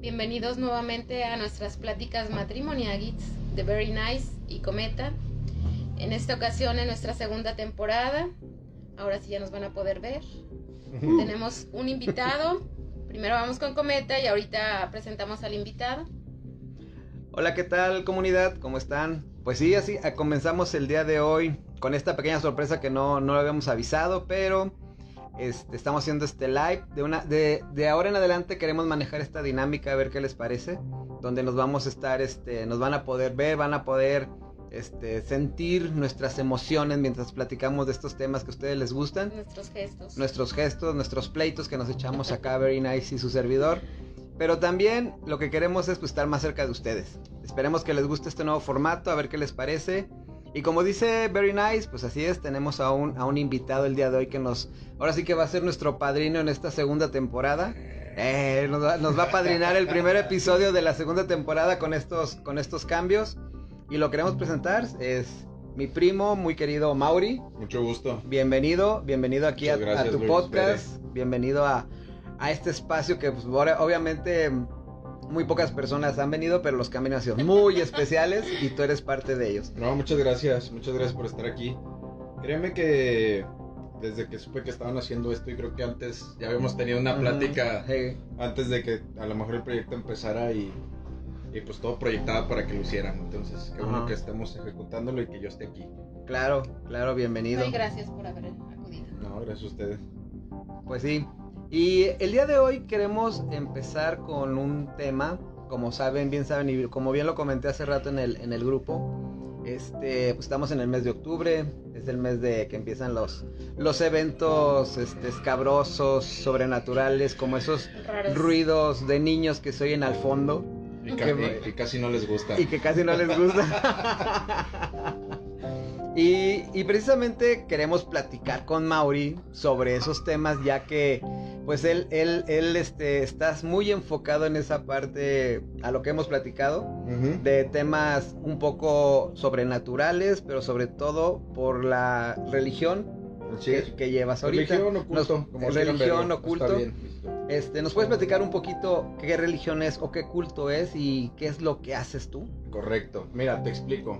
Bienvenidos nuevamente a nuestras pláticas matrimoniales de Very Nice y Cometa. En esta ocasión, en nuestra segunda temporada, ahora sí ya nos van a poder ver. Tenemos un invitado. Primero vamos con Cometa y ahorita presentamos al invitado. Hola, ¿qué tal, comunidad? ¿Cómo están? Pues sí, así comenzamos el día de hoy con esta pequeña sorpresa que no lo habíamos avisado, pero estamos haciendo este live. De ahora en adelante queremos manejar esta dinámica, a ver qué les parece, donde nos vamos a estar, nos van a poder ver, van a poder sentir nuestras emociones mientras platicamos de estos temas que a ustedes les gustan. Nuestros gestos, nuestros pleitos que nos echamos acá, Very Nice y su servidor. Pero también lo que queremos es estar más cerca de ustedes. Esperemos que les guste este nuevo formato, a ver qué les parece. Y como dice Very Nice, pues así es, tenemos a un invitado el día de hoy que ahora sí que va a ser nuestro padrino en esta segunda temporada. Nos va a padrinar el primer episodio de la segunda temporada con estos cambios. Y lo queremos presentar, es mi primo, muy querido Mauri. Mucho gusto. Bienvenido aquí a tu Luis podcast. Pérez. Bienvenido a este espacio que pues, obviamente muy pocas personas han venido, pero los que han venido han sido muy especiales y tú eres parte de ellos. No, muchas gracias por estar aquí. Créeme que desde que supe que estaban haciendo esto, y creo que antes ya habíamos tenido una plática antes de que a lo mejor el proyecto empezara y pues todo proyectado para que lo hicieran. Entonces, qué bueno que estemos ejecutándolo y que yo esté aquí. Claro, bienvenido. Muy gracias por haber acudido. No, gracias a ustedes. Pues sí. Y el día de hoy queremos empezar con un tema, como bien saben y como bien lo comenté hace rato en el grupo, pues estamos en el mes de octubre, es el mes de que empiezan los eventos escabrosos, sobrenaturales, como esos raros ruidos de niños que se oyen al fondo. Y casi no les gusta. Y que casi no les gusta. Y precisamente queremos platicar con Mauri sobre esos temas, ya que pues él está muy enfocado en esa parte a lo que hemos platicado, de temas un poco sobrenaturales, pero sobre todo por la religión que llevas ahorita. Religión oculto. Religión oculto. Está bien. ¿Nos puedes platicar un poquito qué religión es o qué culto es y qué es lo que haces tú? Correcto. Mira, te explico.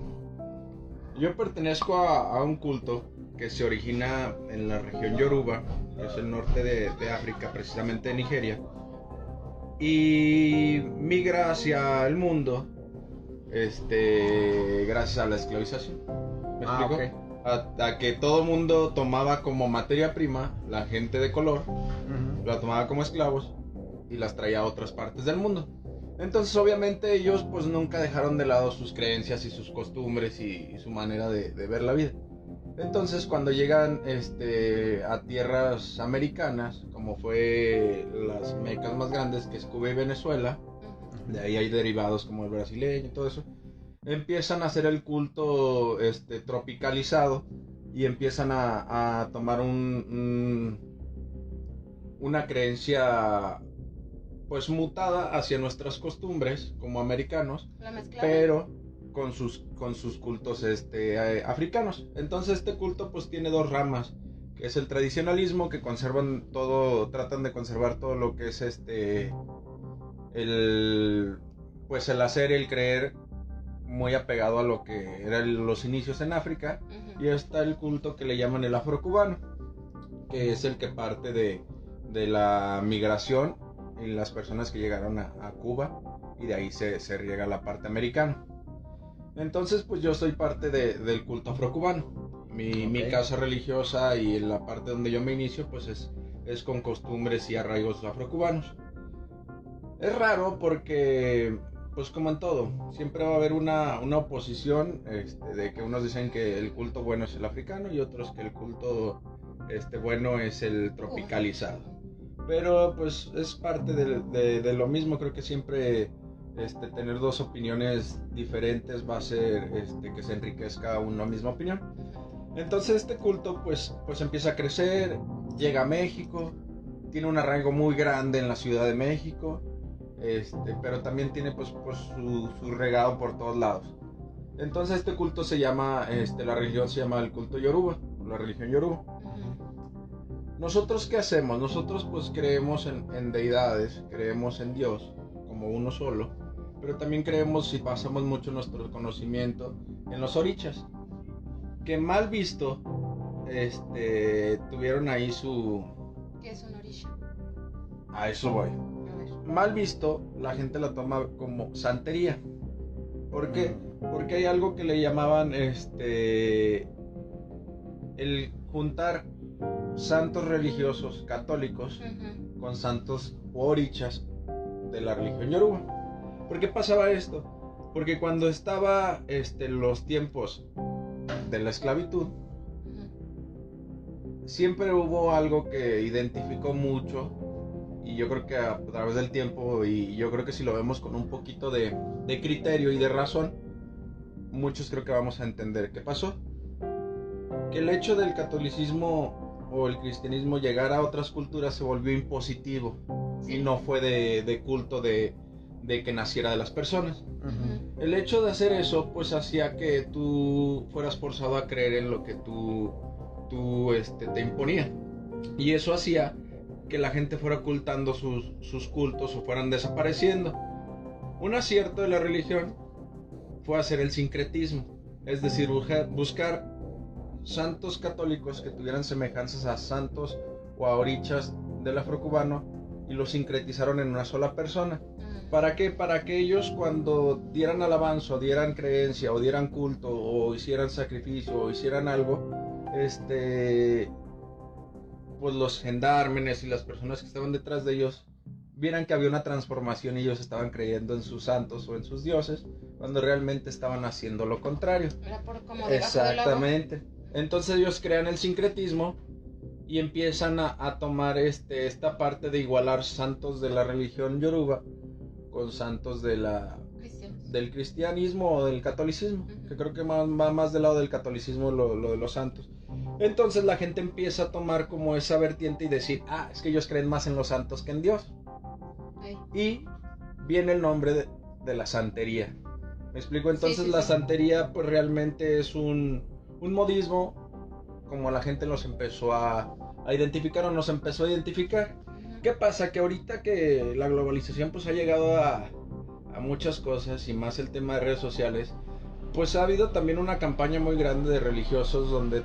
Yo pertenezco a un culto que se origina en la región Yoruba, que es el norte de África, precisamente de Nigeria, y migra hacia el mundo gracias a la esclavización. ¿Me explico? Okay. A que todo mundo tomaba como materia prima la gente de color, la tomaba como esclavos y las traía a otras partes del mundo. Entonces obviamente ellos pues nunca dejaron de lado sus creencias y sus costumbres y su manera de ver la vida. Entonces cuando llegan a tierras americanas, como fue las mecas más grandes, que es Cuba y Venezuela, de ahí hay derivados como el brasileño y todo eso, empiezan a hacer el culto tropicalizado y empiezan a tomar una creencia pues mutada hacia nuestras costumbres como americanos, pero con sus cultos africanos. Entonces este culto pues tiene dos ramas, que es el tradicionalismo, que tratan de conservar todo lo que es el hacer, el creer, muy apegado a lo que eran los inicios en África. Y está el culto que le llaman el afrocubano, que es el que parte de la migración y las personas que llegaron a Cuba, y de ahí se riega la parte americana. Entonces pues yo soy parte del culto afrocubano. Mi casa religiosa y la parte donde yo me inicio pues es con costumbres y arraigos afrocubanos. Es raro porque pues como en todo siempre va a haber una oposición, de que unos dicen que el culto bueno es el africano y otros que el culto bueno es el tropicalizado. Pero pues es parte de lo mismo. Creo que siempre tener dos opiniones diferentes va a hacer que se enriquezca una misma opinión. Entonces este culto pues empieza a crecer, llega a México, tiene un arraigo muy grande en la Ciudad de México, pero también tiene pues su regado por todos lados. Entonces este culto se llama, la religión se llama el culto Yoruba, la religión Yoruba. ¿Nosotros qué hacemos? Nosotros pues creemos en deidades, creemos en Dios, como como uno solo, pero también creemos y basamos mucho nuestro conocimiento en los orichas, que mal visto, tuvieron ahí su... ¿Qué es un orisha? A eso voy. A ver. Mal visto, la gente la toma como santería. ¿Por qué? Porque hay algo que le llamaban el juntar santos religiosos católicos con santos o orichas de la religión yoruba. ¿Por qué pasaba esto? Porque cuando estaba los tiempos de la esclavitud, siempre hubo algo que identificó mucho, y yo creo que a través del tiempo, y yo creo que si lo vemos con un poquito de criterio y de razón, muchos creo que vamos a entender qué pasó. Que el hecho del catolicismo o el cristianismo llegar a otras culturas se volvió impositivo, y no fue de culto de que naciera de las personas. El hecho de hacer eso pues hacía que tú fueras forzado a creer en lo que tú te imponía, y eso hacía que la gente fuera ocultando sus cultos o fueran desapareciendo. Un acierto de la religión fue hacer el sincretismo, es decir, buscar santos católicos que tuvieran semejanzas a santos o a orichas del afrocubano, y los sincretizaron en una sola persona. ¿Para qué? Para que ellos, cuando dieran alabanza, o dieran creencia, o dieran culto, o hicieran sacrificio, o hicieran algo, pues los gendármenes y las personas que estaban detrás de ellos vieran que había una transformación y ellos estaban creyendo en sus santos o en sus dioses, cuando realmente estaban haciendo lo contrario. Era por como debajo Exactamente. del agua. Entonces ellos crean el sincretismo y empiezan a tomar esta parte de igualar santos de la religión yoruba con santos del cristianismo o del catolicismo, que creo que va más del lado del catolicismo lo de los santos. Entonces la gente empieza a tomar como esa vertiente y decir, es que ellos creen más en los santos que en Dios. Y viene el nombre de la santería. ¿Me explico? Entonces la santería pues realmente es un modismo, como la gente los empezó a identificar o nos empezó a identificar. ¿Qué pasa? Que ahorita que la globalización pues ha llegado a muchas cosas, y más el tema de redes sociales, pues ha habido también una campaña muy grande de religiosos donde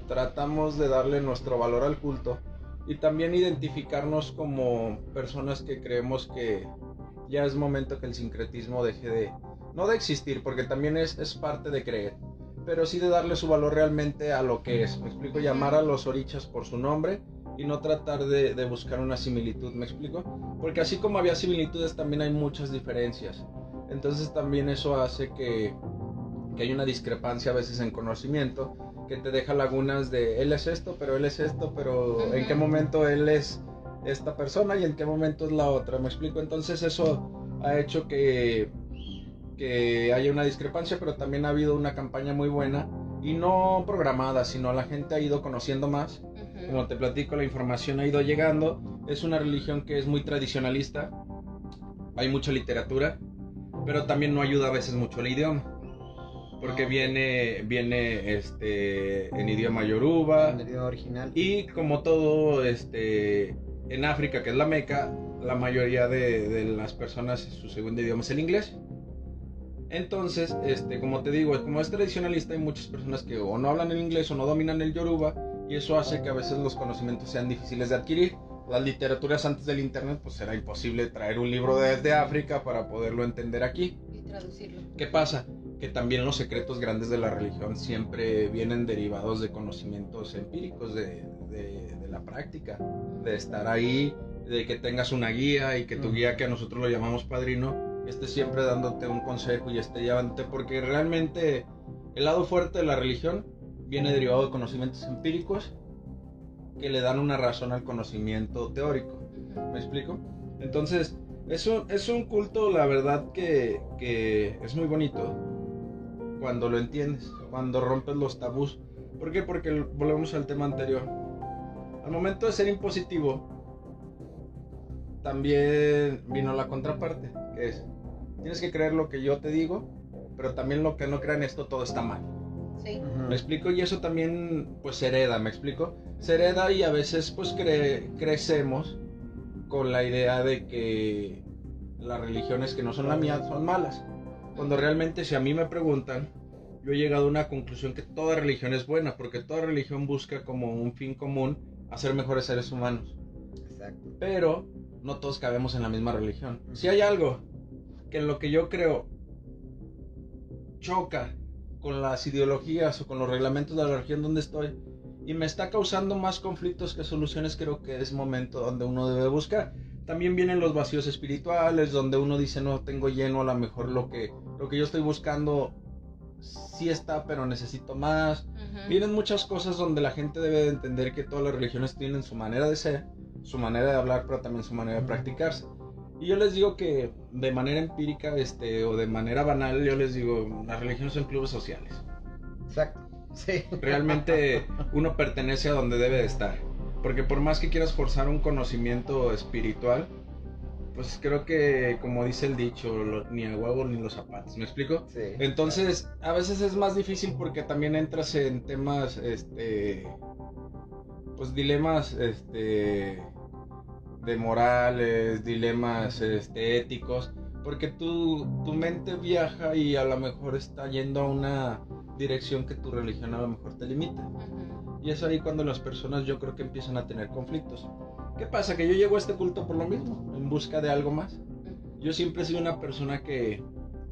tratamos de darle nuestro valor al culto y también identificarnos como personas que creemos que ya es momento que el sincretismo deje no de existir, porque también es parte de creer, pero sí de darle su valor realmente a lo que es. Me explico, llamar a los orichas por su nombre y no tratar de buscar una similitud. ¿Me explico? Porque así como había similitudes, también hay muchas diferencias. Entonces también eso hace que hay una discrepancia a veces en conocimiento, que te deja lagunas de él es esto, pero en qué momento él es esta persona y en qué momento es la otra. ¿Me explico? Entonces eso ha hecho que haya una discrepancia, pero también ha habido una campaña muy buena, y no programada, sino la gente ha ido conociendo más. Como te platico, la información ha ido llegando. Es una religión que es muy tradicionalista, hay mucha literatura, pero también no ayuda a veces mucho el idioma, porque viene en idioma yoruba, en el idioma original, y como todo en África, que es la Meca, la mayoría de las personas su segundo idioma es el inglés. Entonces, como te digo, como es tradicionalista, hay muchas personas que o no hablan el inglés o no dominan el yoruba, y eso hace que a veces los conocimientos sean difíciles de adquirir. Las literaturas antes del internet, pues era imposible traer un libro desde África para poderlo entender aquí Y traducirlo. ¿Qué pasa? Que también los secretos grandes de la religión siempre vienen derivados de conocimientos empíricos, de la práctica, de estar ahí, de que tengas una guía, y que tu guía, que a nosotros lo llamamos padrino, esté siempre dándote un consejo y esté llevándote, porque realmente el lado fuerte de la religión viene derivado de conocimientos empíricos que le dan una razón al conocimiento teórico. ¿Me explico? Entonces es un culto, la verdad, que es muy bonito cuando lo entiendes, cuando rompes los tabús. ¿Por qué? Porque volvemos al tema anterior. Al momento de ser impositivo, también vino la contraparte, que es: tienes que creer lo que yo te digo, pero también lo que no crean esto, todo está mal. Sí. ¿Me explico? Y eso también pues se hereda, ¿me explico? Se hereda, y a veces pues crecemos con la idea de que las religiones que no son la mía son malas. Cuando realmente, si a mí me preguntan, yo he llegado a una conclusión que toda religión es buena, porque toda religión busca como un fin común hacer mejores seres humanos. Exacto. Pero no todos cabemos en la misma religión. Si hay algo que en lo que yo creo choca con las ideologías o con los reglamentos de la religión donde estoy y me está causando más conflictos que soluciones, creo que es momento donde uno debe buscar. También vienen los vacíos espirituales, donde uno dice no tengo lleno, a lo mejor lo que yo estoy buscando sí está, pero necesito más. Vienen muchas cosas donde la gente debe de entender que todas las religiones tienen su manera de ser, su manera de hablar, pero también su manera de practicarse. Y yo les digo que de manera empírica o de manera banal, yo les digo, las religiones son clubes sociales. Exacto. Sí. Realmente uno pertenece a donde debe de estar. Porque por más que quieras forzar un conocimiento espiritual, pues creo que, como dice el dicho, ni a huevo ni los zapatos, ¿me explico? Sí. Entonces, a veces es más difícil porque también entras en temas, pues dilemas, de morales, dilemas, éticos, porque tu mente viaja y a lo mejor está yendo a una dirección que tu religión a lo mejor te limita. Y es ahí cuando las personas yo creo que empiezan a tener conflictos. ¿Qué pasa? Que yo llego a este culto por lo mismo, en busca de algo más. Yo siempre he sido una persona que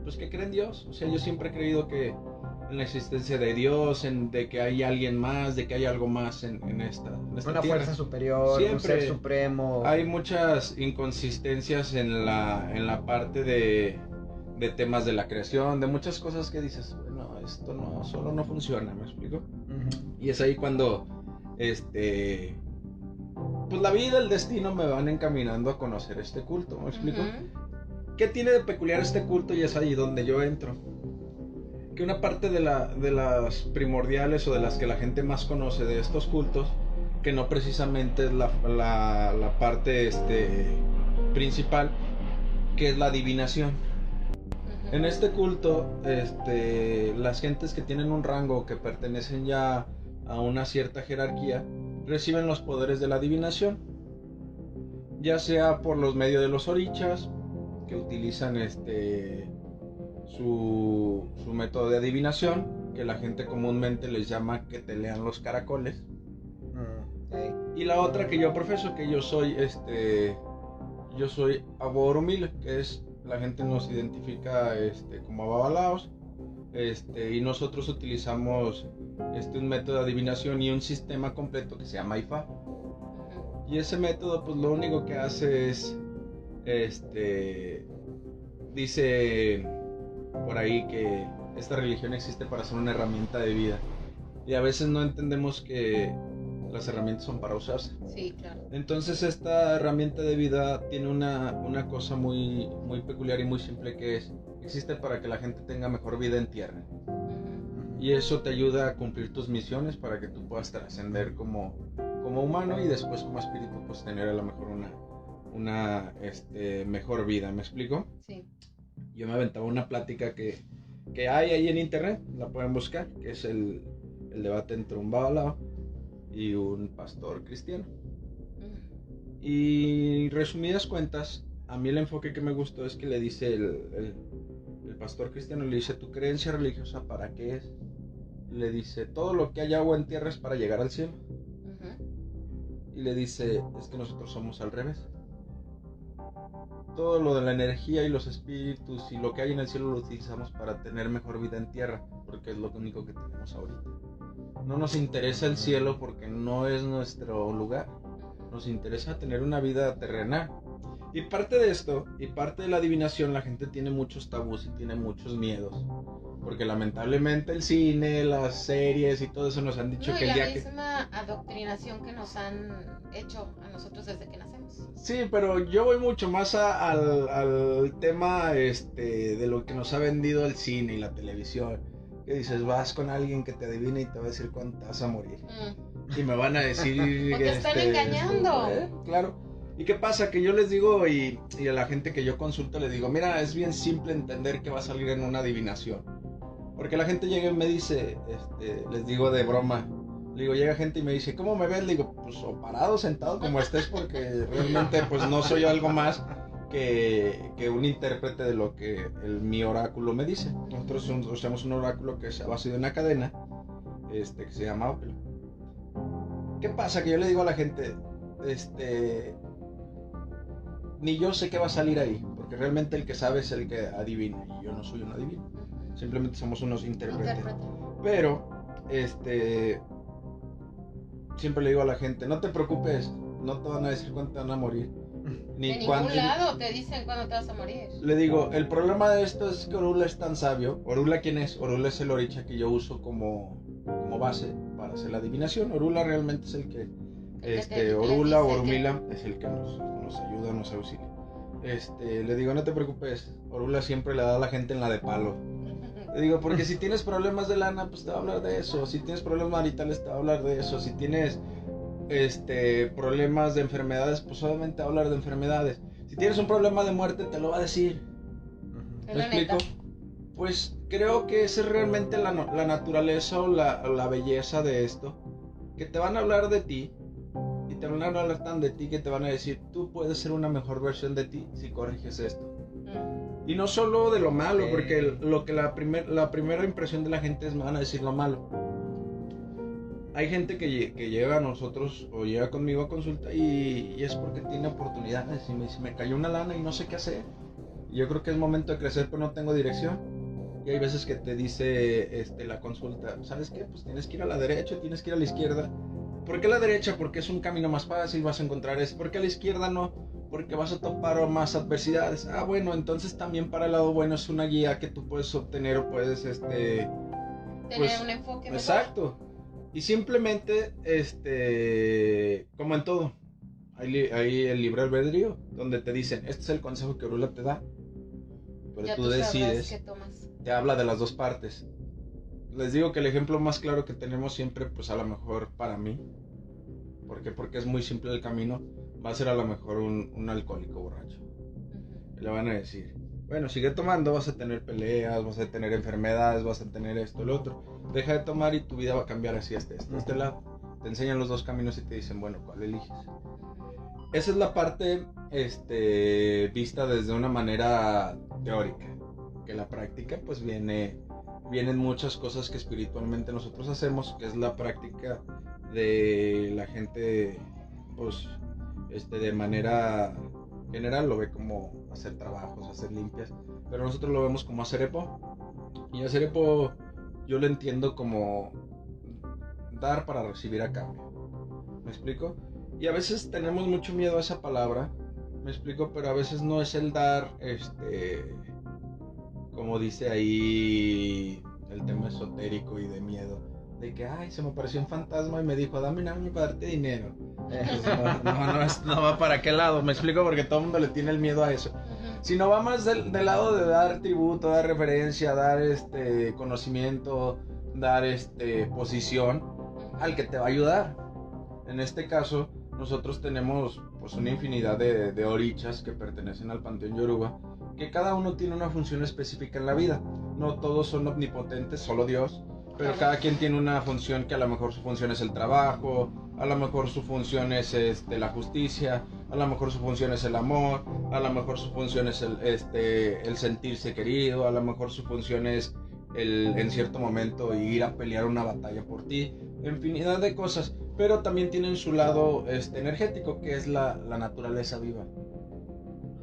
cree en Dios. O sea, yo siempre he creído que en la existencia de Dios, de que hay alguien más, de que hay algo más en esta una tierra. Fuerza superior, siempre, un ser supremo. Hay muchas inconsistencias en la parte de temas de la creación, de muchas cosas que dices, bueno, esto solo no funciona, ¿me explico? Y es ahí cuando pues la vida y el destino me van encaminando a conocer este culto, ¿me explico? ¿Qué tiene de peculiar este culto? Y es ahí donde yo entro. Que una parte de las primordiales o de las que la gente más conoce de estos cultos, que no precisamente es la parte principal, que es la adivinación. En este culto, las gentes que tienen un rango, que pertenecen ya a una cierta jerarquía, reciben los poderes de la adivinación, ya sea por los medios de los orichas, que utilizan su método de adivinación, que la gente comúnmente les llama que te lean los caracoles. Y la otra que yo profeso, que yo soy Aborumile, que es, la gente nos identifica como babalaos, y nosotros utilizamos un método de adivinación y un sistema completo que se llama Ifá. Y ese método, pues lo único que hace es, dice por ahí que esta religión existe para ser una herramienta de vida. Y a veces no entendemos que las herramientas son para usarse. Sí, claro. Entonces esta herramienta de vida tiene una cosa muy, muy peculiar y muy simple, que existe para que la gente tenga mejor vida en tierra. Y eso te ayuda a cumplir tus misiones para que tú puedas trascender como humano y después como espíritu, pues tener a lo mejor una mejor vida, ¿me explico? Sí. Yo me aventaba una plática que hay ahí en internet, la pueden buscar, que es el debate entre un babalao y un pastor cristiano. Y resumidas cuentas, a mí el enfoque que me gustó es que le dice el pastor cristiano, le dice, ¿tu creencia religiosa para qué es? Le dice, todo lo que hay agua en tierra es para llegar al cielo. Y le dice, es que nosotros somos al revés. Todo lo de la energía y los espíritus y lo que hay en el cielo lo utilizamos para tener mejor vida en tierra, porque es lo único que tenemos ahorita. No nos interesa el cielo porque no es nuestro lugar. Nos interesa tener una vida terrenal. Y parte de esto, y parte de la adivinación, la gente tiene muchos tabús y tiene muchos miedos. Porque lamentablemente el cine, las series y todo eso nos han dicho que el día que... la misma adoctrinación que nos han hecho a nosotros desde que nacemos. Sí, pero yo voy mucho más al tema de lo que nos ha vendido el cine y la televisión. Que dices, vas con alguien que te adivina y te va a decir cuándo te vas a morir. Y me van a decir... O te están engañando. Claro. ¿Y qué pasa? Que yo les digo, y a la gente que yo consulto les digo, mira, es bien simple entender que va a salir en una adivinación. Porque la gente llega y me dice, les digo de broma, le digo, llega gente y me dice, ¿cómo me ves? Le digo, pues o parado, sentado, como estés, porque realmente pues no soy algo más. que un intérprete de lo que mi oráculo me dice. Nosotros usamos un oráculo que se ha basado en una cadena que se llama Opel. ¿Qué pasa? Que yo le digo a la gente, ni yo sé qué va a salir ahí, porque realmente el que sabe es el que adivina, y yo no soy un adivino, simplemente somos unos intérpretes. Pero, siempre le digo a la gente, no te preocupes, no te van a decir cuándo te van a morir. Ni en ningún lado te dicen cuándo te vas a morir. Le digo, el problema de esto es que Orula es tan sabio. ¿Orula quién es? Orula es el oricha que yo uso como base para hacer la adivinación. Orula realmente es el que Orula o Orumila es el que nos ayuda, nos auxilia. Le digo, no te preocupes, Orula siempre le da a la gente en la de palo. Le digo, porque si tienes problemas de lana, pues te va a hablar de eso. Si tienes problemas maritales, te va a hablar de eso. Si tienes problemas de enfermedades, pues obviamente va a hablar de enfermedades. Si tienes un problema de muerte, te lo va a decir. ¿Me explico? Pues creo que esa es realmente la naturaleza o la belleza de esto. Que te van a hablar de ti. Y te van a hablar tan de ti que te van a decir, tú puedes ser una mejor versión de ti si corriges esto. Y no solo de lo malo, porque la primera impresión de la gente es me van a decir lo malo. Hay gente que llega a nosotros o llega conmigo a consulta y es porque tiene oportunidades y me dice, me cayó una lana y no sé qué hacer. Y yo creo que es momento de crecer, pero no tengo dirección. Y hay veces que te dice la consulta, ¿sabes qué? Pues tienes que ir a la derecha, tienes que ir a la izquierda. ¿Por qué a la derecha? Porque es un camino más fácil, vas a encontrar eso. ¿Por qué a la izquierda no? Porque vas a topar más adversidades. Ah, bueno, entonces también para el lado bueno es una guía que tú puedes obtener o puedes tener un enfoque mejor. Exacto. Y simplemente, como en todo, hay el libre albedrío, donde te dicen, este es el consejo que Orula te da, pero ya tú decides, qué tomas. Te habla de las dos partes. Les digo que el ejemplo más claro que tenemos siempre, pues a lo mejor para mí, ¿por qué? Porque es muy simple el camino, va a ser a lo mejor un alcohólico borracho. Y le van a decir, bueno, sigue tomando, vas a tener peleas, vas a tener enfermedades, vas a tener esto, lo otro. Deja de tomar y tu vida va a cambiar así hasta este lado. Te enseñan los dos caminos y te dicen, bueno, ¿cuál eliges? Esa es la parte vista desde una manera teórica. Que la práctica pues vienen muchas cosas que espiritualmente nosotros hacemos, que es la práctica de la gente pues de manera general lo ve como hacer trabajos, hacer limpias, pero nosotros lo vemos como hacer epo. Y hacer epo yo lo entiendo como dar para recibir a cambio. ¿Me explico? Y a veces tenemos mucho miedo a esa palabra, ¿me explico? Pero a veces no es el dar, como dice ahí el tema esotérico y de miedo, de que, ay, se me apareció un fantasma y me dijo, dame una para darte dinero. No va para qué lado, me explico, porque todo el mundo le tiene el miedo a eso. Si no va más del lado de dar tributo, dar referencia, dar conocimiento, dar posición al que te va a ayudar. En este caso, nosotros tenemos pues una infinidad de orichas que pertenecen al panteón Yoruba, que cada uno tiene una función específica en la vida. No todos son omnipotentes, solo Dios, pero cada quien tiene una función que a lo mejor su función es el trabajo, a lo mejor su función es la justicia, a lo mejor su función es el amor, a lo mejor su función es el sentirse querido, a lo mejor su función es en cierto momento ir a pelear una batalla por ti, infinidad de cosas, pero también tienen su lado energético, que es la naturaleza viva.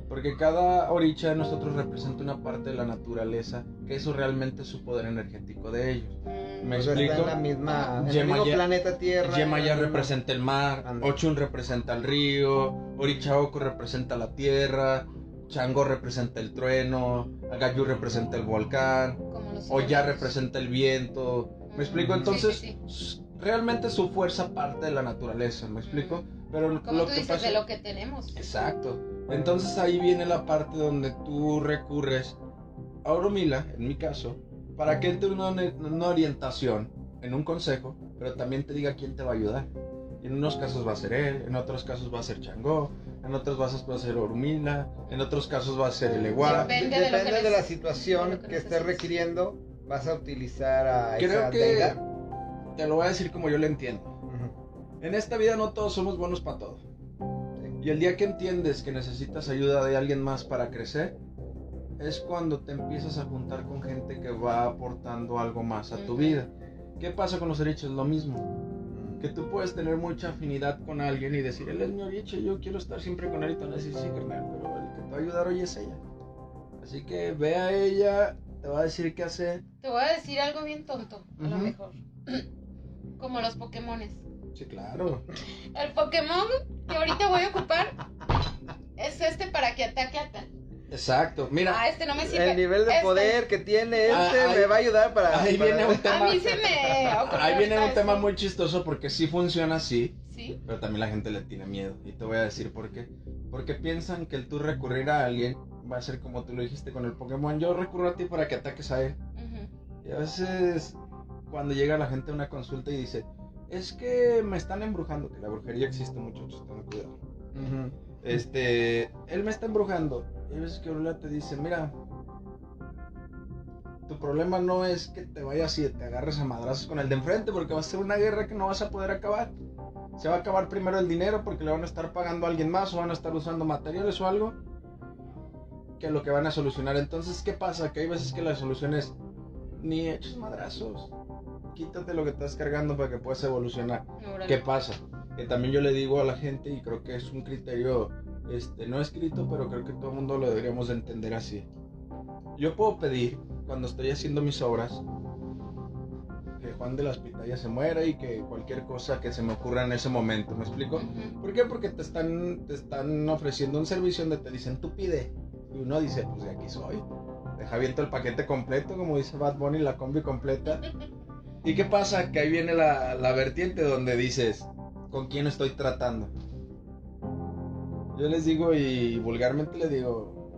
Porque cada oricha de nosotros representa una parte de la naturaleza, que eso realmente es su poder energético de ellos. ¿Me explico? Está en el mismo planeta Tierra. Yemaya representa el mar, Ochun representa el río, Orichaoko representa la tierra, Chango representa el trueno, Agayu representa el volcán, Oya representa el viento. ¿Me explico? Entonces, sí. Realmente su fuerza parte de la naturaleza, ¿me explico? Pero como tú dices, de lo que tenemos. Exacto. Entonces ahí viene la parte donde tú recurres a Orumila, en mi caso, para que él te dé una orientación, en un consejo, pero también te diga quién te va a ayudar. Y en unos casos va a ser él, en otros casos va a ser Changó, en otros casos va a ser Orumila, en otros casos va a ser el Eguá. Depende de la situación que estés requiriendo, vas a utilizar a esa deidad. Creo que te lo voy a decir como yo lo entiendo. En esta vida no todos somos buenos para todo. Y el día que entiendes que necesitas ayuda de alguien más para crecer, es cuando te empiezas a juntar con gente que va aportando algo más a tu vida. ¿Qué pasa con los orichos? Lo mismo. Que tú puedes tener mucha afinidad con alguien y decir, él es mi oriche, yo quiero estar siempre con él, y te van a decir, sí, carnal, pero el que te va a ayudar hoy es ella. Así que ve a ella, te va a decir qué hacer. Te voy a decir algo bien tonto, a lo mejor. Como los Pokémones. Sí, claro. El Pokémon que ahorita voy a ocupar es este para que ataque a tal. Exacto, mira. Este no me sirve. El nivel de poder que tiene me va a ayudar para... Ahí viene un tema. A mí se me ocurrió. Ahí viene un tema eso. muy chistoso porque sí funciona así. Sí. Pero también la gente le tiene miedo. Y te voy a decir por qué. Porque piensan que el tú recurrir a alguien va a ser como tú lo dijiste con el Pokémon. Yo recurro a ti para que ataques a él. Y a veces cuando llega la gente a una consulta y dice, es que me están embrujando. Que la brujería existe, muchachos, ten cuidado. Él me está embrujando. Y a veces que Aurora te dice, mira, tu problema no es que te vayas y te agarres a madrazos con el de enfrente, porque va a ser una guerra que no vas a poder acabar. Se va a acabar primero el dinero porque le van a estar pagando a alguien más o van a estar usando materiales o algo, que lo que van a solucionar. Entonces, ¿qué pasa? Que hay veces que la solución es, ni eches madrazos, quítate lo que estás cargando para que puedas evolucionar. ¿Qué pasa? Que también yo le digo a la gente, y creo que es un criterio no escrito, pero creo que todo el mundo lo deberíamos de entender así. Yo puedo pedir, cuando estoy haciendo mis obras, que Juan de las Pitayas se muera y que cualquier cosa que se me ocurra en ese momento, ¿me explico? ¿Por qué? Porque te están ofreciendo un servicio donde te dicen, tú pide, y uno dice, pues de aquí soy, deja abierto el paquete completo, como dice Bad Bunny, la combi completa. ¿Y qué pasa? Que ahí viene la vertiente donde dices, ¿con quién estoy tratando? Yo les digo, y vulgarmente les digo,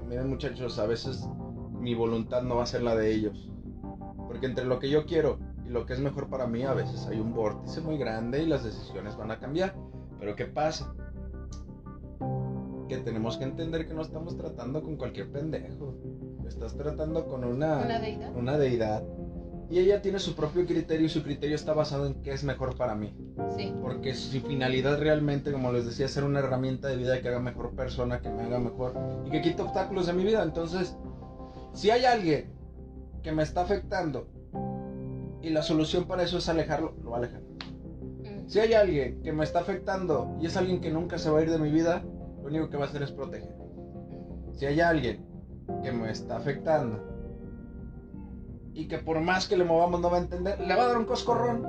miren muchachos, a veces mi voluntad no va a ser la de ellos, porque entre lo que yo quiero y lo que es mejor para mí, a veces hay un vórtice muy grande y las decisiones van a cambiar. Pero ¿qué pasa? Que tenemos que entender que no estamos tratando con cualquier pendejo. Estás tratando con una deidad. Y ella tiene su propio criterio y su criterio está basado en qué es mejor para mí. Sí. Porque su finalidad realmente, como les decía, es ser una herramienta de vida que haga mejor persona, que me haga mejor y que quite obstáculos de mi vida. Entonces, si hay alguien que me está afectando y la solución para eso es alejarlo, lo va a alejar. Si hay alguien que me está afectando y es alguien que nunca se va a ir de mi vida, lo único que va a hacer es proteger. Si hay alguien que me está afectando y que por más que le movamos no va a entender, le va a dar un coscorrón.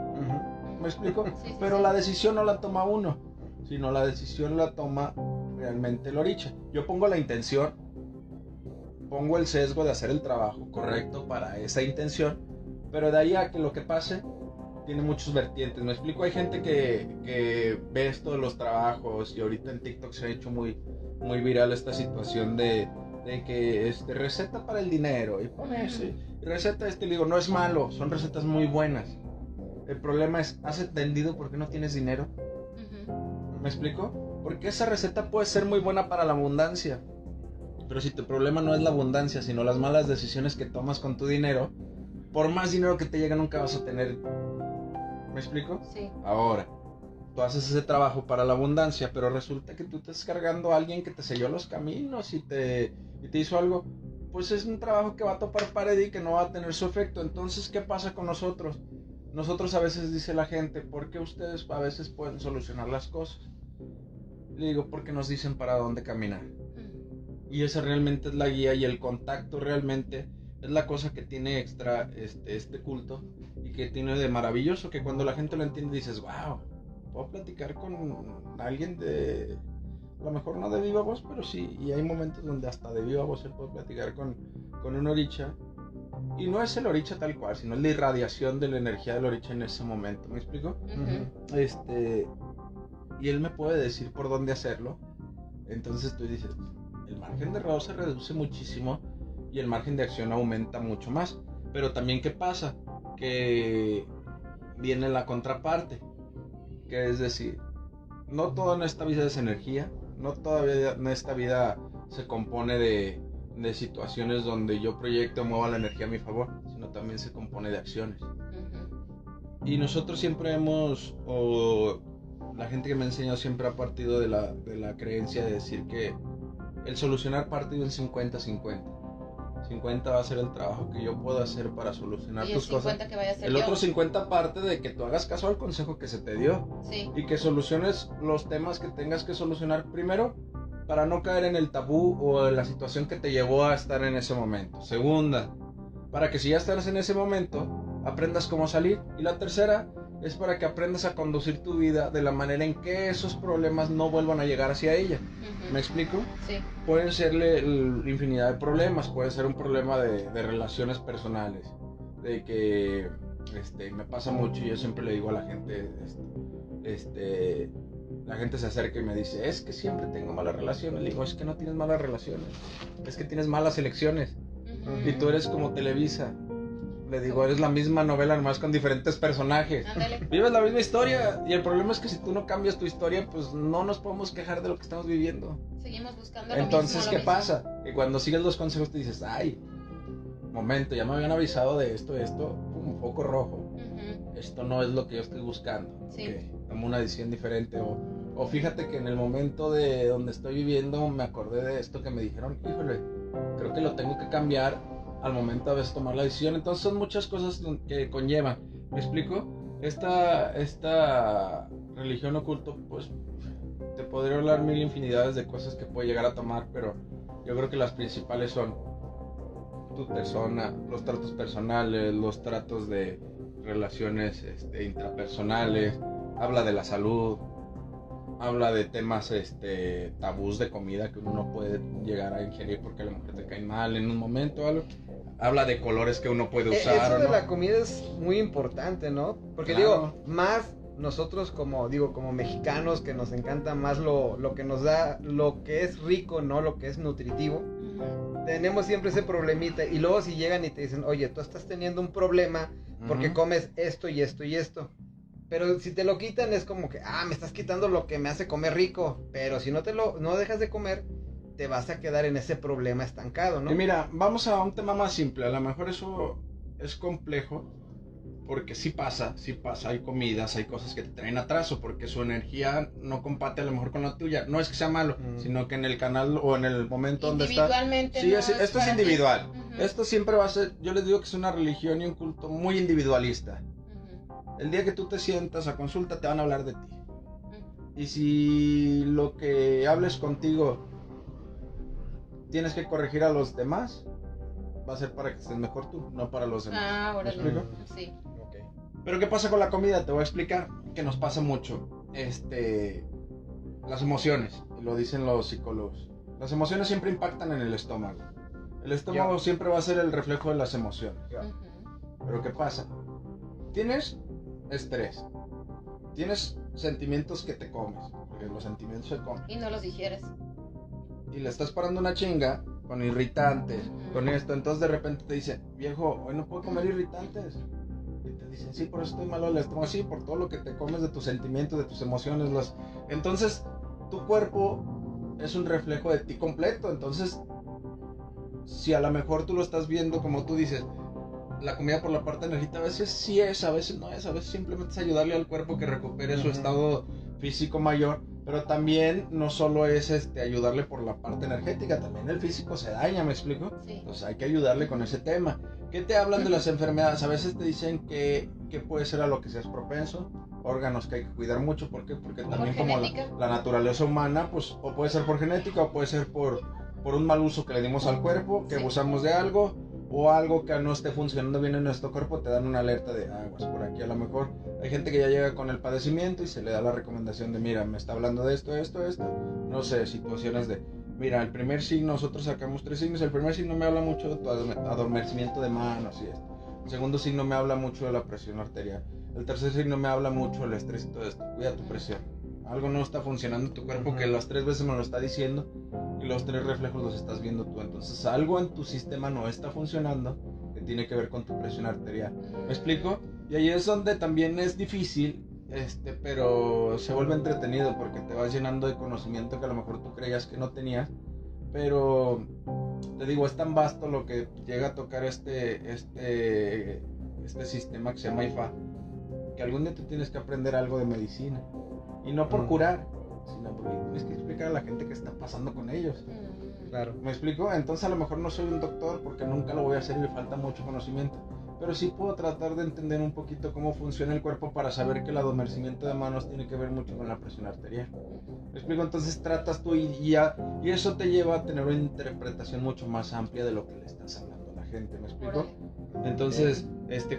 ¿Me explico? Sí, pero sí. La decisión no la toma uno, sino la decisión la toma realmente el oricha. Yo pongo la intención, pongo el sesgo de hacer el trabajo correcto para esa intención, pero de ahí a que lo que pase tiene muchos vertientes. ¿Me explico? Hay gente que ve esto de los trabajos y ahorita en TikTok se ha hecho muy, muy viral esta situación de que receta para el dinero y pone eso, receta le digo, no es malo, son recetas muy buenas. El problema es, ¿has entendido por qué no tienes dinero? ¿Me explico? Porque esa receta puede ser muy buena para la abundancia, pero si tu problema no es la abundancia, sino las malas decisiones que tomas con tu dinero, por más dinero que te llegue nunca vas a tener. ¿Me explico? Sí. Ahora, tú haces ese trabajo para la abundancia, pero resulta que tú estás cargando a alguien que te selló los caminos y te hizo algo, pues es un trabajo que va a topar pared y que no va a tener su efecto. Entonces, ¿qué pasa con nosotros? Nosotros a veces dice la gente, ¿por qué ustedes a veces pueden solucionar las cosas? Le digo, porque nos dicen para dónde caminar. Y esa realmente es la guía y el contacto realmente es la cosa que tiene extra este culto y que tiene de maravilloso, que cuando la gente lo entiende dices, wow, puedo platicar con alguien de, a lo mejor no de viva voz, pero sí, y hay momentos donde hasta de viva voz se puede platicar con un oricha, y no es el oricha tal cual, sino es la irradiación de la energía del oricha en ese momento, ¿me explico? Y él me puede decir por dónde hacerlo. Entonces tú dices, el margen de error se reduce muchísimo y el margen de acción aumenta mucho más. Pero también, ¿qué pasa? Que viene la contraparte, que es decir, no todo en esta vida es energía, no toda en esta vida se compone de situaciones donde yo proyecto o muevo la energía a mi favor, sino también se compone de acciones. Y nosotros siempre hemos la gente que me ha enseñado siempre ha partido de la creencia de decir que el solucionar parte de un 50-50. 50 va a ser el trabajo que yo puedo hacer para solucionar tus cosas. Que vaya a ser el otro 50 parte de que tú hagas caso al consejo que se te dio. Sí. Y que soluciones los temas que tengas que solucionar primero para no caer en el tabú o en la situación que te llevó a estar en ese momento. Segunda, para que si ya estás en ese momento, aprendas cómo salir. Y la tercera es para que aprendas a conducir tu vida de la manera en que esos problemas no vuelvan a llegar hacia ella. ¿Me explico? Sí. Pueden serle infinidad de problemas. Puede ser un problema de relaciones personales. De que me pasa mucho y yo siempre le digo a la gente, la gente se acerca y me dice, es que siempre tengo malas relaciones. Le digo, es que no tienes malas relaciones, es que tienes malas elecciones. Y tú eres como Televisa. Le digo, eres la misma novela, nomás con diferentes personajes. Ándale. Vives la misma historia. Y el problema es que si tú no cambias tu historia, pues no nos podemos quejar de lo que estamos viviendo. Seguimos buscando Entonces, lo ¿qué mismo. pasa? Que cuando sigues los consejos te dices, ay, momento, ya me habían avisado de esto, pum, foco rojo. Esto no es lo que yo estoy buscando. Sí. Okay, tomo una decisión diferente. O fíjate que en el momento de donde estoy viviendo me acordé de esto que me dijeron, híjole, creo que lo tengo que cambiar al momento a veces tomar la decisión. Entonces son muchas cosas que conllevan. ¿Me explico? Esta religión oculta, pues te podría hablar mil infinidades de cosas que puede llegar a tomar, pero yo creo que las principales son tu persona, los tratos personales, los tratos de relaciones intrapersonales, habla de la salud, habla de temas tabús de comida que uno no puede llegar a ingerir porque a lo mejor te caen mal en un momento o algo. Habla de colores que uno puede usar. Eso de ¿no? la comida es muy importante, ¿no? Porque Claro. digo, más nosotros como mexicanos, que nos encanta más lo que nos da, lo que es rico, ¿no? Lo que es nutritivo. Tenemos siempre ese problemita. Y luego si llegan y te dicen, oye, tú estás teniendo un problema porque comes esto y esto y esto. Pero si te lo quitan es como que, me estás quitando lo que me hace comer rico. Pero si no dejas de comer, te vas a quedar en ese problema estancado, ¿no? Y mira, vamos a un tema más simple. A lo mejor eso es complejo, porque sí pasa, hay comidas, hay cosas que te traen atraso, porque su energía no comparte a lo mejor con la tuya. No es que sea malo, sino que en el canal o en el momento donde está... Individualmente. Sí, no esto es individual. Ti. Esto siempre va a ser, yo les digo que es una religión y un culto muy individualista. El día que tú te sientas a consulta te van a hablar de ti. Y si lo que hables contigo tienes que corregir a los demás, va a ser para que estés mejor tú, no para los demás. Ahora ¿Me explico? Sí. Okay. Pero ¿qué pasa con la comida? Te voy a explicar que nos pasa mucho. Las emociones, lo dicen los psicólogos. Las emociones siempre impactan en el estómago. El estómago siempre va a ser el reflejo de las emociones. Pero ¿qué pasa? Tienes estrés, tienes sentimientos que te comes, porque los sentimientos se comen. Y no los digieres. Y le estás parando una chinga con irritantes, con esto. Entonces de repente te dicen, viejo, hoy no puedo comer irritantes. Y te dicen, sí, por eso estoy malo del estómago. Sí, por todo lo que te comes de tus sentimientos, de tus emociones. Entonces tu cuerpo es un reflejo de ti completo. Entonces, si a lo mejor tú lo estás viendo como tú dices, la comida por la parte energética, a veces sí es, a veces no es, a veces simplemente es ayudarle al cuerpo que recupere su estado físico mayor, pero también no solo es ayudarle por la parte energética, también el físico se daña, ¿me explico? Sí. Entonces hay que ayudarle con ese tema. ¿Qué te hablan de las enfermedades? A veces te dicen que puede ser a lo que seas propenso, órganos que hay que cuidar mucho, ¿por qué? Porque también como la naturaleza humana, pues o puede ser por genética o puede ser por un mal uso que le dimos al cuerpo, que abusamos de algo, o algo que no esté funcionando bien en nuestro cuerpo, te dan una alerta de aguas por aquí. A lo mejor hay gente que ya llega con el padecimiento y se le da la recomendación de, mira, me está hablando de esto, no sé, situaciones de, mira, el primer signo, nosotros sacamos 3 signos, el primer signo me habla mucho de tu adormecimiento de manos y esto, el segundo signo me habla mucho de la presión arterial, el tercer signo me habla mucho del estrés y todo esto, cuida tu presión, algo no está funcionando en tu cuerpo que las 3 veces me lo está diciendo y los 3 reflejos los estás viendo tú. Entonces algo en tu sistema no está funcionando que tiene que ver con tu presión arterial. ¿Me explico? Y ahí es donde también es difícil, pero se vuelve entretenido porque te vas llenando de conocimiento que a lo mejor tú creías que no tenías. Pero te digo, es tan vasto lo que llega a tocar este sistema que se llama IFA, que algún día tú tienes que aprender algo de medicina. Y no por curar, sino porque tienes que explicar a la gente qué está pasando con ellos. Claro. ¿Me explico? Entonces a lo mejor no soy un doctor porque nunca lo voy a hacer y me falta mucho conocimiento. Pero sí puedo tratar de entender un poquito cómo funciona el cuerpo para saber que el adormecimiento de manos tiene que ver mucho con la presión arterial. ¿Me explico? Entonces tratas tú y eso te lleva a tener una interpretación mucho más amplia de lo que le estás hablando a la gente. ¿Me explico? Entonces,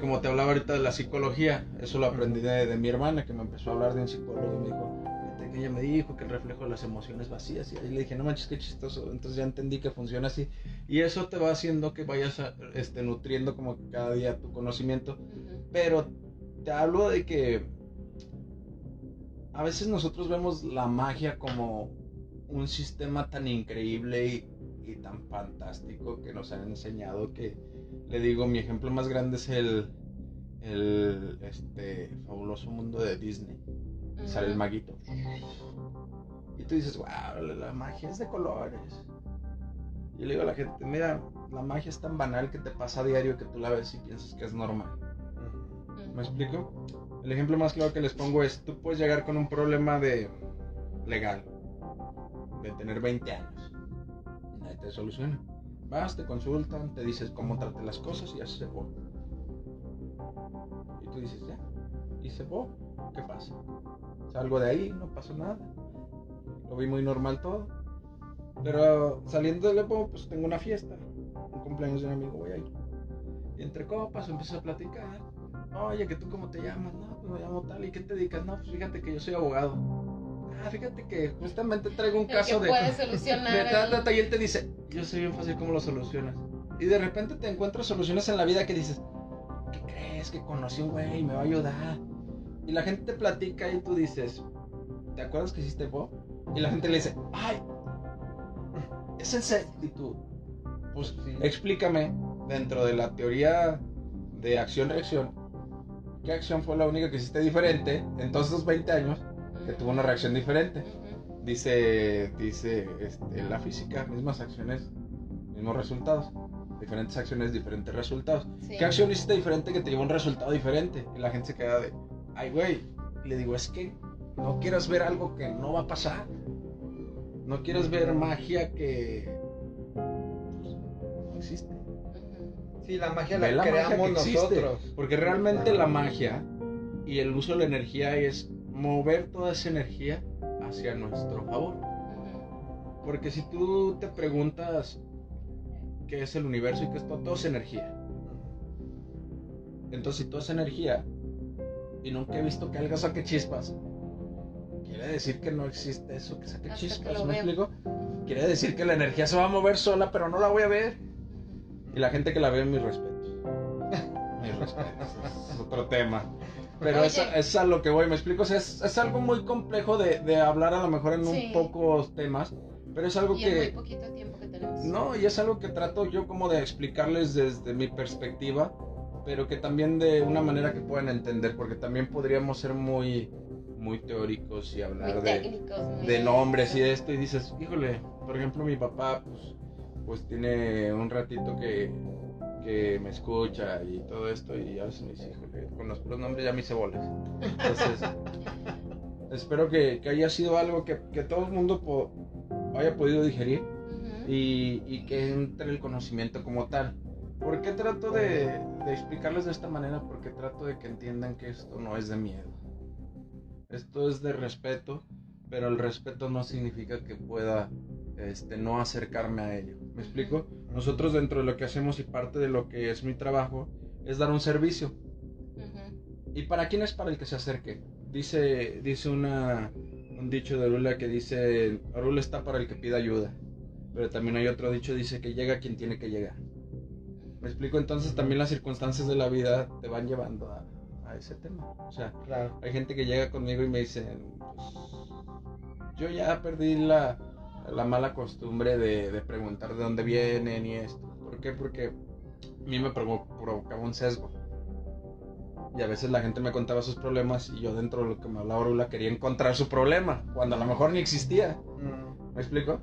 como te hablaba ahorita de la psicología, eso lo aprendí de mi hermana, que me empezó a hablar de un psicólogo y me dijo, que ella me dijo que el reflejo de las emociones vacías, y ahí le dije, no manches, qué chistoso. Entonces ya entendí que funciona así, y eso te va haciendo que vayas nutriendo como que cada día tu conocimiento. Pero te hablo de que a veces nosotros vemos la magia como un sistema tan increíble y tan fantástico que nos han enseñado, que le digo, mi ejemplo más grande es el fabuloso mundo de Disney. Sale el maguito y tú dices, wow, la magia es de colores. Y yo le digo a la gente, mira, la magia es tan banal que te pasa a diario que tú la ves y piensas que es normal. ¿Me explico? El ejemplo más claro que les pongo es, tú puedes llegar con un problema legal de tener 20 años y nadie te soluciona. Vas, te consultan, te dices cómo trate las cosas y ya se fue. Y tú dices, ya, y se fue. ¿Qué pasa? Salgo de ahí, no pasó nada. Lo vi muy normal todo. Pero saliendo del Epo, pues tengo una fiesta. Un cumpleaños de un amigo, voy a ir. Y entre copas empiezo a platicar. Oye, ¿que tú cómo te llamas? No, pues me llamo tal. ¿Y qué te dedicas? No, pues fíjate que yo soy abogado. Ah, fíjate que justamente traigo un caso que puede solucionar y él te dice, yo soy bien fácil, ¿cómo lo solucionas? Y de repente te encuentras soluciones en la vida que dices, ¿qué crees? Que conocí un güey y me va a ayudar. Y la gente te platica y tú dices, ¿te acuerdas que hiciste Bob? Y la gente le dice, ¡ay! Es en serio. Y tú, pues sí, explícame, dentro de la teoría de acción-reacción, ¿qué acción fue la única que hiciste diferente en todos esos 20 años que tuvo una reacción diferente? Dice la física, mismas acciones, mismos resultados. Diferentes acciones, diferentes resultados. Sí. ¿Qué acción hiciste diferente que te llevó a un resultado diferente? Y la gente se queda de, ay, güey. Y le digo, es que no quieras ver algo que no va a pasar. No quieres ver magia que pues, no existe. Sí, la magia la creamos nosotros. Porque realmente la magia y el uso de la energía es mover toda esa energía hacia nuestro favor. Porque si tú te preguntas qué es el universo y qué es todo es energía. Entonces, si todo es energía y nunca he visto que algo saque chispas, quiere decir que no existe eso que saque chispas. ¿Me explico? Quiere decir que la energía se va a mover sola, pero no la voy a ver. Y la gente que la ve, mis respetos. Mis respetos. Es otro tema. Pero es a lo que voy, ¿me explico? O sea, es algo muy complejo de hablar a lo mejor en un pocos temas, pero es algo y que... en muy poquito tiempo que tenemos. No, y es algo que trato yo como de explicarles desde mi perspectiva, pero que también de una manera que puedan entender, porque también podríamos ser muy teóricos y hablar de nombres y de esto, y dices, híjole, por ejemplo, mi papá, pues tiene un ratito que me escucha y todo esto, y a veces me dice, híjole, con los puros nombres ya me hice bolas. Entonces, espero que haya sido algo que todo el mundo haya podido digerir y que entre el conocimiento como tal. ¿Por qué trato de explicarles de esta manera? Porque trato de que entiendan que esto no es de miedo. Esto es de respeto, pero el respeto no significa que pueda no acercarme a ello. ¿Me explico? Nosotros dentro de lo que hacemos y parte de lo que es mi trabajo es dar un servicio. ¿Y para quién es? Para el que se acerque. Dice un dicho de Orula que dice, Orula está para el que pida ayuda. Pero también hay otro dicho, dice que llega quien tiene que llegar. ¿Me explico? Entonces también las circunstancias de la vida te van llevando a ese tema. O sea, claro, hay gente que llega conmigo y me dice, pues, yo ya perdí la mala costumbre de preguntar de dónde vienen y esto. ¿Por qué? Porque a mí me provocaba un sesgo. Y a veces la gente me contaba sus problemas y yo dentro de lo que me hablaba Orula quería encontrar su problema, cuando a lo mejor ni existía. ¿Me explico?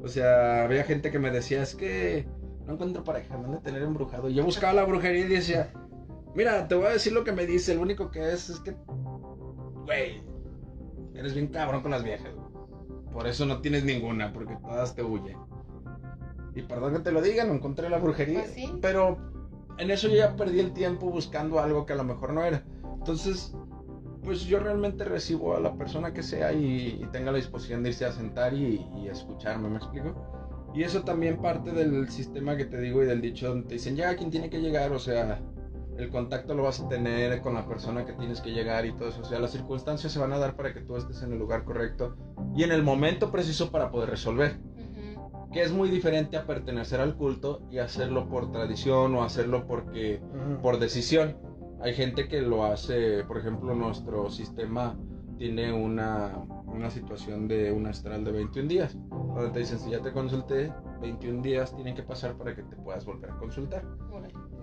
O sea, había gente que me decía, es que no encuentro pareja, me han de tener embrujado. Y yo buscaba la brujería y decía, Mira, te voy a decir lo que me dice. Lo único que es que, güey, eres bien cabrón con las viejas. Por eso no tienes ninguna, porque todas te huyen. Y perdón que te lo diga, no encontré la brujería. Pues sí. Pero en eso yo ya perdí el tiempo buscando algo que a lo mejor no era. Entonces, pues yo realmente recibo a la persona que sea y tenga la disposición de irse a sentar y escucharme, ¿me explico? Y eso también parte del sistema que te digo y del dicho donde te dicen, llega quien tiene que llegar, o sea, el contacto lo vas a tener con la persona que tienes que llegar y todo eso, o sea, las circunstancias se van a dar para que tú estés en el lugar correcto y en el momento preciso para poder resolver. Que es muy diferente a pertenecer al culto y hacerlo por tradición o hacerlo porque por decisión. Hay gente que lo hace, por ejemplo, nuestro sistema tiene una situación de un astral de 21 días, donde te dicen, si ya te consulté, 21 días tienen que pasar para que te puedas volver a consultar.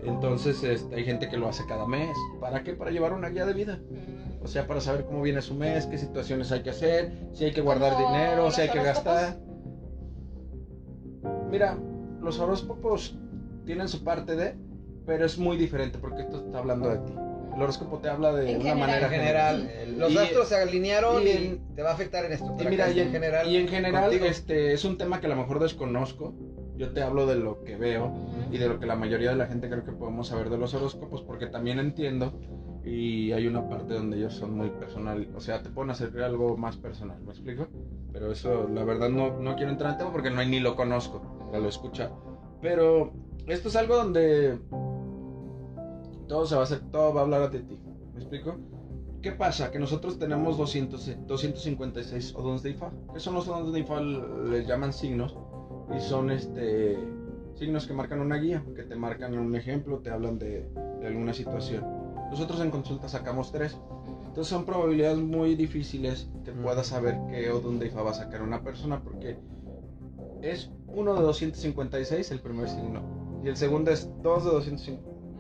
Entonces hay gente que lo hace cada mes. ¿Para qué? Para llevar una guía de vida. O sea, para saber cómo viene su mes, qué situaciones hay que hacer, si hay que guardar dinero, si hay que gastar. Mira, los horóscopos tienen su parte de, pero es muy diferente porque esto está hablando de ti. El horóscopo te habla de una manera general. Los astros se alinearon y te va a afectar en esto. Y mira, en general es un tema que a lo mejor desconozco. Yo te hablo de lo que veo y de lo que la mayoría de la gente creo que podemos saber de los horóscopos, porque también entiendo y hay una parte donde ellos son muy personal, o sea, te pueden hacer algo más personal, ¿me explico? Pero eso, la verdad, no quiero entrar en tema porque ni lo conozco, ya lo he escuchado. Pero esto es algo donde todo va a hablar de ti, ¿me explico? ¿Qué pasa? Que nosotros tenemos 256 Oduns de Ifa. ¿Qué son los Oduns de Ifa? Les llaman signos. Y son signos que marcan una guía, que te marcan un ejemplo, te hablan de alguna situación. Nosotros en consulta sacamos 3. Entonces son probabilidades muy difíciles que puedas saber qué Odun de Ifa va a sacar una persona, porque es 1 de 256 el primer signo. Y el segundo es 2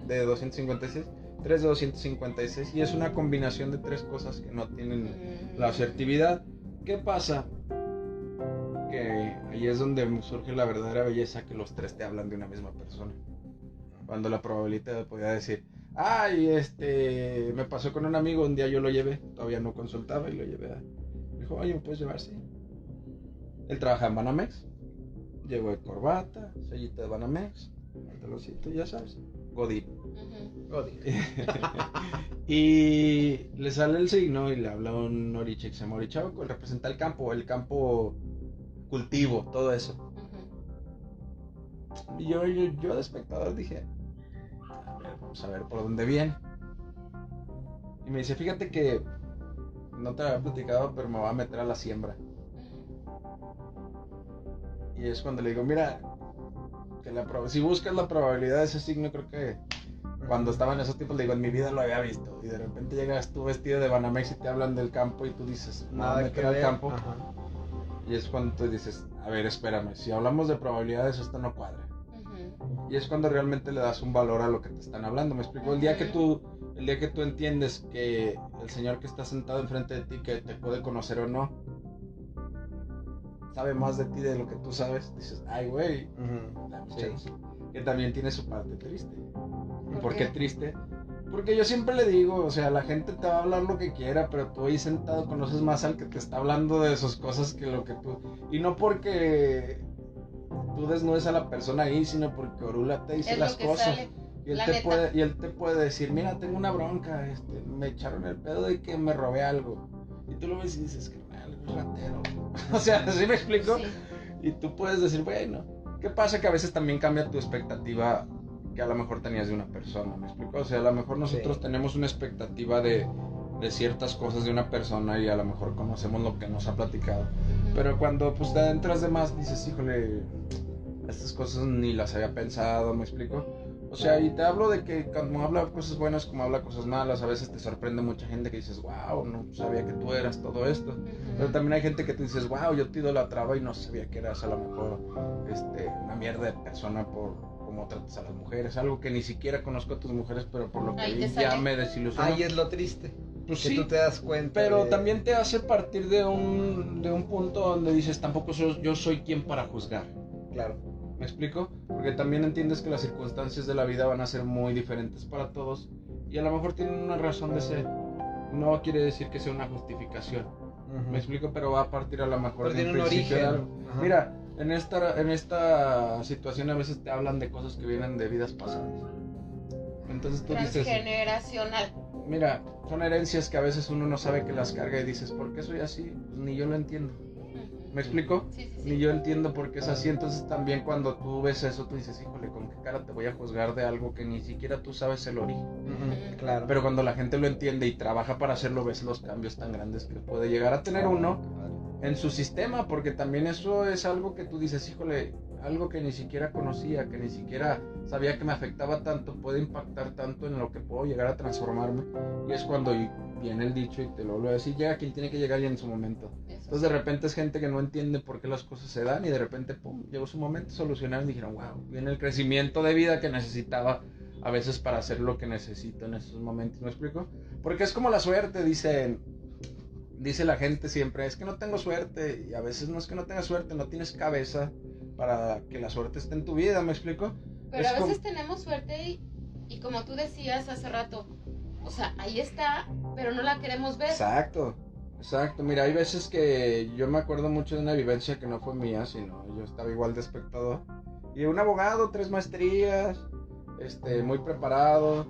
de 256, 3 de 256. Y es una combinación de 3 cosas que no tienen la asertividad. ¿Qué pasa? Que ahí es donde surge la verdadera belleza, que los 3 te hablan de una misma persona. Cuando la probabilidad podía decir, ay, me pasó con un amigo, un día yo lo llevé, todavía no consultaba y lo llevé me dijo, oye, ¿me puedes llevar? Sí. Él trabaja en Banamex, llegó de corbata, sellita de Banamex, pantaloncito, ya sabes, Godín. Y le sale el signo y le habla un oriche que se llama Orichaco, él representa el campo cultivo, todo eso. Y yo de espectador dije, vamos a ver por dónde viene. Y me dice, fíjate que no te había platicado, pero me voy a meter a la siembra. Y es cuando le digo, mira, que si buscas la probabilidad de ese signo, creo que cuando estaba en esos tiempos, le digo, en mi vida lo había visto. Y de repente llegas tú vestido de Banamex y te hablan del campo y tú dices, no, meter al campo. Ajá. Y es cuando tú dices, a ver, espérame, si hablamos de probabilidades, esto no cuadra. Y es cuando realmente le das un valor a lo que te están hablando. ¿Me explico? El día que tú entiendes que el señor que está sentado enfrente de ti, que te puede conocer o no, sabe más de ti de lo que tú sabes, dices, ay, güey, sí. Que también tiene su parte triste. ¿Y por qué triste? Porque yo siempre le digo, o sea, la gente te va a hablar lo que quiera, pero tú ahí sentado conoces más al que te está hablando de sus cosas que lo que tú... Y no porque tú desnudes a la persona ahí, sino porque Orula te dice las cosas. Y él te puede decir, mira, tengo una bronca, me echaron el pedo de que me robé algo. Y tú lo ves y dices, carnal, es ratero. O sea, ¿sí me explico? Sí. Y tú puedes decir, bueno, ¿qué pasa? Que a veces también cambia tu expectativa que a lo mejor tenías de una persona, ¿me explico? O sea, a lo mejor nosotros tenemos una expectativa de ciertas cosas de una persona y a lo mejor conocemos lo que nos ha platicado. Pero cuando pues te adentras de más, dices, híjole, estas cosas ni las había pensado, ¿me explico? O sea, y te hablo de que cuando habla cosas buenas como habla cosas malas, a veces te sorprende mucha gente que dices, wow, no sabía que tú eras todo esto. Pero también hay gente que tú dices, wow, yo te idolatraba y no sabía que eras a lo mejor una mierda de persona por cómo tratas a las mujeres, algo que ni siquiera conozco a tus mujeres, pero por lo que vi ya me desilusionó. Ahí es lo triste, pues que sí, tú te das cuenta. Pero también te hace partir de un punto donde dices, tampoco yo soy quien para juzgar. Claro. ¿Me explico? Porque también entiendes que las circunstancias de la vida van a ser muy diferentes para todos Y a lo mejor tienen una razón de ser. No quiere decir que sea una justificación. Me explico, pero va a partir a lo mejor de un principio de algo. Mira, en esta situación a veces te hablan de cosas que vienen de vidas pasadas. Entonces tú dices, transgeneracional. mira, son herencias que a veces uno no sabe que las carga y dices, ¿por qué soy así? Pues ni yo lo entiendo. ¿Me explico? Sí. Ni yo entiendo por qué es así. Entonces también cuando tú ves eso, tú dices, híjole, ¿con qué cara te voy a juzgar de algo que ni siquiera tú sabes el origen? Claro. Pero cuando la gente lo entiende y trabaja para hacerlo, ves los cambios tan grandes que puede llegar a tener uno en su sistema, porque también eso es algo que tú dices, híjole, algo que ni siquiera conocía, que ni siquiera sabía que me afectaba tanto, puede impactar tanto en lo que puedo llegar a transformarme. Y es cuando viene el dicho, y te lo voy a decir, llega quien tiene que llegar y en su momento. Entonces de repente es gente que no entiende por qué las cosas se dan y de repente, pum, llegó su momento, solucionaron y dijeron, wow, viene el crecimiento de vida que necesitaba a veces para hacer lo que necesito en esos momentos. ¿Me explico? Porque es como la suerte, dice la gente siempre, es que no tengo suerte. Y a veces no es que no tengas suerte, no tienes cabeza para que la suerte esté en tu vida. ¿Me explico? Pero a veces tenemos suerte y como tú decías hace rato, o sea, ahí está, pero no la queremos ver. Exacto. Mira, hay veces que yo me acuerdo mucho de una vivencia que no fue mía, sino yo estaba igual de espectador. Y un abogado, 3 maestrías, muy preparado,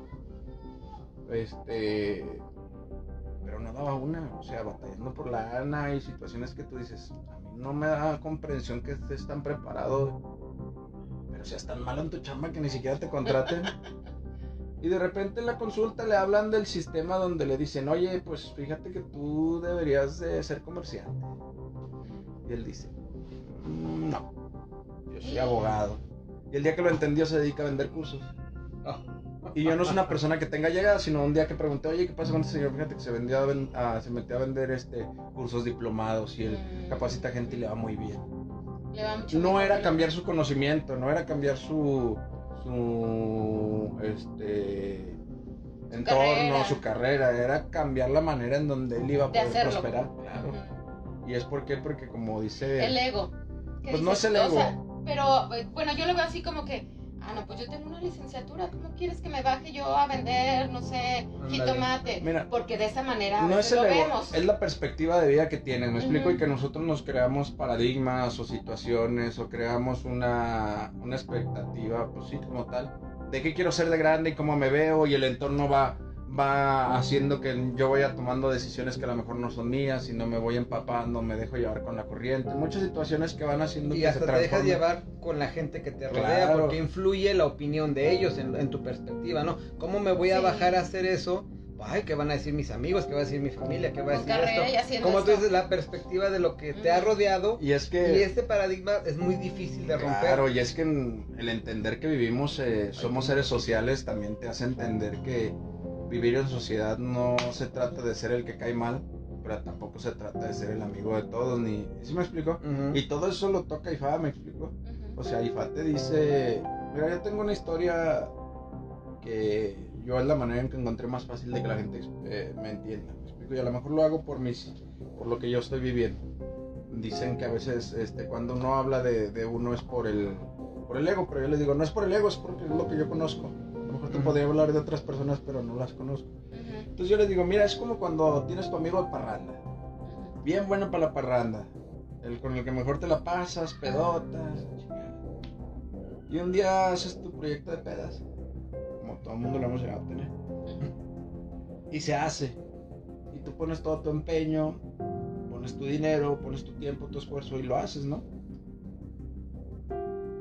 pero no daba una, o sea, batallando por la lana y situaciones que tú dices, a mí no me da comprensión que estés tan preparado, pero seas tan malo en tu chamba que ni siquiera te contraten. Y de repente en la consulta le hablan del sistema donde le dicen, oye, pues fíjate que tú deberías de ser comerciante. Y él dice, no, yo soy abogado. Y el día que lo entendió se dedica a vender cursos. Y yo no soy una persona que tenga llegada, sino un día que pregunté, oye, ¿qué pasa con este señor? Fíjate que se metió a vender cursos diplomados y él capacita gente y le va muy bien. No era cambiar su conocimiento, no era cambiar su entorno, su carrera, era cambiar la manera en donde él iba a poder prosperar, claro. ¿Y es porque como dice el ego? Pues no es el ego. O sea, pero bueno, yo lo veo así como que, no, pues yo tengo una licenciatura, ¿cómo quieres que me baje yo a vender, no sé, jitomate? Mira, porque de esa manera no es el lo ego, vemos. es la perspectiva de vida que tienes, ¿me explico? Y que nosotros nos creamos paradigmas o situaciones o creamos una expectativa, pues sí, como tal, de qué quiero ser de grande y cómo me veo, y el entorno va haciendo que yo vaya tomando decisiones que a lo mejor no son mías y no me voy empapando, me dejo llevar con la corriente, muchas situaciones que van haciendo y que hasta se te dejas transformen. llevar con la gente que te rodea, Claro. porque influye la opinión de ellos en tu perspectiva, ¿no? ¿Cómo me voy a bajar a hacer eso? Ay, ¿qué van a decir mis amigos? ¿Qué va a decir mi familia? ¿Qué va a decir esto? Como tú dices, la perspectiva de lo que te ha rodeado. Y es que este paradigma es muy difícil de romper. Claro, y es que el entender que vivimos, somos seres sociales, también te hace entender que vivir en sociedad no se trata de ser el que cae mal, pero tampoco se trata de ser el amigo de todos, ni... ¿Sí me explico? Y todo eso lo toca Ifá, ¿me explico? O sea, Ifá te dice, mira, yo tengo una historia que yo es la manera en que encontré más fácil de que la gente me entienda, ¿me explico? Y a lo mejor lo hago por lo que yo estoy viviendo. Dicen que a veces cuando uno habla de uno es por el ego, pero yo les digo, no es por el ego, es porque es lo que yo conozco. A lo mejor te podría hablar de otras personas, pero no las conozco. Entonces yo les digo, mira, es como cuando tienes tu amigo de parranda, bien bueno para la parranda, con el que mejor te la pasas, pedotas, y un día haces tu proyecto de pedas, como todo el mundo lo hemos llegado a tener, y se hace, y tú pones todo tu empeño, pones tu dinero, pones tu tiempo, tu esfuerzo y lo haces, ¿no?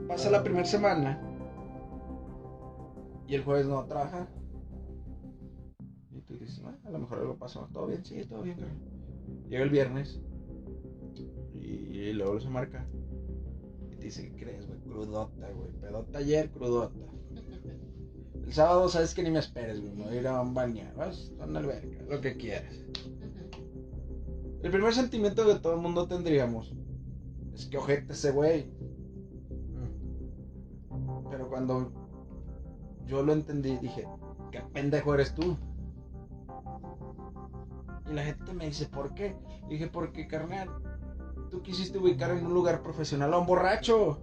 Pasa la primera semana y el jueves no trabaja. Y tú dices, a lo mejor algo pasó. ¿Todo bien? Sí, todo bien, cara. Llega el viernes y luego se marca. Y te dice, ¿qué crees, güey? Crudota, güey. Pedota ayer, crudota. El sábado sabes que ni me esperes, güey. Me voy a ir a un baño, vas a una alberca, lo que quieras. El primer sentimiento que todo el mundo tendríamos es que ojete ese güey. Pero cuando yo lo entendí, dije, ¿qué pendejo eres tú? Y la gente me dice, ¿por qué? Dije, porque, carnal, tú quisiste ubicar en un lugar profesional a un borracho.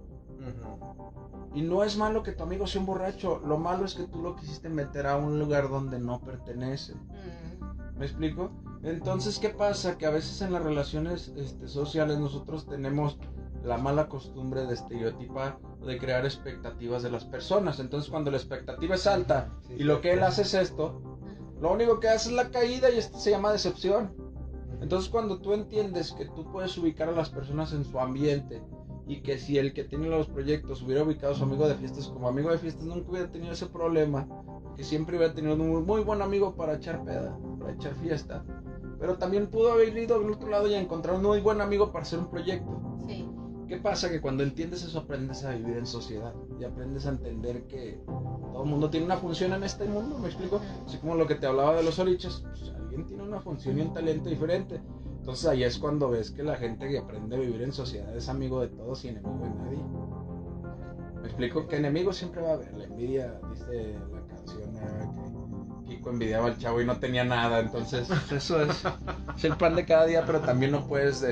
Y no es malo que tu amigo sea un borracho, lo malo es que tú lo quisiste meter a un lugar donde no pertenece. ¿Me explico? Entonces, ¿qué pasa? Que a veces en las relaciones sociales nosotros tenemos la mala costumbre de estereotipar, de crear expectativas de las personas. Entonces, cuando la expectativa es alta y lo que él hace es esto, lo único que hace es la caída y esto se llama decepción. Entonces, cuando tú entiendes que tú puedes ubicar a las personas en su ambiente y que si el que tiene los proyectos hubiera ubicado a su amigo de fiestas como amigo de fiestas, nunca hubiera tenido ese problema, que siempre hubiera tenido un muy buen amigo para echar peda, para echar fiesta. Pero también pudo haber ido al otro lado y encontrar un muy buen amigo para hacer un proyecto. Sí. ¿Qué pasa? Que cuando entiendes eso aprendes a vivir en sociedad y aprendes a entender que todo el mundo tiene una función en este mundo, ¿me explico? Así como lo que te hablaba de los orichas, pues alguien tiene una función y un talento diferente. Entonces ahí es cuando ves que la gente que aprende a vivir en sociedad es amigo de todos y enemigo de nadie. ¿Me explico? Que enemigo siempre va a haber. La envidia, dice la canción que Kiko envidiaba al chavo y no tenía nada. Entonces eso es el pan de cada día, pero también no puedes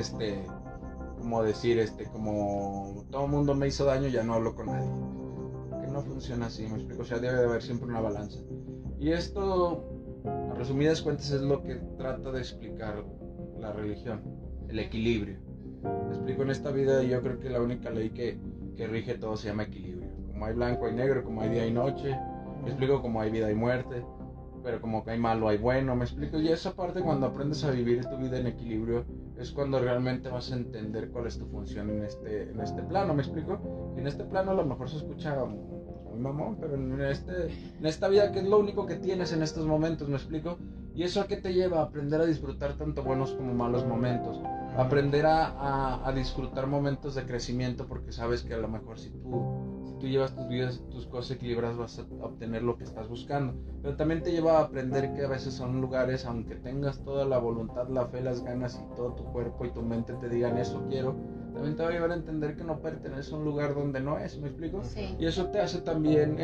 como decir, como todo el mundo me hizo daño, ya no hablo con nadie. Que no funciona así, me explico, o sea, debe de haber siempre una balanza. Y esto, a resumidas cuentas, es lo que trata de explicar la religión, el equilibrio. Me explico, en esta vida yo creo que la única ley que rige todo se llama equilibrio. Como hay blanco hay negro, como hay día y noche, me explico, como hay vida y muerte, pero como que hay malo hay bueno, me explico. Y esa parte, cuando aprendes a vivir tu vida en equilibrio, es cuando realmente vas a entender cuál es tu función en este plano, ¿me explico? Y en este plano a lo mejor se escucha muy mamón, pero en esta vida, que es lo único que tienes en estos momentos, ¿me explico? ¿Y eso a qué te lleva? A aprender a disfrutar tanto buenos como malos momentos, aprender a disfrutar momentos de crecimiento, porque sabes que a lo mejor si tú llevas tus vidas, tus cosas equilibradas, vas a obtener lo que estás buscando. Pero también te lleva a aprender que a veces son lugares, aunque tengas toda la voluntad, la fe, las ganas y todo tu cuerpo y tu mente te digan eso quiero, también te va a llevar a entender que no perteneces a un lugar donde no es, ¿me explico? Sí. Y eso te hace también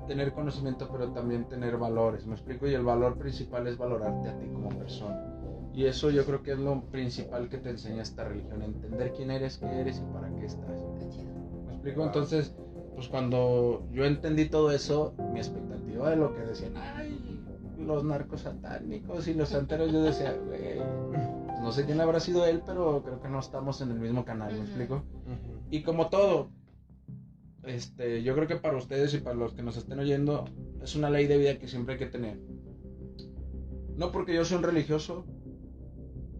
tener conocimiento, pero también tener valores, ¿me explico? Y el valor principal es valorarte a ti como persona. Y eso yo creo que es lo principal que te enseña esta religión, entender quién eres, qué eres y para qué estás. Qué chido. ¿Me explico? Entonces, pues cuando yo entendí todo eso, mi expectativa de lo que decían, ay, los narcos satánicos y los santeros, yo decía, güey, pues no sé quién habrá sido él, pero creo que no estamos en el mismo canal, ¿me explico? Y como todo, yo creo que para ustedes y para los que nos estén oyendo, es una ley de vida que siempre hay que tener. No porque yo soy un religioso,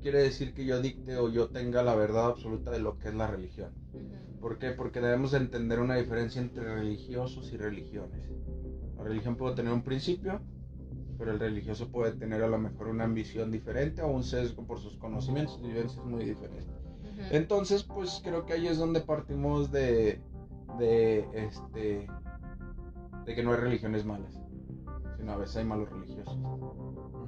quiere decir que yo dicte o yo tenga la verdad absoluta de lo que es la religión. ¿Por qué? Porque debemos de entender una diferencia entre religiosos y religiones. La religión puede tener un principio, pero el religioso puede tener a lo mejor una ambición diferente o un sesgo por sus conocimientos y vivencias muy diferentes. Entonces, pues creo que ahí es donde partimos de que no hay religiones malas, sino a veces hay malos religiosos.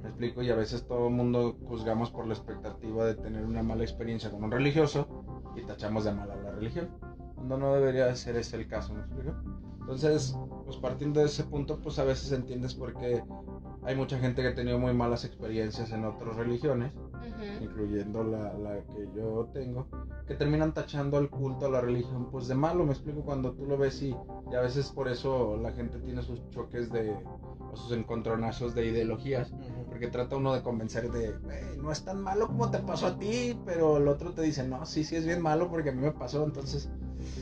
¿Me explico? Y a veces todo el mundo juzgamos por la expectativa de tener una mala experiencia con un religioso y tachamos de mala la religión, cuando no debería ser ese el caso, ¿me explico? Entonces, pues partiendo de ese punto, pues a veces entiendes por qué hay mucha gente que ha tenido muy malas experiencias en otras religiones, incluyendo la que yo tengo, que terminan tachando al culto, a la religión, pues de malo, me explico, cuando tú lo ves y a veces por eso la gente tiene sus choques o sus encontronazos de ideologías, porque trata uno de convencer de, no es tan malo como te pasó a ti, pero el otro te dice, no, sí es bien malo porque a mí me pasó. Entonces,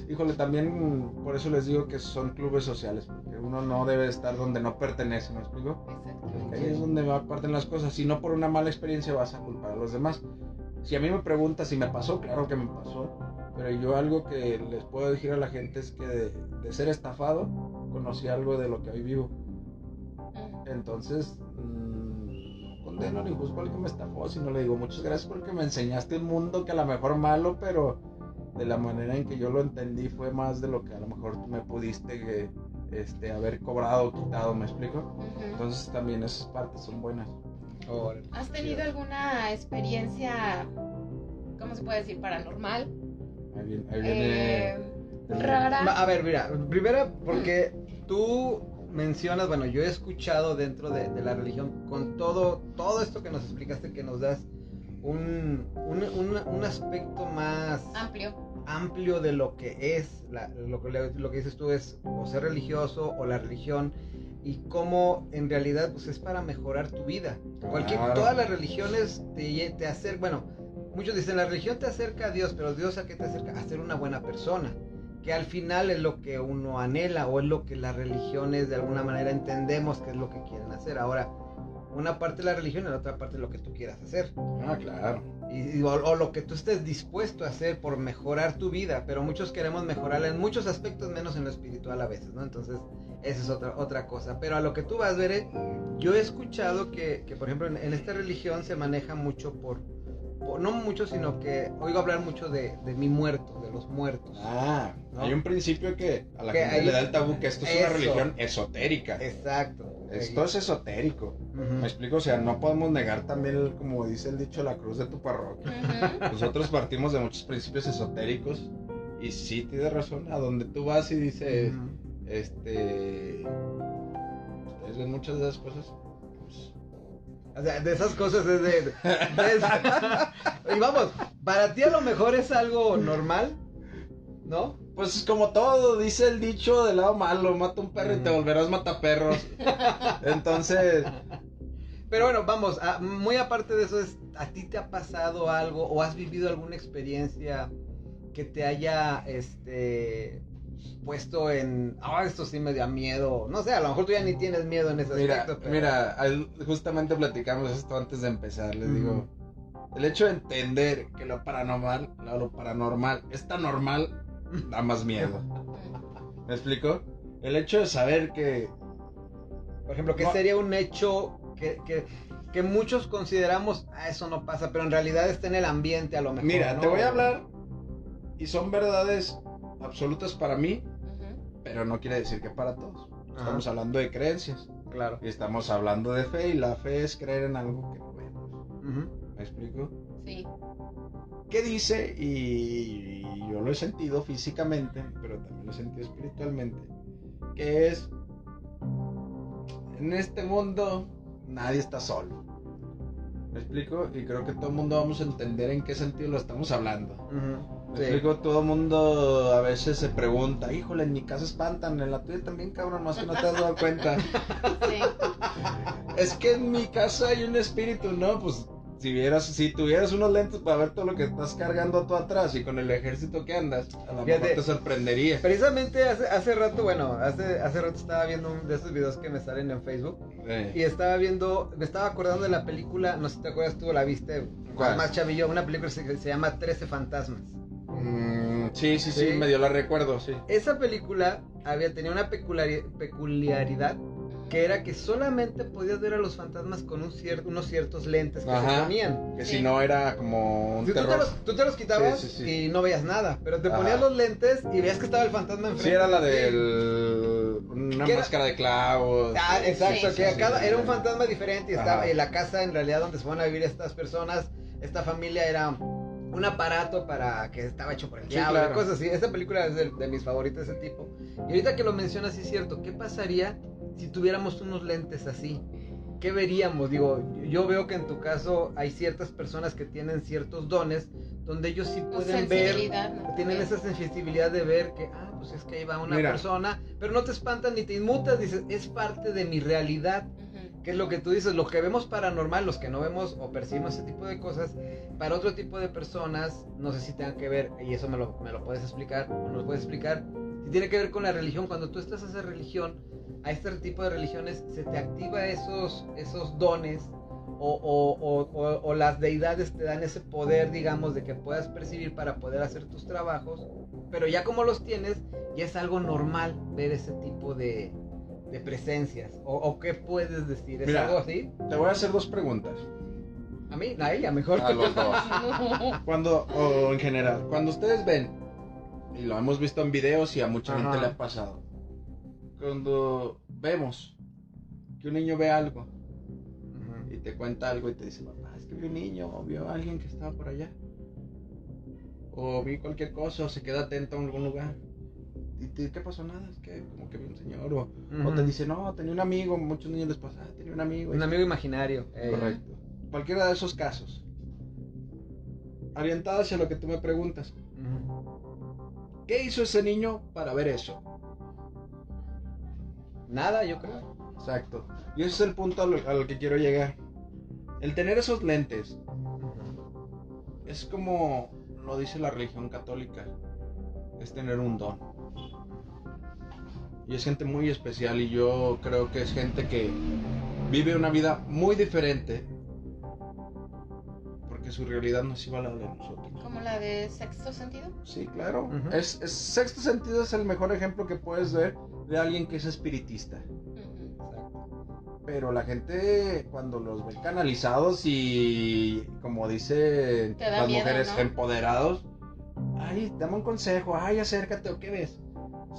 híjole, también por eso les digo que son clubes sociales, porque uno no debe estar donde no pertenece, ¿me explico? Exactamente. Ahí es donde parten las cosas. Si no por una mala experiencia vas a culpar a los demás. Si a mí me preguntas si me pasó, claro que me pasó, pero yo algo que les puedo decir a la gente es que de ser estafado conocí algo de lo que hoy vivo. Entonces, no condeno ni juzgo al que me estafó, sino le digo muchas gracias porque me enseñaste un mundo que a lo mejor malo, pero de la manera en que yo lo entendí fue más de lo que a lo mejor tú me pudiste haber cobrado o quitado, ¿me explico? Entonces también esas partes son buenas. ¿Has tenido alguna experiencia, cómo se puede decir, paranormal? Ahí viene Rara. A ver, mira, primero porque tú mencionas, bueno, yo he escuchado dentro de la religión, con todo esto que nos explicaste, que nos das un aspecto más amplio de lo que es, lo que dices tú es o ser religioso o la religión, y cómo en realidad pues es para mejorar tu vida. Claro. Todas las religiones te acercan, bueno, muchos dicen la religión te acerca a Dios, pero Dios ¿a qué te acerca? A ser una buena persona, que al final es lo que uno anhela, o es lo que las religiones de alguna manera entendemos que es lo que quieren hacer. Ahora, una parte de la religión y la otra parte es lo que tú quieras hacer. Ah, claro. O lo que tú estés dispuesto a hacer por mejorar tu vida, pero muchos queremos mejorarla en muchos aspectos, menos en lo espiritual a veces, ¿no? Entonces, esa es otra cosa. Pero a lo que tú vas, Bere, yo he escuchado que por ejemplo, en esta religión se maneja mucho no mucho, sino que oigo hablar mucho de mi muerto, de los muertos. Ah, ¿no? Hay un principio que a la Que gente ahí- le da el tabú, que esto es una eso. religión esotérica. Exacto. Esto es esotérico. Ujú. ¿Me explico? O sea, no podemos negar también, como dice el dicho, la cruz de tu parroquia. Nosotros partimos de muchos principios esotéricos. Y sí, tienes razón, a donde tú vas y dices, Ujú. ustedes ven muchas de esas cosas. Pues, O sea, de esas cosas es y vamos, para ti a lo mejor es algo normal, ¿no? pues es como todo, dice el dicho del lado malo, mata un perro y te volverás mataperros. Entonces, Pero bueno, vamos, muy aparte de eso, ¿a ti te ha pasado algo o has vivido alguna experiencia que te haya puesto en, esto sí me da miedo? No sé, a lo mejor tú ya ni tienes miedo en ese aspecto. Pero... mira, justamente platicamos esto antes de empezar, les digo, el hecho de entender que lo paranormal es tan normal, da más miedo. ¿Me explico? El hecho de saber que, por ejemplo, que No. sería un hecho que muchos consideramos, eso no pasa, pero en realidad está en el ambiente a lo mejor. mira, ¿no? te voy a hablar y son verdades absolutas para mí, pero no quiere decir que para todos. Estamos hablando de creencias Claro. y estamos hablando de fe, y la fe es creer en algo que no vemos. Ujú. ¿Me explico? Sí. ¿Qué dice? Y yo lo he sentido físicamente, pero también lo he sentido espiritualmente, que es, en este mundo nadie está solo. ¿Me explico? Y creo que todo el mundo vamos a entender en qué sentido lo estamos hablando. Ujú. ¿Me Sí. explico? Todo el mundo a veces se pregunta, híjole, en mi casa espantan, en la tuya también, cabrón, más que no te has dado cuenta. Sí. Es que en mi casa hay un espíritu, ¿no? Pues si tuvieras unos lentes para ver todo lo que estás cargando tú atrás y con el ejército que andas, a lo mejor te sorprendería. Precisamente hace rato, hace rato estaba viendo uno de esos videos que me salen en Facebook y me estaba acordando de la película, no sé si te acuerdas, tú la viste, ¿Cuál? más chavillo, una película que se llama 13 fantasmas. Sí, Sí. medio la recuerdo, sí. Esa película tenía una peculiaridad que era que solamente podías ver a los fantasmas con unos ciertos lentes que se Ajá. ponían. Que Sí. si no era como un terror. Tú te los quitabas Sí. y no veías nada, pero te Ajá. ponías los lentes y veías que estaba el fantasma enfrente. Sí, era la de ti. una ¿Qué era? máscara de clavos. Exacto, Sí, que sí, era un sí. fantasma diferente y estaba Ajá. en la casa en realidad donde se van a vivir estas personas, esta familia era un aparato para que estaba hecho por el Sí, diablo claro. y cosas así. Esta película es de mis favoritas de ese tipo. Y ahorita que lo mencionas, sí es cierto, ¿qué pasaría si tuviéramos unos lentes así? ¿Qué veríamos? Digo, yo veo que en tu caso hay ciertas personas que tienen ciertos dones donde ellos sí pueden ver, Sensibilidad, ¿no? tienen esa sensibilidad de ver que, pues es que ahí va una Mira. persona, pero no te espantan ni te inmutas, dices, es parte de mi realidad. ¿Qué es lo que tú dices? Lo que vemos paranormal, los que no vemos o percibimos ese tipo de cosas, para otro tipo de personas, no sé si tengan que ver, y eso me lo puedes explicar, o nos lo puedes explicar, si tiene que ver con la religión. Cuando tú estás a esa religión, a este tipo de religiones, se te activa esos dones, o las deidades te dan ese poder, digamos, de que puedas percibir para poder hacer tus trabajos, pero ya como los tienes, ya es algo normal ver ese tipo de presencias, o qué puedes decir, ¿es Mira, algo así? Te voy a hacer dos preguntas. A mí, a ella mejor. A los dos. O en general, cuando ustedes ven, y lo hemos visto en videos y a mucha Ajá. gente le ha pasado, cuando vemos que un niño ve algo Ujú. y te cuenta algo y te dice, papá, es que vi un niño, o vio a alguien que estaba por allá, o vi cualquier cosa, o se queda atento a algún lugar, y ¿qué pasó? Nada, es que como que vi un señor, o Ujú. te dice, no, tenía un amigo, muchos niños les pasa, tenía un amigo. Un amigo imaginario. Correcto. Cualquiera de esos casos. orientada hacia lo que tú me preguntas. ¿Qué hizo ese niño para ver eso? Nada, yo creo. Exacto. Y ese es el punto al que quiero llegar. El tener esos lentes es como lo dice la religión católica, es tener un don. Y es gente muy especial y yo creo que es gente que vive una vida muy diferente porque su realidad no es igual a la de nosotros. ¿Como la de Sexto Sentido? Sí, claro. Uh-huh. Sexto Sentido es el mejor ejemplo que puedes ver de alguien que es espiritista. Pero la gente cuando los ve canalizados y como dicen las miedo, mujeres, ¿no? empoderados, ay, dame un consejo, ay, acércate, ¿o qué ves?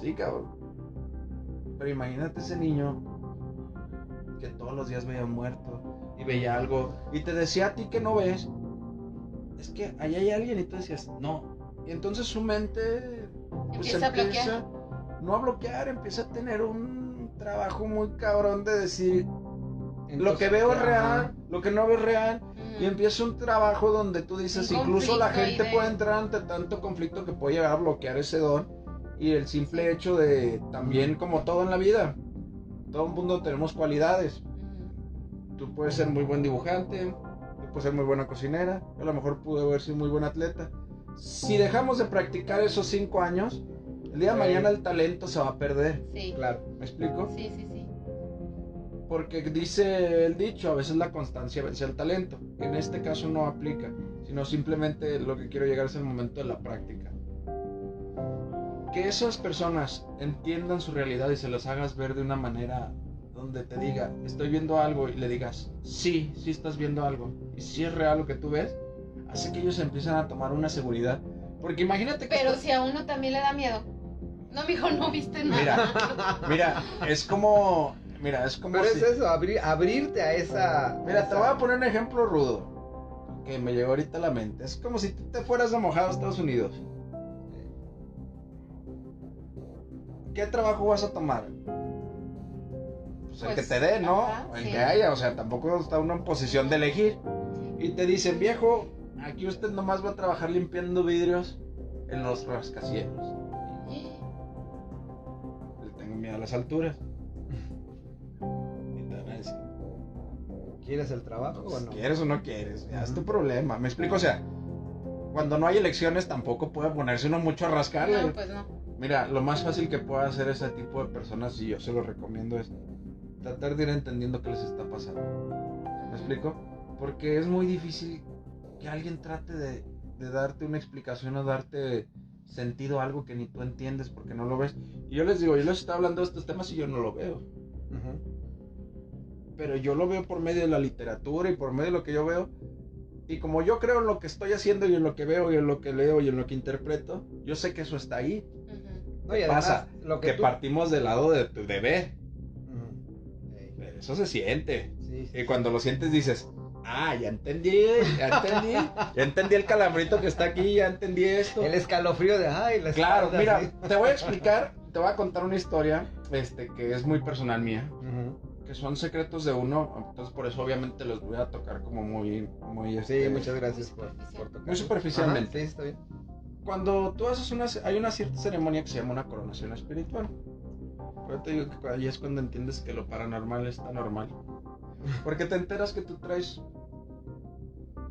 Sí, cabrón. Pero imagínate ese niño que todos los días veía un muerto y veía algo y te decía a ti que no ves, es que ahí hay alguien, y tú decías, no. Y entonces su mente pues, empieza a bloquear. No a bloquear, empieza a tener un trabajo muy cabrón de decir entonces, lo que veo es real, lo que no veo es real, y empieza un trabajo donde tú dices, incluso la gente puede entrar ante tanto conflicto que puede llegar a bloquear ese don, y el simple hecho de también, como todo en la vida, todo el mundo tenemos cualidades. Tú puedes ser muy buen dibujante, tú puedes ser muy buena cocinera, yo a lo mejor pude haber sido muy buen atleta. Si dejamos de practicar esos 5 años, el día de mañana el talento se va a perder. Sí. Claro. ¿Me explico? Sí, sí, sí. Porque dice el dicho, a veces la constancia vence al talento. En este caso no aplica, sino simplemente lo que quiero llegar es el momento de la práctica. Que esas personas entiendan su realidad y se las hagas ver de una manera donde te diga, estoy viendo algo, y le digas, sí, sí estás viendo algo, y si es real lo que tú ves, hace que ellos empiezan a tomar una seguridad. Porque imagínate que... Pero si a uno también le da miedo. No, mijo, no viste nada. Mira, es como... Pero es eso, abrirte a esa... Mira, te voy a poner un ejemplo rudo que me llegó ahorita a la mente. Es como si tú te fueras de mojado a Estados Unidos. ¿Qué trabajo vas a tomar? Pues el que te dé, ¿no? Ajá, el sí. que haya, o sea, tampoco está uno en posición de elegir. Y te dicen, viejo, aquí usted nomás va a trabajar limpiando vidrios en los rascacielos. Le tengo miedo a las alturas. Y te van a decir, ¿quieres el trabajo o no? ¿quieres o no quieres? Ya es tu problema. ¿Me explico? O sea, cuando no hay elecciones tampoco puede ponerse uno mucho a rascarle. No, pues no. Mira, lo más fácil que puede hacer ese tipo de personas, y yo se lo recomiendo, es tratar de ir entendiendo qué les está pasando. ¿Me explico? Porque es muy difícil que alguien trate de darte una explicación o darte sentido a algo que ni tú entiendes porque no lo ves. Y yo les digo, yo les estoy hablando de estos temas y yo no lo veo. Pero yo lo veo por medio de la literatura y por medio de lo que yo veo. Y como yo creo en lo que estoy haciendo y en lo que veo y en lo que leo y en lo que interpreto, yo sé que eso está ahí. No, y además, pasa lo que tú... partimos del lado de ver. Pero eso se siente. Sí, sí. Y cuando lo sientes dices, ah, ya entendí el calambrito que está aquí, ya entendí esto. El escalofrío de, ay, la Claro, espalda, mira, sí. te voy a explicar, te voy a contar una historia, que es muy personal mía, que son secretos de uno, entonces por eso obviamente los voy a tocar como muy, Sí, muchas gracias muy por tocar. muy superficialmente. Ajá, sí, está bien. Cuando tú haces hay una cierta ceremonia que se llama una coronación espiritual. Pero te digo que ahí es cuando entiendes que lo paranormal está normal. Porque te enteras que tú traes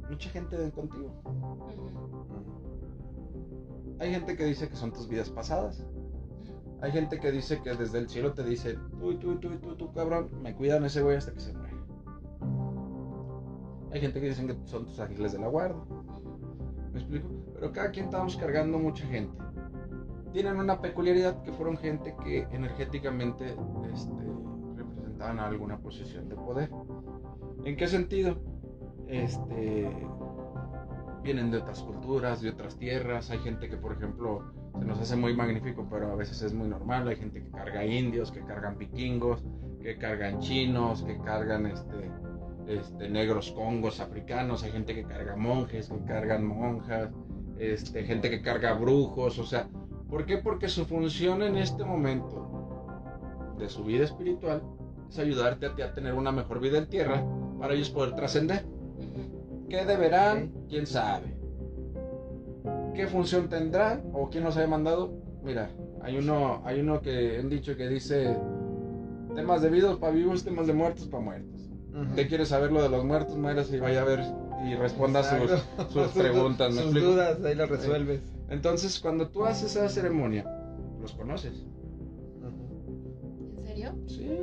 mucha gente contigo. Hay gente que dice que son tus vidas pasadas. Hay gente que dice que desde el cielo te dice, tú, cabrón, me cuidan ese güey hasta que se muere. Hay gente que dicen que son tus ángeles de la guarda. ¿Me explico? Pero cada quien estamos cargando mucha gente. Tienen una peculiaridad que fueron gente que energéticamente representaban a alguna posición de poder. ¿En qué sentido? Vienen de otras culturas, de otras tierras. Hay gente que, por ejemplo, se nos hace muy magnífico, pero a veces es muy normal. Hay gente que carga indios, que cargan vikingos, que cargan chinos, que cargan negros congos africanos. Hay gente que carga monjes, que cargan monjas, gente que carga brujos. O sea, ¿por qué? Porque su función en este momento de su vida espiritual es ayudarte a ti a tener una mejor vida en tierra para ellos poder trascender. ¿Qué deberán? ¿Quién sabe? ¿Qué función tendrá? ¿O quién los haya mandado? Mira, hay uno que han dicho que dice: temas de vivos para vivos, temas de muertos para muertos. ¿Usted quiere saber lo de los muertos? Muérase y vaya a ver y responda sus preguntas. Sus dudas, ahí las resuelves. Entonces, cuando tú haces esa ceremonia, los conoces. ¿En serio? Sí.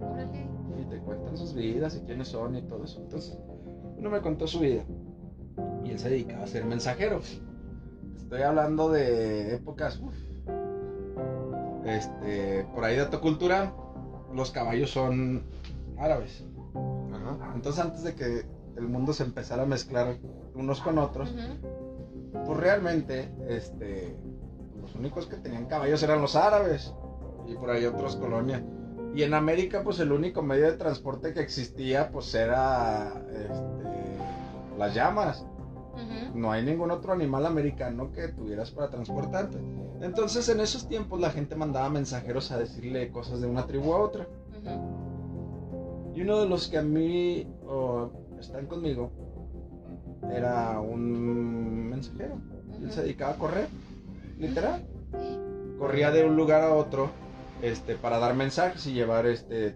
Órale. Y te cuentan sus vidas y quiénes son y todo eso. Entonces, uno me contó su vida. Y él se dedicaba a ser mensajero. Estoy hablando de épocas. Por ahí dato cultural. Los caballos son árabes. Ajá. Entonces, antes de que el mundo se empezara a mezclar unos con otros, pues realmente, los únicos que tenían caballos eran los árabes. Y por ahí otras colonias. Y en América, pues el único medio de transporte que existía, pues era las llamas. No hay ningún otro animal americano que tuvieras para transportarte. Entonces, en esos tiempos la gente mandaba mensajeros a decirle cosas de una tribu a otra. Y uno de los que a mí están conmigo era un mensajero. Él se dedicaba a correr, literal. Corría de un lugar a otro para dar mensajes y llevar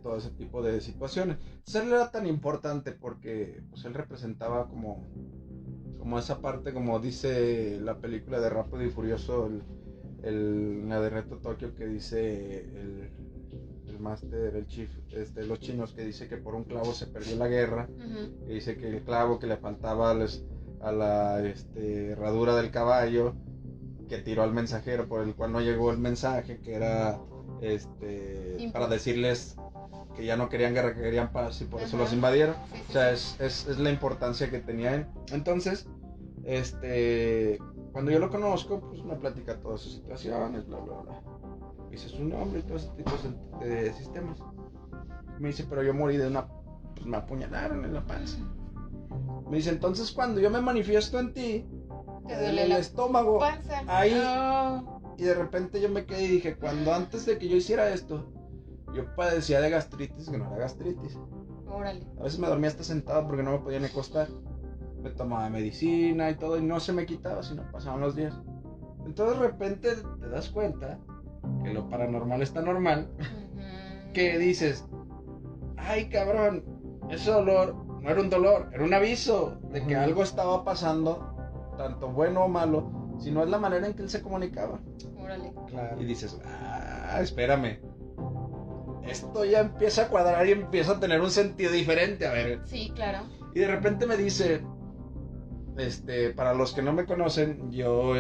todo ese tipo de situaciones. Entonces él era tan importante porque pues él representaba como esa parte, como dice la película de Rápido y Furioso, la de Reto Tokio, que dice el máster, el chief, los chinos, que dice que por un clavo se perdió la guerra, que dice que el clavo que le faltaba a la herradura del caballo, que tiró al mensajero, por el cual no llegó el mensaje, que era para decirles que ya no querían guerra, que querían paz, y por eso los invadieron. O sea, es la importancia que tenía él. Entonces, cuando yo lo conozco, pues me platica todas sus situaciones, bla, bla, bla. Dice su nombre y todo ese tipo de sistemas. Me dice, pero yo morí pues me apuñalaron en la panza. Me dice, entonces cuando yo me manifiesto en ti, te duele duele el estómago, panza. ahí. Y de repente yo me quedé y dije, cuando antes de que yo hiciera esto, yo padecía de gastritis, que no era gastritis. Órale. A veces me dormía hasta sentado porque no me podía ni acostar. Me tomaba medicina y todo, y no se me quitaba, sino pasaban los días. Entonces de repente te das cuenta que lo paranormal está normal, que dices, ay cabrón, ese dolor no era un dolor, era un aviso de que algo estaba pasando, tanto bueno o malo, sino es la manera en que él se comunicaba. Órale. Claro. Y dices, espérame, esto ya empieza a cuadrar y empieza a tener un sentido diferente, a ver. Sí, claro. Y de repente me dice, para los que no me conocen, yo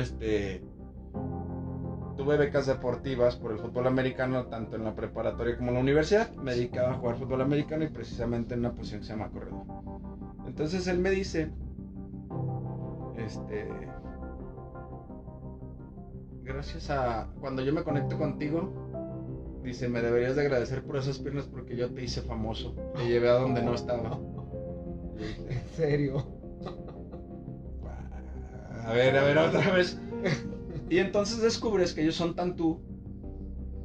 tuve becas deportivas por el fútbol americano, tanto en la preparatoria como en la universidad. Me dedicaba a jugar fútbol americano y precisamente en una posición que se llama corredor. Entonces él me dice, gracias a cuando yo me conecto contigo, dice, me deberías de agradecer por esas piernas porque yo te hice famoso, te llevé a donde no estaba. ¿En serio? A ver, otra vez. Y entonces descubres que ellos son tan tú,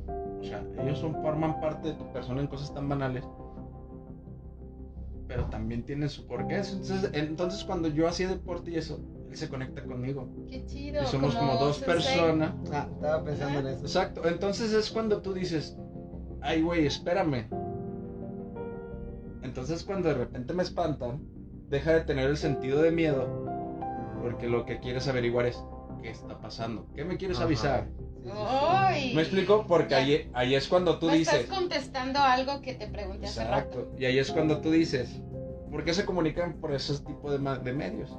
o sea, ellos forman parte de tu persona en cosas tan banales, pero también tienen su porqué. Entonces cuando yo hacía deporte y eso, él se conecta conmigo. Qué chido. Y somos como dos personas. Estaba pensando en eso. Exacto, entonces es cuando tú dices, ay güey, espérame. Entonces cuando de repente me espantan, deja de tener el sentido de miedo, porque lo que quieres averiguar es qué está pasando, qué me quieres avisar. ¡Ay! ¿Me explico? Porque ahí es cuando tú dices. Estás contestando algo que te pregunté hace rato. Exacto, y ahí es cuando tú dices, ¿por qué se comunican por ese tipo de medios?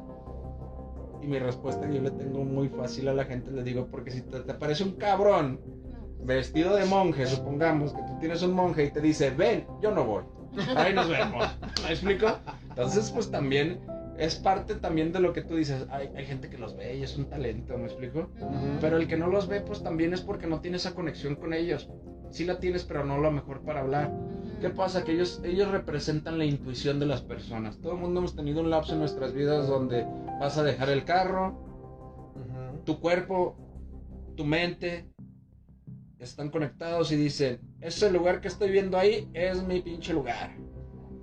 Y mi respuesta yo le tengo muy fácil a la gente, le digo, porque si te aparece un cabrón vestido de monje, supongamos que tú tienes un monje y te dice, ven, yo no voy, ahí nos vemos. ¿Me explico? Entonces pues también es parte también de lo que tú dices, hay gente que los ve y es un talento, ¿me explico? Pero el que no los ve pues también es porque no tiene esa conexión con ellos. Sí la tienes, pero no lo mejor para hablar. ¿Qué pasa? Que ellos representan la intuición de las personas. Todo el mundo hemos tenido un lapso en nuestras vidas donde vas a dejar el carro, tu cuerpo, tu mente están conectados y dicen, ese lugar que estoy viendo ahí es mi pinche lugar.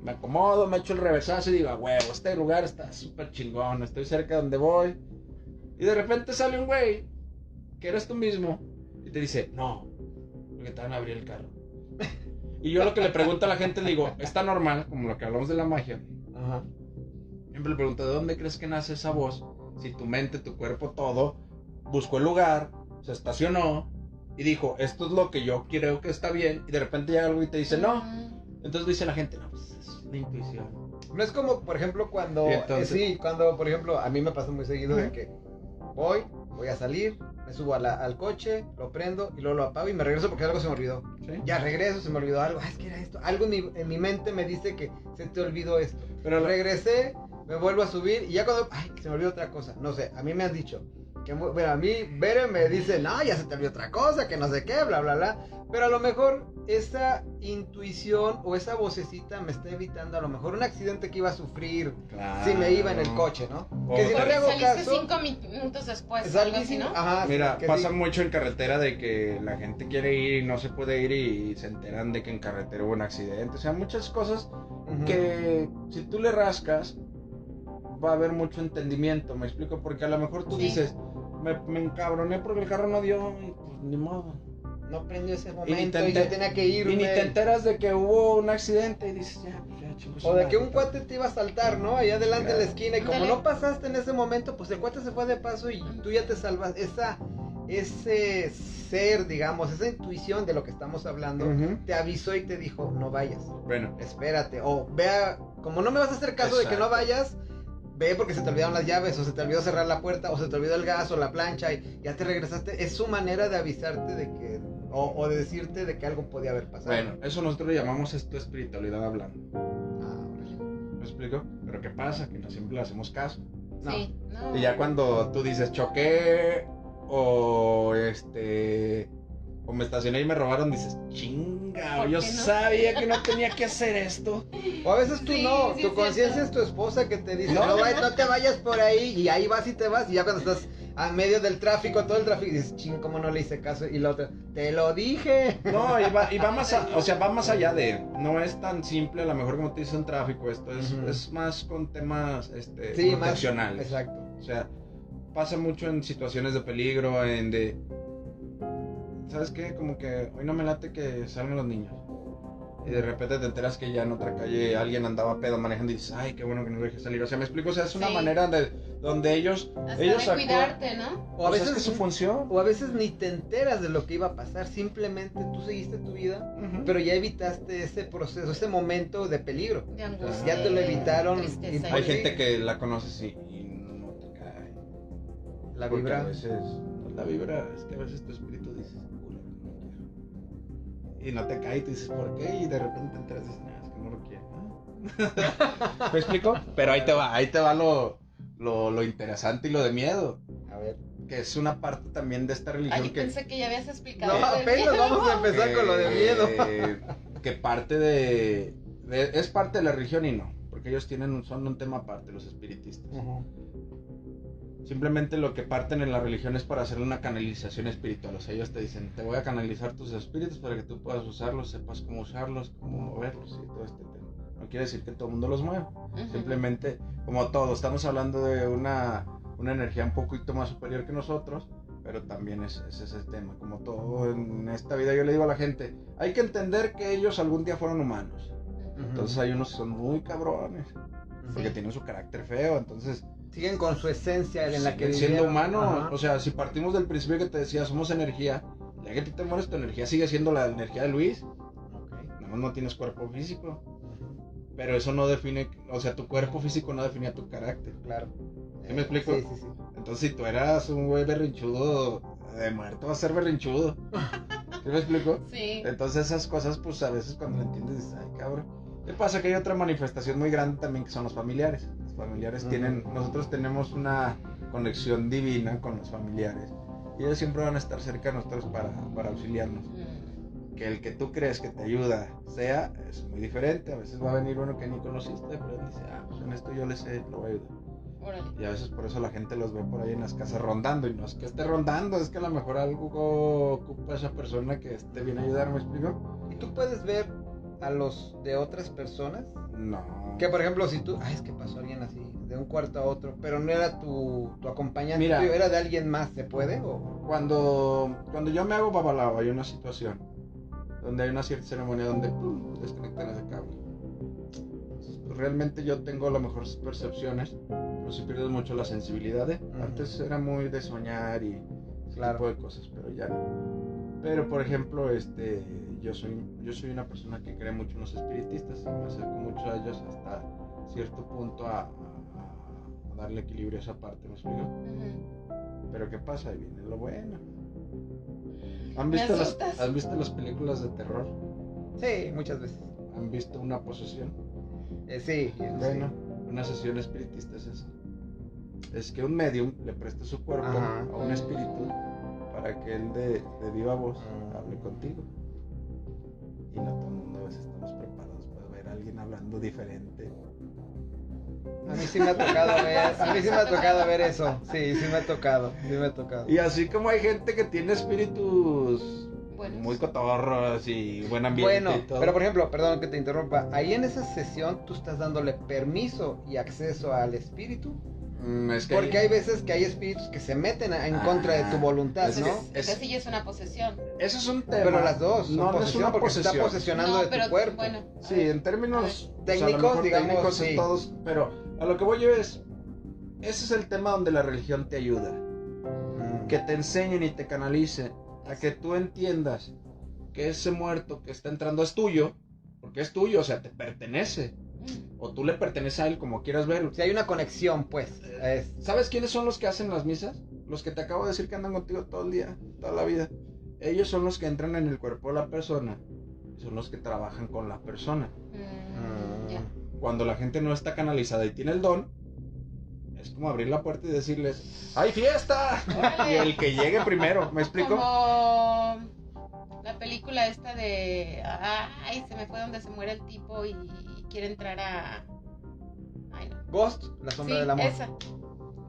Me acomodo, me echo el reversazo y digo, a huevo, este lugar está súper chingón, estoy cerca de donde voy. Y Y de repente sale un güey, que eres tú mismo, y te dice, no, porque te van a abrir el carro. Y yo lo que le pregunto a la gente, le digo, está normal, como lo que hablamos de la magia. Ajá. Siempre le pregunto, ¿de dónde crees que nace esa voz? Si tu mente, tu cuerpo, todo, buscó el lugar, se estacionó y dijo, esto es lo que yo creo que está bien, y de repente llega algo y te dice, no. Entonces dice la gente, no, pues es la intuición. No es como, por ejemplo, cuando... entonces... cuando, por ejemplo, a mí me pasa muy seguido de que voy a salir, me subo al coche, lo prendo y luego lo apago y me regreso porque algo se me olvidó. ¿Sí? Ya regreso, se me olvidó algo. Es que era esto. Algo en mi mente me dice que se te olvidó esto. Pero regresé, me vuelvo a subir y ya cuando... se me olvidó otra cosa. No sé, a mí me han dicho... bueno, a mí Bere me dice, no, ya se te olvidó otra cosa, que no sé qué, bla, bla, bla. Pero a lo mejor esa intuición o esa vocecita me está evitando a lo mejor un accidente que iba a sufrir si me iba en el coche, ¿no? Que si no le hago saliste caso... 5 minutos después, algo así, ¿no? Ajá, mira, que pasa sí. mucho en carretera de que la gente quiere ir y no se puede ir y se enteran de que en carretera hubo un accidente. O sea, muchas cosas que si tú le rascas va a haber mucho entendimiento, me explico, porque a lo mejor tú dices, me encabroné porque el carro no dio, y pues ni modo. No prendió ese momento y yo tenía que irme. Y ni te enteras de que hubo un accidente y dices, ya, pues ya, chicos. O de que un cuate te iba a saltar, ¿no? Allá adelante de la esquina y como Ándale. no pasaste en ese momento, pues el cuate se fue de paso y tú ya te salvas. Ese ser, digamos, esa intuición de lo que estamos hablando, te avisó y te dijo, no vayas. Bueno, Espérate. O vea, como no me vas a hacer caso de que no vayas, ve porque se te olvidaron las llaves, o se te olvidó cerrar la puerta, o se te olvidó el gas o la plancha y ya te regresaste. Es su manera de avisarte de que, o de decirte de que algo podía haber pasado. bueno, eso nosotros le llamamos esto espiritualidad hablando. Órale. ¿Me explico? Pero ¿qué pasa? Que no siempre le hacemos caso. No. Sí, no. Y ya cuando tú dices choqué o o me estacioné y me robaron, dices, chinga, ¿Por yo qué no? sabía que no tenía que hacer esto. O a veces tú Sí, no, sí, tu es conciencia cierto. es tu esposa que te dice, No, no te vayas por ahí, y ahí vas y te vas, y ya cuando estás a medio del tráfico, todo el tráfico, y dices, ching, ¿cómo no le hice caso? Y la otra, te lo dije. No, y va más o sea, va más allá de, no es tan simple, a lo mejor como te dice en tráfico, esto es más con temas Sí, más, proteccionales. exacto. O sea, pasa mucho en situaciones de peligro, ¿sabes qué? Como que hoy no me late que salgan los niños. Y de repente te enteras que ya en otra calle alguien andaba pedo manejando y dices, ay, qué bueno que no lo dejé salir. O sea, me explico, o sea, es una Sí. manera donde ellos Hasta de actúan. cuidarte, ¿no? O a Pues veces es que su función. O a veces ni te enteras de lo que iba a pasar, simplemente tú seguiste tu vida, Ujú. pero ya evitaste ese proceso, ese momento de peligro. De angustia. Ya te lo evitaron. Tristeza. Hay Sí. gente que la conoces y no te cae. La Porque vibra. a veces, no, la vibra, es que a veces tu espíritu dices, "Culo, no quiero". Y no te cae y tú dices, ¿por qué? Y de repente entras y dices, es que no lo quiero. ¿No? ¿Me explico? Pero ahí te va lo interesante y lo de miedo. A ver. Que es una parte también de esta religión Ay, que... pensé que ya habías explicado. No, lo del apenas miedo. vamos a empezar con lo de miedo. Que parte es parte de la religión y no. Porque ellos son un tema aparte, los espiritistas. Simplemente lo que parten en la religión es para hacer una canalización espiritual. O sea, ellos te dicen, te voy a canalizar tus espíritus para que tú puedas usarlos, sepas cómo usarlos, cómo moverlos y todo este tema. No quiere decir que todo el mundo los mueva. Ujú. Simplemente, como todo, estamos hablando de una energía un poquito más superior que nosotros, pero también ese es el tema. Como todo en esta vida, yo le digo a la gente, hay que entender que ellos algún día fueron humanos. Entonces hay unos que son muy cabrones, porque Sí. tienen su carácter feo, entonces... Siguen con su esencia en la que siendo vivieron. humanos, Ajá. o sea, si partimos del principio que te decía, somos energía, ya que tú te mueres, tu energía sigue siendo la energía de Luis, Ok. nada más no tienes cuerpo físico, pero eso no define, o sea, tu cuerpo físico no definía tu carácter. Claro. ¿Sí me explico? Sí. Entonces, si tú eras un güey berrinchudo, de muerto vas a ser berrinchudo. ¿Sí me explico? Sí. Entonces, esas cosas, pues a veces cuando lo entiendes, dices, ay, cabrón. ¿Qué pasa? Que hay otra manifestación muy grande también que son los familiares. Los familiares nosotros tenemos una conexión divina con los familiares. Y ellos siempre van a estar cerca de nosotros para auxiliarnos. Que el que tú crees que te ayuda es muy diferente. A veces va a venir uno que ni conociste, pero él dice, pues en esto yo le sé, lo voy a ayudar. Órale. Y a veces por eso la gente los ve por ahí en las casas rondando. Y no es que esté rondando, es que a lo mejor algo ocupa esa persona que esté bien a ayudar, ¿me explico? Y tú puedes ver a los de otras personas? No. Que por ejemplo, si tú, es que pasó alguien así, de un cuarto a otro, pero no era tu acompañante, Mira, tuyo, era de alguien más, ¿se puede? ¿O? Cuando yo me hago babalao, hay una situación donde hay una cierta ceremonia donde desconectan ese cable. Pues realmente yo tengo las mejores percepciones, pero si pierdes mucho la sensibilidad. Antes era muy de soñar y ese tipo de cosas, pero ya no. Pero por ejemplo, yo soy una persona que cree mucho en los espiritistas, me acerco mucho a ellos hasta cierto punto a darle equilibrio a esa parte, ¿me explico? Pero ¿qué pasa? Ahí viene lo bueno. ¿Han visto las películas de terror? Sí, muchas veces. ¿Han visto una posesión? Sí. Bueno, una sesión espiritista es eso. Es que un medium le presta su cuerpo a un espíritu para que él de viva voz hable contigo. Y no todo el mundo a veces estamos preparados para ver a alguien hablando diferente. A mí sí me ha tocado ver eso. Sí me ha tocado. Y así como hay gente que tiene espíritus buenos, muy cotorros y buen ambiente bueno, y todo. pero por ejemplo, perdón que te interrumpa, ahí en esa sesión tú estás dándole permiso y acceso al espíritu. Es que porque hay veces que hay espíritus que se meten en contra de tu voluntad, ¿no? Esa sí es una posesión. Eso es un tema. Pero las dos son no es una porque posesión. está posesionando de tu cuerpo. Bueno, sí, en términos técnicos, digamos, técnicos sí. en todos, pero a lo que voy yo ese es el tema donde la religión te ayuda. Que te enseñen y te canalicen a que tú entiendas que ese muerto que está entrando es tuyo, porque es tuyo, o sea, te pertenece. O tú le perteneces a él, como quieras verlo. Si hay una conexión, pues. ¿Sabes quiénes son los que hacen las misas? Los que te acabo de decir que andan contigo todo el día, toda la vida. Ellos son los que entran en el cuerpo de la persona. Son los que trabajan con la persona. Cuando la gente no está canalizada y tiene el don, es como abrir la puerta y decirles ¡hay fiesta! Y el que llegue primero, ¿me explico? Como la película esta de se me fue donde se muere el tipo y quiere entrar a Ghost, la sombra del amor. Esa.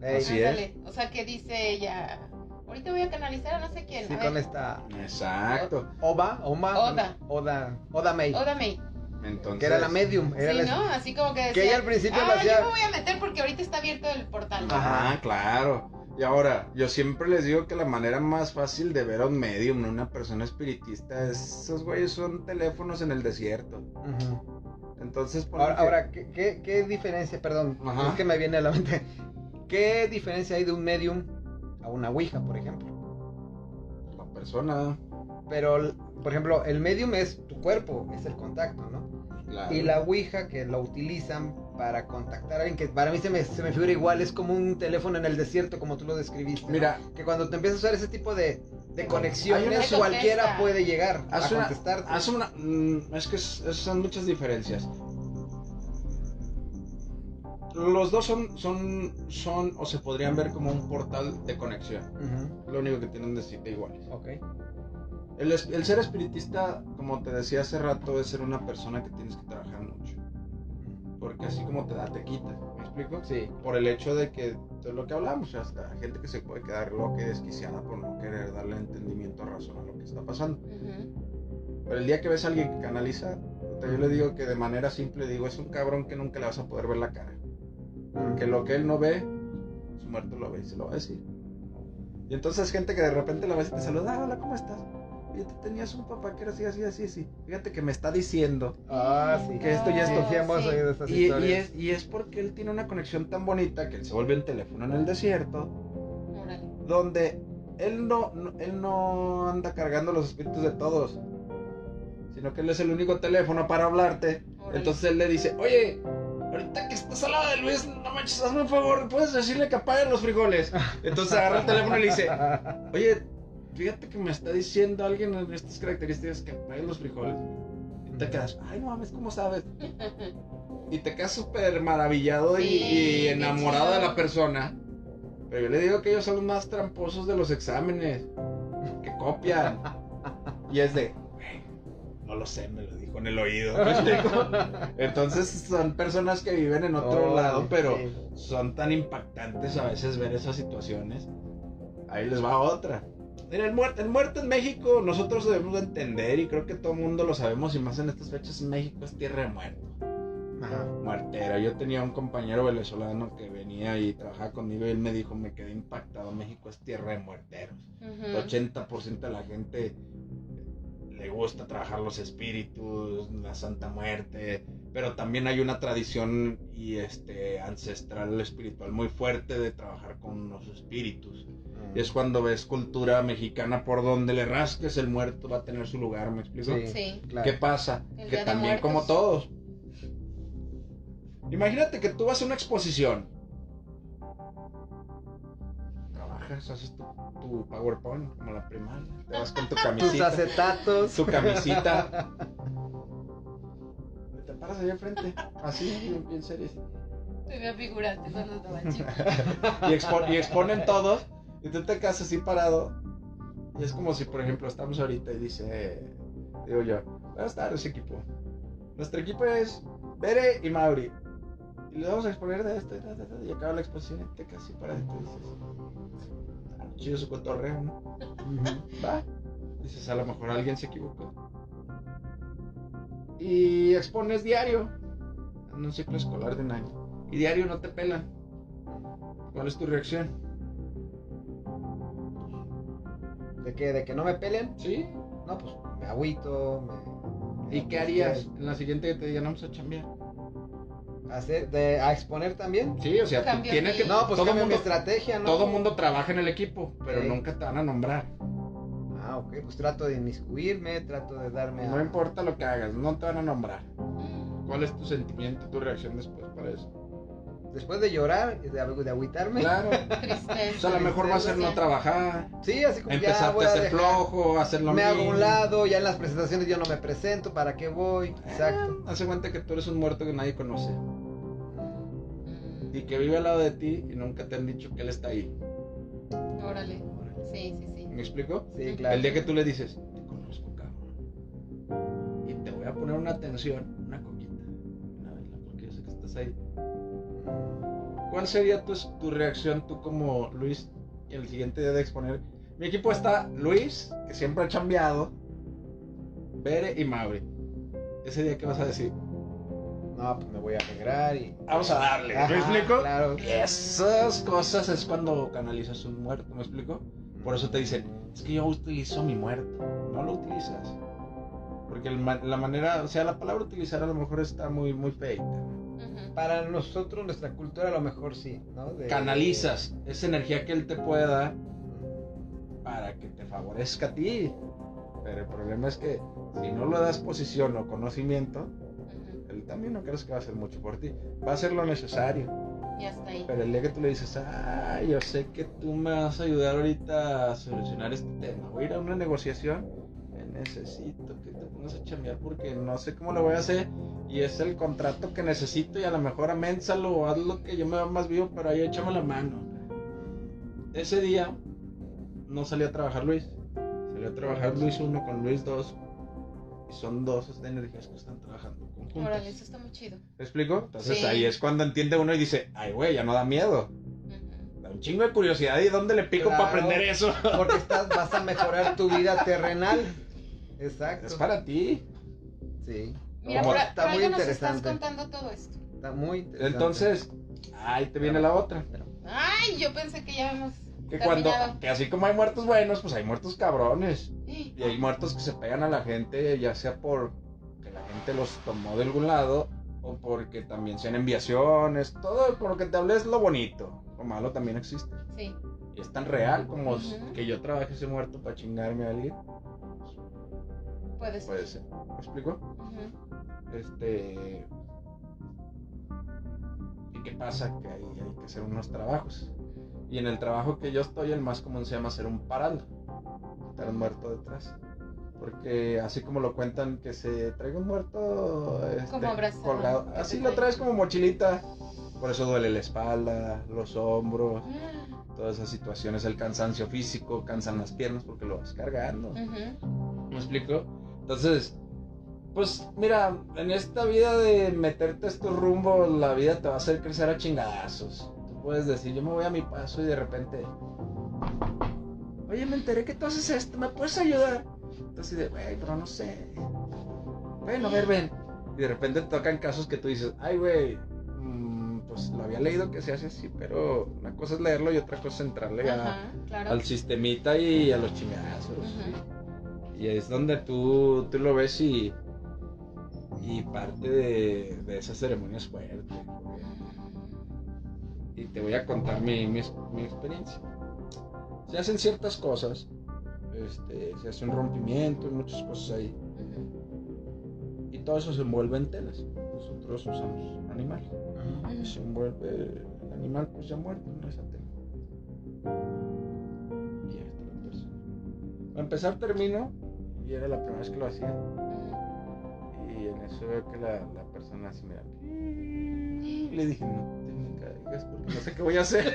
Así es. O sea, que dice ella, ahorita voy a canalizar a no sé quién. Sí, con esta. Exacto. Oda May. Oda May. Entonces, que era la medium. Era ¿no? Así como que decía, que ella al principio lo hacía. yo me voy a meter porque ahorita está abierto el portal. Ajá, claro. Y ahora, yo siempre les digo que la manera más fácil de ver a un medium, no una persona espiritista, esos güeyes son teléfonos en el desierto. Entonces, ahora ¿qué diferencia, perdón, es que me viene a la mente, qué diferencia hay de un medium a una ouija, por ejemplo? La persona. Pero, por ejemplo, el medium es tu cuerpo, es el contacto, ¿no? Claro. Y la ouija, que la utilizan para contactar a alguien, que para mí se me figura igual, es como un teléfono en el desierto, como tú lo describiste. Mira, ¿no? Que cuando te empiezas a usar ese tipo de conexiones, cualquiera puede llegar a contestarte. Es que son muchas diferencias. Los dos son o se podrían ver como un portal de conexión. Lo único que tienen de cita iguales. Okay. El ser espiritista, como te decía hace rato, es ser una persona que tienes que trabajar mucho. Porque así como te da, te quita. ¿Me explico? Sí. Por el hecho de que, de lo que hablamos, hasta gente que se puede quedar loca y desquiciada por no querer darle entendimiento, razón a lo que está pasando. Pero el día que ves a alguien que canaliza, yo le digo que de manera simple, digo, es un cabrón que nunca le vas a poder ver la cara. Que lo que él no ve, su muerto lo ve y se lo va a decir. Y entonces gente que de repente la ves y te saluda, hola, ¿cómo estás? Y tú tenías un papá que era así. Fíjate que me está diciendo sí, que esto y esto. Sí, hemos oído estas historias. Y es porque él tiene una conexión tan bonita que él se vuelve un teléfono en el desierto, donde él no anda cargando los espíritus de todos, sino que él es el único teléfono para hablarte. Entonces él le dice, oye, ahorita que estás al lado de Luis, no manches, hazme un favor, ¿puedes decirle que apague los frijoles? Entonces agarra el teléfono y le dice, oye, fíjate que me está diciendo alguien en estas características que apague los frijoles. Y te quedas, ay, no mames, ¿cómo sabes? Y te quedas súper maravillado y enamorado de la persona. Pero yo le digo que ellos son los más tramposos de los exámenes, que copian. Y es de, no lo sé, me lo dijo en el oído. Entonces son personas que viven en otro lado, pero son tan impactantes a veces ver esas situaciones. Ahí les va otra. Mira, el muerto en México, nosotros debemos de entender, y creo que todo el mundo lo sabemos, y más en estas fechas, México es tierra de muertos. Ajá. Muertera. Yo tenía un compañero venezolano que venía y trabajaba conmigo y él me dijo, me quedé impactado, México es tierra de muerteros. El 80% de la gente le gusta trabajar los espíritus, la Santa Muerte, pero también hay una tradición y ancestral espiritual muy fuerte de trabajar con los espíritus. Y es cuando ves cultura mexicana, por donde le rasques el muerto va a tener su lugar, ¿me explico? Sí. Claro. ¿Qué pasa? El Que Día de también Muertos. como todos. Imagínate que tú vas a una exposición. Trabajas, haces tu PowerPoint como la primaria. Te vas con tu Tus camisita. acetatos. Tu camisita. Te paras allá enfrente. Así, bien serio. Te veo figurante cuando estaba chico. Y exponen todos. Y tú te quedas así parado. Y es como si, por ejemplo, estamos ahorita y digo yo, buenas tardes, equipo. Nuestro equipo es Bere y Mauri. Y les vamos a exponer de esto y acaba la exposición y te quedas así paradito y dices, chido su cotorreo, ¿no? Va. Dices, a lo mejor alguien se equivocó. Y expones diario en un ciclo escolar de un año. Y diario no te pelan. ¿Cuál es tu reacción? ¿De qué? ¿De que no me peleen? ¿Sí? No, pues me agüito. ¿Y qué harías en la siguiente que te digan vamos a chambear? ¿A exponer también? Sí, o sea, tú Cambio tienes que... No, pues todo cambio mi mundo, estrategia, ¿no? todo mundo trabaja en el equipo, pero Sí. nunca te van a nombrar. Ah, ok, pues trato de inmiscuirme, trato de darme No importa lo que hagas, no te van a nombrar. ¿Cuál es tu sentimiento, tu reacción después para eso? Después de llorar, de agüitarme. Claro. Tristeza. O sea, a lo mejor va a ser no trabajar, Sí, así como ya empezarte voy a a ser dejar. flojo, hacer lo Me mismo. hago a un lado, ya en las presentaciones yo no me presento, ¿para qué voy? Exacto. Hace cuenta que tú eres un muerto que nadie conoce Mm, y que vive al lado de ti y nunca te han dicho que él está ahí. Órale. Sí, sí, sí. ¿Me explico? Sí, claro. El día que tú le dices, te conozco, cabrón, y te voy a poner una atención, una coquita, una vela, porque yo sé que estás ahí. ¿Cuál sería tu reacción tú como Luis y el siguiente día de exponer? Mi equipo está Luis, que siempre ha chambeado, Bere y Mauri. Ese día, ¿qué vas a decir? No, pues me voy a alegrar y... Vamos a darle, Ajá, ¿me explico? Claro. Y esas cosas es cuando canalizas un muerto, ¿me explico? Por eso te dicen, es que yo utilizo mi muerto. No lo utilizas. Porque la manera, o sea, la palabra utilizar a lo mejor está muy, muy feita. Ujú. Para nosotros, nuestra cultura, a lo mejor sí, ¿no? Canalizas esa energía que él te puede dar para que te favorezca a ti. Pero el problema es que si no le das posición o conocimiento, Ujú. él también no crees que va a hacer mucho por ti. Va a hacer lo necesario. Y hasta ahí. Pero el día que tú le dices, yo sé que tú me vas a ayudar ahorita a solucionar este tema, voy a ir a una negociación, necesito que te pongas a chambear porque no sé cómo lo voy a hacer y es el contrato que necesito y a lo mejor aménsalo o haz lo que yo me vea más vivo, pero ahí échame la mano. Ese día no salió a trabajar Luis, salió a trabajar Luis 1 con Luis 2 y son dos energías que están trabajando conjuntas. Órale, eso está muy chido. ¿Me explico? Entonces Sí. ahí es cuando entiende uno y dice, ay güey, ya no da miedo. Ujú. Da un chingo de curiosidad y dónde le pico Claro. para aprender eso. Porque vas a mejorar tu vida terrenal. Exacto. Es para ti. Sí. Mira, Como- por está algo muy nos estás interesante. contando todo esto. Está muy interesante. Entonces, ahí te viene la otra. Ay, yo pensé que ya habíamos Que terminado. que así como hay muertos buenos, pues hay muertos cabrones. ¡Eh! Y hay muertos que se pegan a la gente, ya sea por que la gente los tomó de algún lado, o porque también sean enviaciones. Todo por lo que te hablé es lo bonito. Lo malo también existe. Sí. Y es tan real como Ujú. que yo trabaje ese muerto para chingarme a alguien. Puede ser. Puede ser. ¿Me explico? Ujú. ¿Y qué pasa? Que ahí hay que hacer unos trabajos. Y en el trabajo que yo estoy, el más común se llama hacer un paraldo. Estar un muerto detrás. Porque así como lo cuentan, que se traiga un muerto Como abrazado, colgado. que Así te lo traiga. traes como mochilita. Por eso duele la espalda, los hombros, Ah, todas esas situaciones, el cansancio físico, cansan las piernas porque lo vas cargando. ujú. ¿Me explico? Entonces, pues mira, en esta vida de meterte a estos rumbos, la vida te va a hacer crecer a chingadazos. Tú puedes decir, yo me voy a mi paso y de repente oye, me enteré que tú haces esto, ¿me puedes ayudar? Entonces, de, güey, pero no sé. Bueno, a ver, ven. Y de repente te tocan casos que tú dices, ay, güey, pues lo había leído que se hace así, pero una cosa es leerlo y otra cosa es entrarle claro. al sistemita y a los chingazos. Y es donde tú lo ves y parte de esa ceremonia es fuerte. Y te voy a contar mi experiencia. Se hacen ciertas cosas, se hace un rompimiento y muchas cosas ahí. Y todo eso se envuelve en telas. Nosotros usamos animales. Y se envuelve el animal pues ya muerto en esa tela. Y ahí está la persona. Para empezar termino, y era la primera vez que lo hacía. Y en eso veo que la persona así me da. Y le dije, no te me caigas porque no sé qué voy a hacer.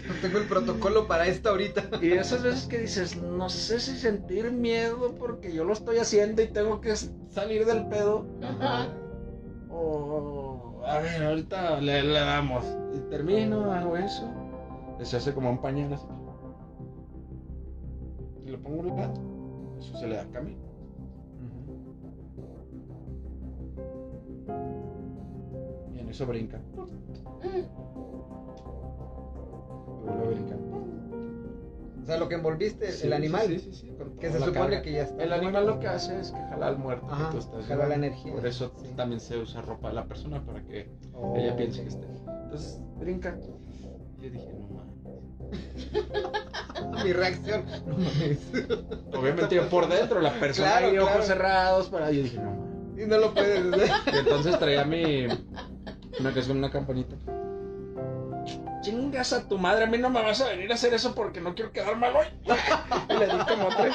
No tengo el protocolo para esto ahorita. Y esas veces que dices, no sé si sentir miedo porque yo lo estoy haciendo y tengo que salir del pedo. O a ver, ahorita le damos. Y termino, hago eso. Se hace como un pañal así. Y lo pongo a un lado. Eso se le da camino. Y en eso brinca. Y vuelve a brincar. O sea, lo que envolviste, Sí, el animal. Sí. Que se supone carga. que ya está. El animal lo que hace es que jala al muerto. Ajá, que tú estás jala la llevando. energía. Por eso Sí. también se usa ropa de la persona para que ella piense que esté. Entonces brinca. Y yo dije, no mames. Mi reacción. No mames. Obviamente yo por dentro, la persona Claro, ahí, ojos claro. cerrados. Yo dije, no mames. Y no lo puedes hacer. Y entonces traía una que es una campanita. Chingas a tu madre, a mí no me vas a venir a hacer eso porque no quiero quedar mal hoy. Y le di como tres.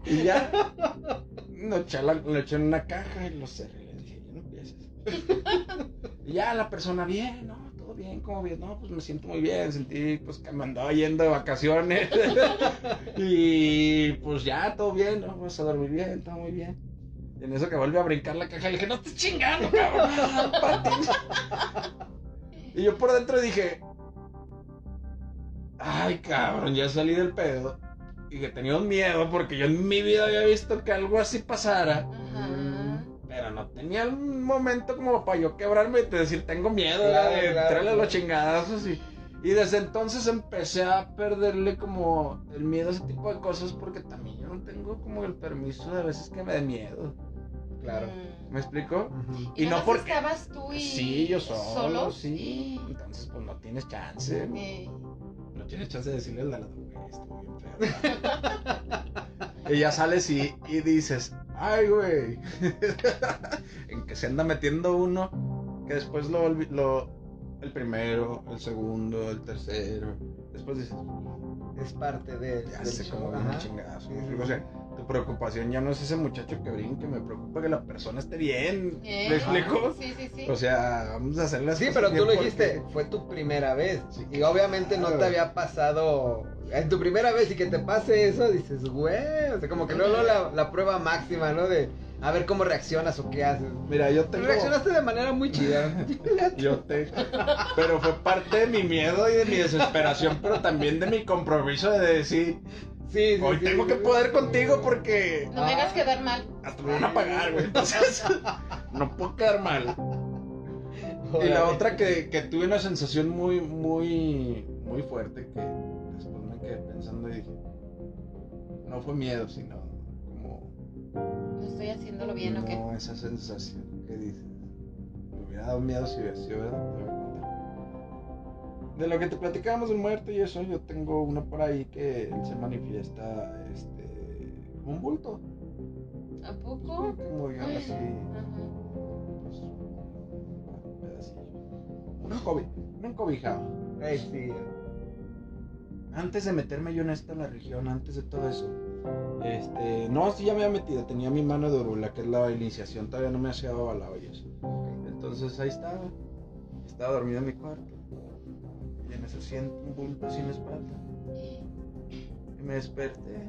Y ya lo eché en una caja y lo cerré. Le dije, ya no empieces. Y ya la persona, bien, no, todo bien, ¿cómo bien? No, pues me siento muy bien, sentí pues que me andaba yendo de vacaciones. Y pues ya, todo bien, no, vas a dormir bien, todo muy bien. Y en eso que vuelve a brincar la caja, le dije, no estés chingando, cabrón. Y yo por dentro dije, ay, cabrón, ya salí del pedo. Y que tenía un miedo porque yo en mi vida había visto que algo así pasara. Pero no tenía un momento como para yo quebrarme y decir, tengo miedo, Claro, de claro, entrarle a claro. los chingadazos. Y desde entonces empecé a perderle como el miedo a ese tipo de cosas porque también yo no tengo como el permiso de a veces que me dé miedo. Claro. ¿Me explico? Y no no porque estabas tú y sí, yo solo, sí. sí. Entonces pues no tienes chance. No tienes chance de decirle al lado, güey, estoy bien feo. Y ya sales y dices, ay, güey. En que se anda metiendo uno que después el primero, el segundo, el tercero. Después dices, Es parte de. ya del sé show. cómo viene el chingazo. O sea, tu preocupación ya no es ese muchacho que brinque, me preocupa que la persona esté bien. ¿Me explico? Sí. O sea, vamos a hacer las Sí, cosas pero tú bien lo porque- dijiste, fue tu primera vez. Sí, Y obviamente no claro. te había pasado. En tu primera vez y que te pase eso, dices, güey. O sea, como que luego la prueba máxima, ¿no? De a ver cómo reaccionas o qué haces. Mira, yo tengo... Reaccionaste de manera muy chida. Pero fue parte de mi miedo y de mi desesperación, pero también de mi compromiso de decir, Sí, hoy tengo que poder contigo porque No me hagas quedar mal. hasta me van a pagar, güey. Entonces, no puedo quedar mal. Y la otra que tuve una sensación muy fuerte que después me quedé pensando y dije, no fue miedo, sino como... ¿No estoy haciéndolo bien o qué? No, esa sensación que dices. Me hubiera dado miedo si hubiera sido verdad, te voy a contar. De lo que te platicábamos del muerto y eso, yo tengo uno por ahí que él se manifiesta como un bulto. ¿A poco? Como digamos así, Ajá. pues, un pedacillo. Un encobijado. Ay, sí. Antes de meterme yo en la religión, antes de todo eso, no, sí ya me había metido, tenía mi mano de orula, que es la iniciación, todavía no me hacía balao y eso. Entonces ahí estaba dormido en mi cuarto, y en eso siento un bulto así en la espalda, y me desperté,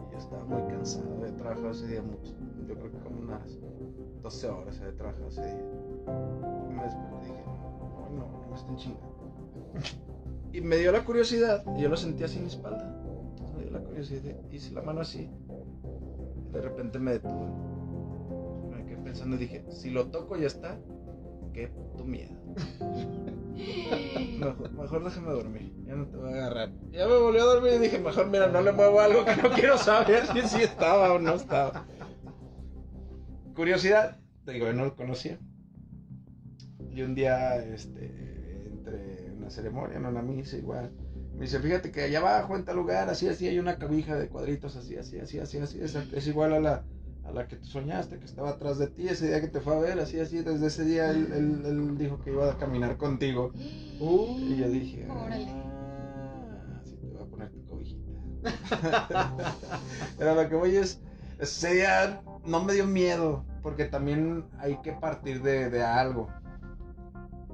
y yo estaba muy cansado, había trabajado ese día mucho, yo creo que como unas 12 horas había trabajado ese día, y me desperté y dije, no me estén chingada. Y me dio la curiosidad, y yo lo sentí así en mi espalda. Entonces me dio la curiosidad, hice la mano así. Y de repente me detuve. Me quedé pensando y dije, si lo toco ya está, qué puto miedo. Mejor déjame dormir, ya no te voy a agarrar. Ya me volvió a dormir y dije, mejor mira, no le muevo algo que no quiero saber si estaba o no estaba. Curiosidad, te digo, yo no lo conocía. Y un día, entre una ceremonia, en una misa, igual, me dice, fíjate que allá abajo, en tal lugar, así, hay una cobija de cuadritos, así, es igual a la que tú soñaste, que estaba atrás de ti, ese día que te fue a ver, así, desde ese día él dijo que iba a caminar contigo. Y yo dije, sí te voy a poner tu cobijita. Pero lo que voy ese día no me dio miedo, porque también hay que partir de algo.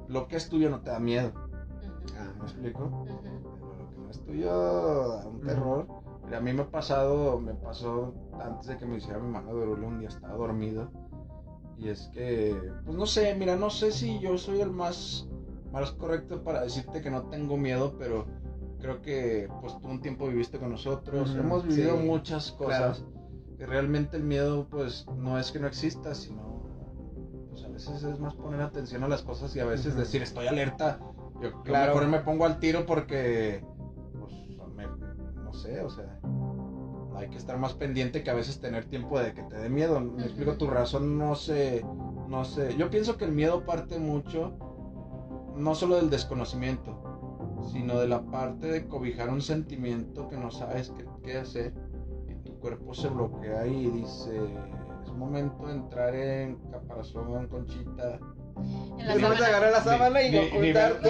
Lo que es tuyo no te da miedo. ¿Me explico? Pero lo que no es tuyo da un terror. Mira, a mí me pasó antes de que me hiciera mi mano de orule, un día estaba dormido. Y es que, pues no sé, mira, no sé si yo soy el más correcto para decirte que no tengo miedo, pero creo que pues tú un tiempo viviste con nosotros, hemos vivido muchas cosas. Claro. Que realmente el miedo pues no es que no exista, sino pues a veces es más poner atención a las cosas y a veces decir estoy alerta. Yo mejor me pongo al tiro porque pues no sé, o sea, hay que estar más pendiente que a veces tener tiempo de que te dé miedo. Me explico, tu razón no sé. Yo pienso que el miedo parte mucho no solo del desconocimiento, sino de la parte de cobijar un sentimiento que no sabes qué hacer. Tu cuerpo se bloquea y dice, es momento de entrar en caparazón, conchita. Vamos a agarrar la sábana y ocultarte.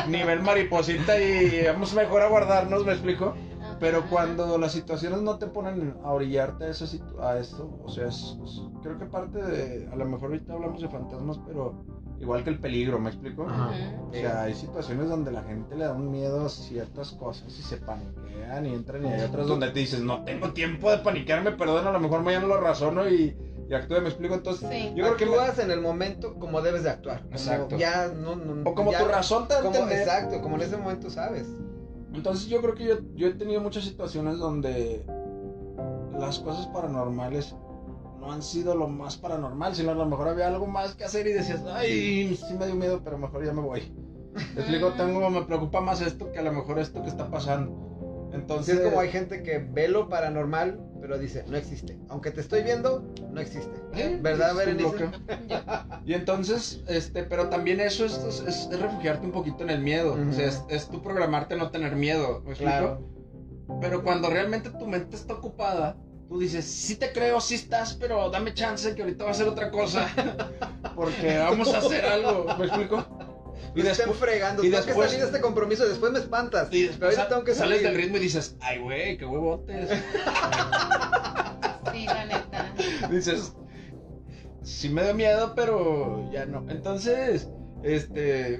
Nivel mariposita y vamos mejor a guardarnos, ¿me explico? Pero cuando las situaciones no te ponen a orillarte a esto, o sea, creo que parte de, a lo mejor ahorita hablamos de fantasmas, pero igual que el peligro, ¿me explico? O sea, hay situaciones donde la gente le da un miedo a ciertas cosas y se paniquean y entran, y hay otras donde te dices, no tengo tiempo de paniquearme, perdón, a lo mejor mañana lo razono y actúe, ¿me explico? Entonces, yo creo que actúas en el momento como debes de actuar. Exacto. Ya o como tu razón te entender. Exacto, como en ese momento sabes. Entonces yo creo que yo he tenido muchas situaciones donde las cosas paranormales no han sido lo más paranormal, sino a lo mejor había algo más que hacer y decías, ay, sí me dio miedo, pero mejor ya me voy. Te explico, me preocupa más esto que a lo mejor esto que está pasando. Entonces es como hay gente que ve lo paranormal, pero dice, no existe. Aunque te estoy viendo, no existe. ¿Verdad, Berenice? Y entonces, pero también eso es refugiarte un poquito en el miedo. O sea, es tú programarte a no tener miedo, ¿me explico? Claro. Pero cuando realmente tu mente está ocupada, tú dices, sí te creo, sí estás, pero dame chance que ahorita va a hacer otra cosa. Porque vamos a hacer algo, ¿me explico? Y después fregando, tengo que salir de este compromiso, después me espantas. Y después tengo que sales del ritmo y dices, ay güey, qué huevotes. Sí, la neta. Dices, sí me da miedo, pero ya no. Entonces,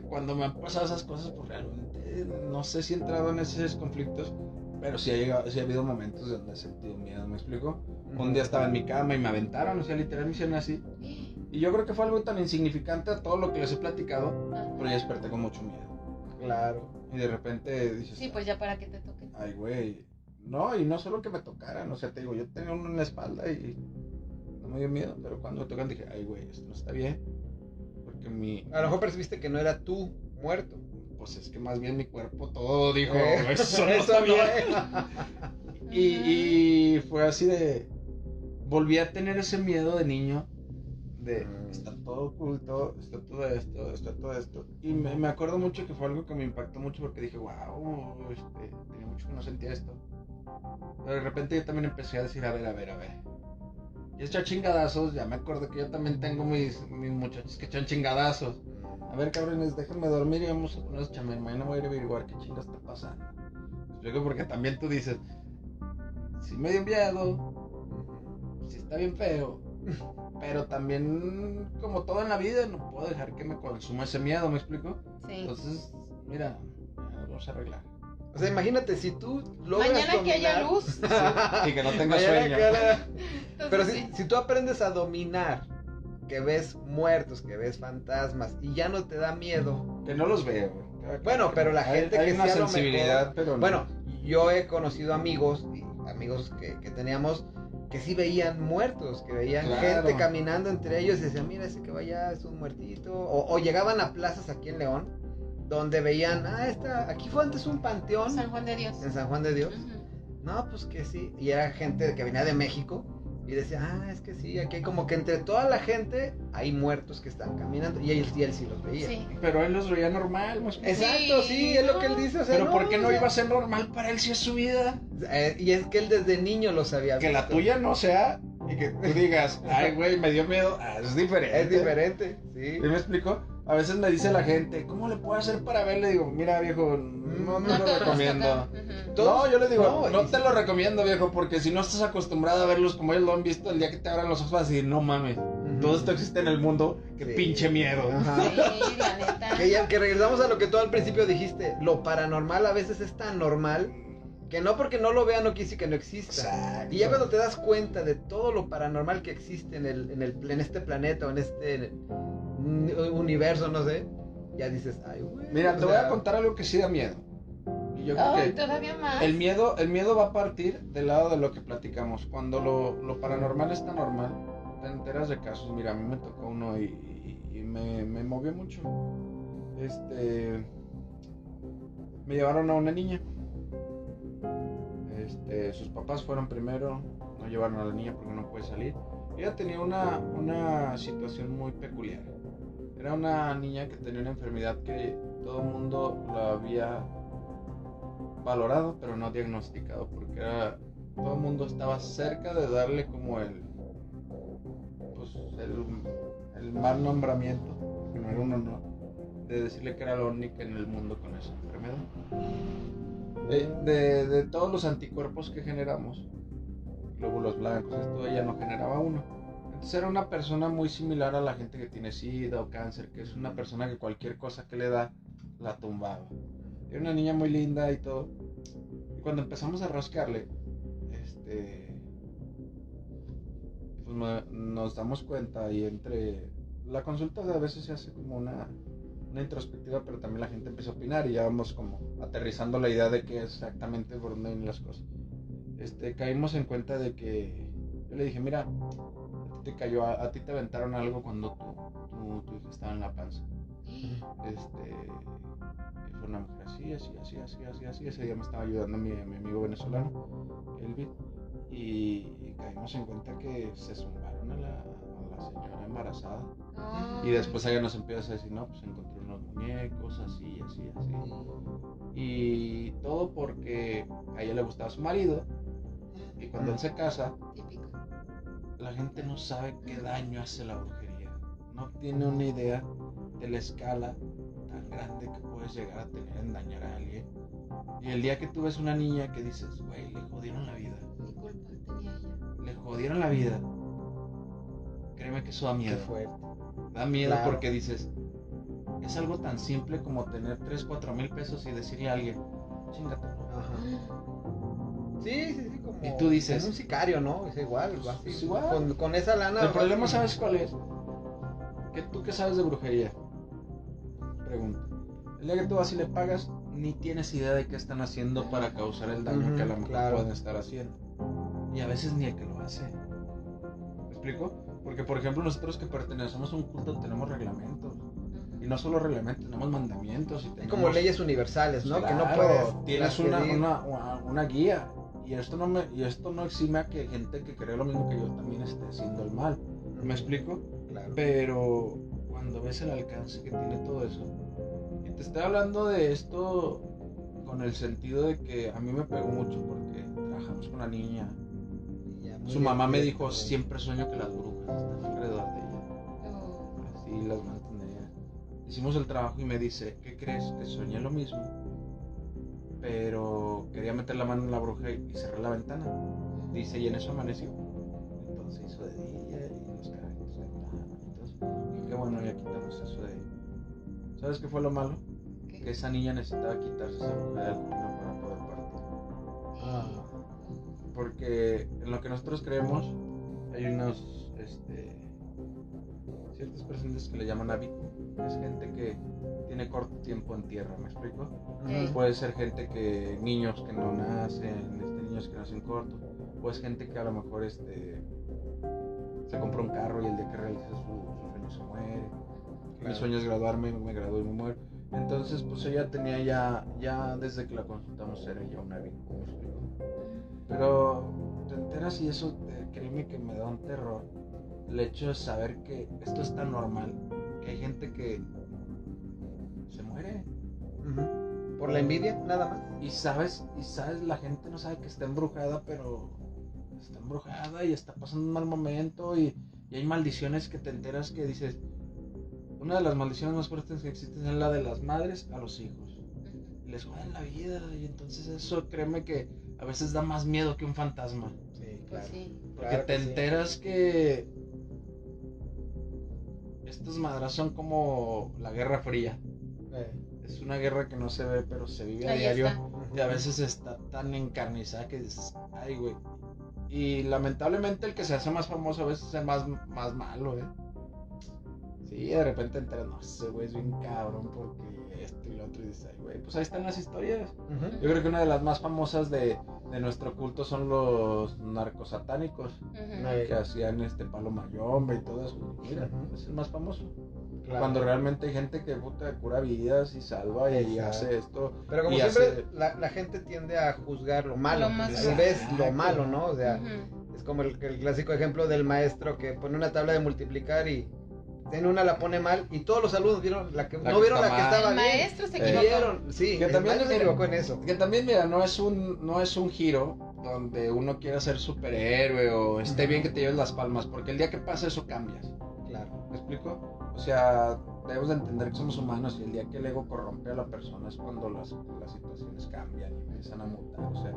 cuando me han pasado esas cosas, pues realmente no sé si he entrado en esos conflictos, pero sí ha habido momentos donde he sentido miedo, ¿me explico? Un día estaba en mi cama y me aventaron, o sea, literal me hicieron así. Y yo creo que fue algo tan insignificante a todo lo que les he platicado, pero ya desperté con mucho miedo. Claro. Y de repente dices, sí, pues ya para que te toquen. ay, güey. No, y no solo que me tocaran, o sea, te digo, yo tenía uno en la espalda y no me dio miedo, pero cuando me tocan dije, ay, güey, esto no está bien. Porque a lo mejor percibiste que no era tú muerto. Pues es que más bien mi cuerpo todo dijo, eso no está bien. Y fue así de, volví a tener ese miedo de niño. Está todo oculto, está todo esto. Y me acuerdo mucho que fue algo que me impactó mucho porque dije, wow, tenía mucho que no sentía esto. Pero de repente yo también empecé a decir, a ver. Y echar chingadazos, ya me acuerdo que yo también tengo mis muchachos que echan chingadazos. A ver, cabrones, déjenme dormir y vamos a ponernos a chamar. Mañana voy a ir a averiguar qué chingas está pasando. Luego porque también tú dices, si me dio miedo, si está bien feo. Pero también, como todo en la vida, no puedo dejar que me consuma ese miedo, ¿me explico? Sí. Entonces, mira, vamos a arreglar. O sea, imagínate, si tú logras mañana dominar... que haya luz. Sí, y que no tengas sueño. Pero si tú aprendes a dominar que ves muertos, que ves fantasmas y ya no te da miedo. Que no los veo. Bueno, pero la gente hay que una sí a lo sensibilidad, mejor... pero no. Bueno, yo he conocido amigos que teníamos que sí veían muertos, que veían Claro. gente caminando entre ellos y decían, mira, ese que vaya es un muertito. O llegaban a plazas aquí en León, donde veían, aquí fue antes un panteón. San Juan de Dios. En San Juan de Dios. Ujú. No, pues que sí. Y era gente que venía de México y decía, es que sí, aquí hay como que entre toda la gente hay muertos que están caminando. Y él sí los veía. Sí. Pero él los veía normal, ¿me explico? Exacto, sí, es lo que él dice. O sea, Pero ¿por qué no o sea, iba a ser normal para él si es su vida? y es que él desde niño lo sabía. Que la tuya no sea y que tú digas, ay, güey, me dio miedo. Es diferente. Es diferente, sí. ¿Sí me explico? A veces me dice la gente, ¿cómo le puedo hacer para ver? Le digo, mira, viejo, no te No lo todos nos recomiendo. toca. Ujú. Todos- No, yo le digo, no y te lo recomiendo, viejo, porque si no estás acostumbrado a verlos como ellos lo han visto, el día que te abran los ojos vas a decir, no mames, todo esto existe en el mundo, qué Sí. pinche miedo. Ajá. Sí, la neta. Que regresamos a lo que tú al principio dijiste, lo paranormal a veces es tan normal que no porque no lo vean no quiere decir que no exista. Exacto. Y ya cuando te das cuenta de todo lo paranormal que existe en este planeta o en este universo, no sé, ya dices, ay, güey. Mira, o te voy a sea, contar algo que sí da miedo. Y yo creo Ay, que todavía más. el miedo va a partir del lado de lo que platicamos. Cuando lo paranormal está normal, te enteras de casos. Mira, a mí me tocó uno y me movió mucho. Me llevaron a una niña. Sus papás fueron primero, no llevaron a la niña porque no puede salir. Ella tenía una situación muy peculiar. Era una niña que tenía una enfermedad que todo el mundo la había valorado, pero no diagnosticado, porque todo el mundo estaba cerca de darle como el mal nombramiento, que no era un honor, de decirle que era la única en el mundo con esa enfermedad. De todos los anticuerpos que generamos, glóbulos blancos, esto ella no generaba uno. Entonces era una persona muy similar a la gente que tiene SIDA o cáncer, que es una persona que cualquier cosa que le da, la tumbaba. Era una niña muy linda y todo. Y cuando empezamos a rascarle, pues nos damos cuenta y entre la consulta a veces se hace como una introspectiva, pero también la gente empieza a opinar y ya vamos como aterrizando la idea de qué es exactamente por dónde vienen las cosas. Caímos en cuenta de que yo le dije, mira, a ti te aventaron algo cuando tu hija estaba en la panza. Y fue una mujer así. Ese día me estaba ayudando mi amigo venezolano, Elvid, y caímos en cuenta que se zumbaron a la señora embarazada. Ah. Y después ella nos empieza a decir, no, pues encontré unos muñecos, así. Y todo porque a ella le gustaba su marido. Y cuando él se casa, Típico. la gente no sabe qué daño hace la brujería. No tiene una idea de la escala tan grande que puedes llegar a tener en dañar a alguien. Y el día que tú ves una niña que dices, güey, le jodieron la vida. Mi culpa tenía ella. Le jodieron la vida. Créeme que eso da qué miedo. fuerte. Da miedo Claro. porque dices, es algo tan simple como tener 3-4 mil pesos y decirle a alguien, chingate. Ajá. Sí, como Y tú dices- como un sicario, ¿no? Es igual, va así, Es igual. Con esa lana. El va problema, así. ¿sabes cuál es? Que tú que sabes de brujería, pregunta. El día que tú vas y le pagas, ni tienes idea de qué están haciendo para causar el daño Ujú, que a lo mejor claro. pueden estar haciendo. Y a veces ni el que lo hace. ¿Me explico? Porque, por ejemplo, nosotros que pertenecemos a un culto tenemos reglamentos. Y no solo reglamentos, tenemos mandamientos. Y Es tenemos, como leyes universales, ¿no? que no Claro, puedes. tienes transgredir. una guía. Y esto no exime a que gente que cree lo mismo que yo también esté haciendo el mal. ¿Me explico? Claro. Pero cuando ves el alcance que tiene todo eso, y te estoy hablando de esto con el sentido de que a mí me pegó mucho porque trabajamos con la niña. Y ya, muy Su bien, mamá me bien, dijo, bien. siempre sueño que las brujas están alrededor de ella. Oh. Así las mantenía. Hicimos el trabajo y me dice, ¿qué crees? Que soñé lo mismo, pero quería meter la mano en la bruja y cerré la ventana. Dice, y en eso amaneció. Entonces hizo de día y los carritos de ventana. Entonces, y qué bueno, ya quitamos eso de... ¿Sabes qué fue lo malo? ¿Qué? Que esa niña necesitaba quitarse esa bruja del camino para poder partir. Ah. Porque en lo que nosotros creemos hay unos ciertas personas que le llaman abitu, es gente que tiene corto tiempo en tierra, ¿me explico? Puede ser gente que, niños que no nacen, niños que nacen cortos, o es gente que a lo mejor se compra un carro y el día que realiza su sueño se muere. Claro. Mi sueño es graduarme, me gradúo y me muero. Entonces, pues ella tenía ya desde que la consultamos era ya una víctima, ¿me explico? Pero te enteras y eso, créeme que me da un terror. El hecho de saber que esto es tan normal, que hay gente que se muere. Por la envidia, nada más. Y sabes, la gente no sabe que está embrujada, pero está embrujada y está pasando un mal momento y hay maldiciones que te enteras que dices, una de las maldiciones más fuertes que existen es la de las madres a los hijos. Y les joden la vida y entonces eso, créeme que a veces da más miedo que un fantasma. Sí, Pues sí. Porque claro te que enteras que estas madras son como la Guerra Fría. Es una guerra que no se ve, pero se vive a Ahí diario. está. Y a veces está tan encarnizada que dices, ay, güey. Y lamentablemente el que se hace más famoso a veces es más malo, Sí, de repente enteras, no, ese güey es bien cabrón porque esto y lo otro. Y dices, ay, güey, pues ahí están las historias. Yo creo que una de las más famosas de nuestro culto son los narcosatánicos. Que hacían Palo Mayombe y todo eso. Mira, es el más famoso. Claro. Cuando realmente hay gente que cura vidas y salva y hace esto. Pero como siempre, la gente tiende a juzgar lo malo. Ves lo malo, ¿no? O sea, es como el clásico ejemplo del maestro que pone una tabla de multiplicar y en una la pone mal y todos los alumnos vieron la que no vieron la que estaba el bien. El maestro se equivocó. Sí, que también se equivocó en eso. Que también, mira, no es un giro donde uno quiera ser superhéroe o esté bien que te lleves las palmas, porque el día que pasa eso cambias. Claro. ¿Me explico? O sea, debemos de entender que somos humanos y el día que el ego corrompe a la persona es cuando las situaciones cambian y empiezan a mutar. O sea,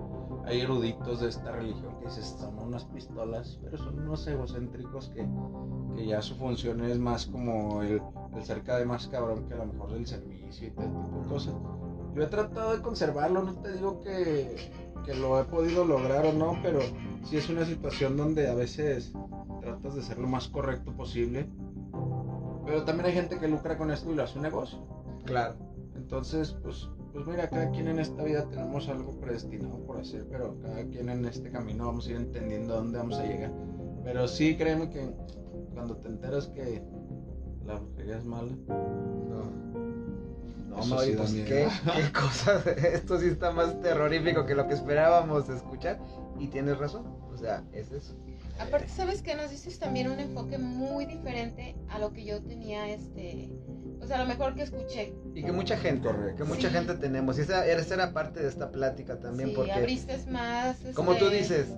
hay eruditos de esta religión que dices, son unas pistolas, pero son unos egocéntricos que ya su función es más como el ser cada vez más cabrón que a lo mejor del servicio y todo tipo de cosas. Yo he tratado de conservarlo, no te digo que lo he podido lograr o no, pero sí es una situación donde a veces tratas de ser lo más correcto posible. Pero también hay gente que lucra con esto y lo hace un negocio. Claro. Entonces, pues mira, cada quien en esta vida tenemos algo predestinado por hacer, pero cada quien en este camino vamos a ir entendiendo a dónde vamos a llegar. Pero sí, créeme que cuando te enteras que la brujería es mala... No, Mauri, pues qué cosa. Esto sí está más terrorífico que lo que esperábamos escuchar. Y tienes razón, o sea, es eso. Aparte, ¿sabes qué? Nos dices también un enfoque muy diferente a lo que yo tenía, o sea, a lo mejor que escuché. Y que mucha gente, gente tenemos. Y esa era parte de esta plática también, sí, porque abriste más, como tú dices,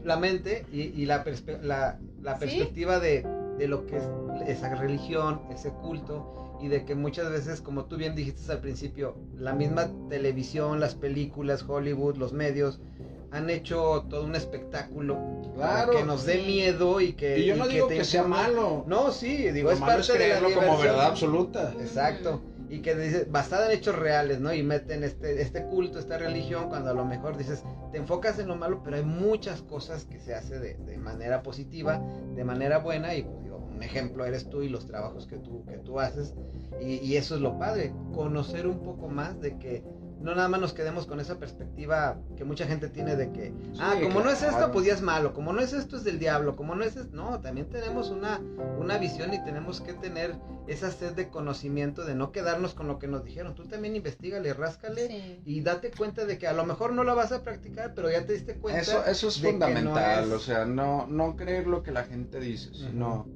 la mente y la perspectiva ¿sí? de lo que es esa religión, ese culto, y de que muchas veces, como tú bien dijiste al principio, la misma televisión, las películas, Hollywood, los medios han hecho todo un espectáculo, claro, que nos dé miedo y que... Y yo no digo que sea malo. No, sí, digo, es parte de la diversión. Como verdad absoluta. Exacto. Y que dice, basada en hechos reales, ¿no? Y meten este culto, esta religión, cuando a lo mejor dices, te enfocas en lo malo, pero hay muchas cosas que se hace de manera positiva, de manera buena, y pues digo, un ejemplo eres tú y los trabajos que tú haces, y eso es lo padre, conocer un poco más de que no nada más nos quedemos con esa perspectiva que mucha gente tiene de que, sí, como claro, no es esto, pues ya es malo, como no es esto, es del diablo, como no es esto, no, también tenemos una visión y tenemos que tener esa sed de conocimiento, de no quedarnos con lo que nos dijeron. Tú también investígale, ráscale, sí, y date cuenta de que a lo mejor no la vas a practicar, pero ya te diste cuenta. Eso es fundamental, no es... o sea, no creer lo que la gente dice, sino...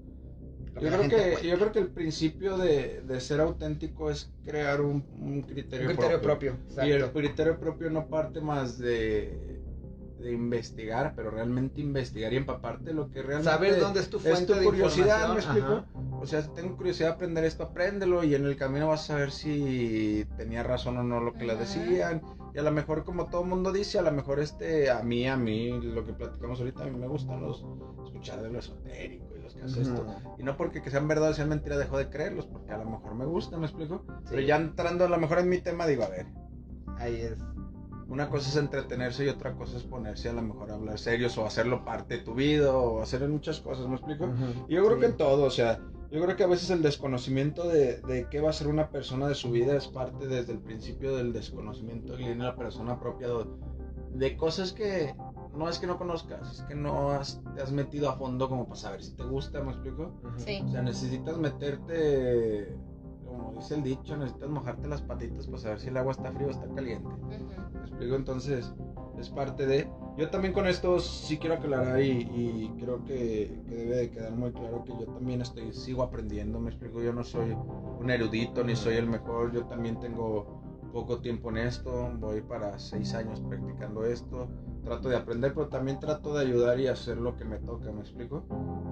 Yo creo que el principio de ser auténtico es crear un criterio propio. Exacto. Y el criterio propio no parte más de investigar, pero realmente investigar y empaparte lo que realmente saber dónde es tu fuente de curiosidad, ¿me explico? Ajá. O sea, si tengo curiosidad de aprender esto, apréndelo, y en el camino vas a saber si tenía razón o no lo que le decían. Y a lo mejor, como todo mundo dice, a lo mejor a mí, lo que platicamos ahorita, a mí me gustan escuchar de lo esotérico y los que hacen esto. Y no porque sean verdad o sean mentira dejo de creerlos, porque a lo mejor me gusta, ¿me explico? Sí. Pero ya entrando a lo mejor en mi tema, digo, a ver. Ahí es. Una cosa es entretenerse y otra cosa es ponerse a lo mejor a hablar serios o hacerlo parte de tu vida o hacer muchas cosas, ¿me explico? Y yo creo que en todo, o sea, Yo creo que a veces el desconocimiento de qué va a ser una persona de su vida es parte desde el principio del desconocimiento que tiene la persona propia de cosas que no es que no conozcas, es que te has metido a fondo como para saber si te gusta, ¿me explico? Sí. O sea, necesitas meterte, como dice el dicho, necesitas mojarte las patitas para saber si el agua está fría o está caliente. ¿Me explico? Entonces, es parte de... Yo también con esto sí quiero aclarar y creo que debe de quedar muy claro que yo también sigo aprendiendo, me explico, yo no soy un erudito ni soy el mejor, yo también tengo poco tiempo en esto, voy para 6 años practicando esto, trato de aprender, pero también trato de ayudar y hacer lo que me toca, ¿me explico?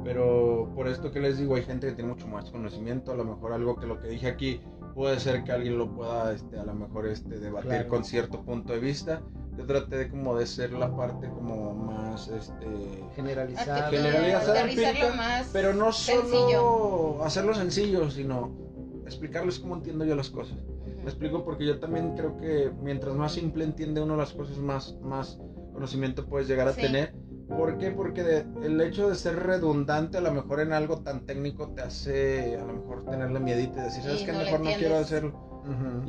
Pero por esto que les digo, hay gente que tiene mucho más conocimiento, a lo mejor algo que lo que dije aquí puede ser que alguien lo pueda a lo mejor debatir Claro. con cierto punto de vista. Yo traté de como de ser la parte como más Generalizada. generalizada, Aterrizarlo empírica, más pero no solo sencillo. hacerlo sencillo, sino explicarles cómo entiendo yo las cosas. Me explico porque yo también creo que mientras más simple entiende uno las cosas, más conocimiento puedes llegar a tener. ¿Por qué? Porque el hecho de ser redundante a lo mejor en algo tan técnico te hace a lo mejor tenerle miedito y decir, ¿sabes qué? Mejor no quiero hacerlo.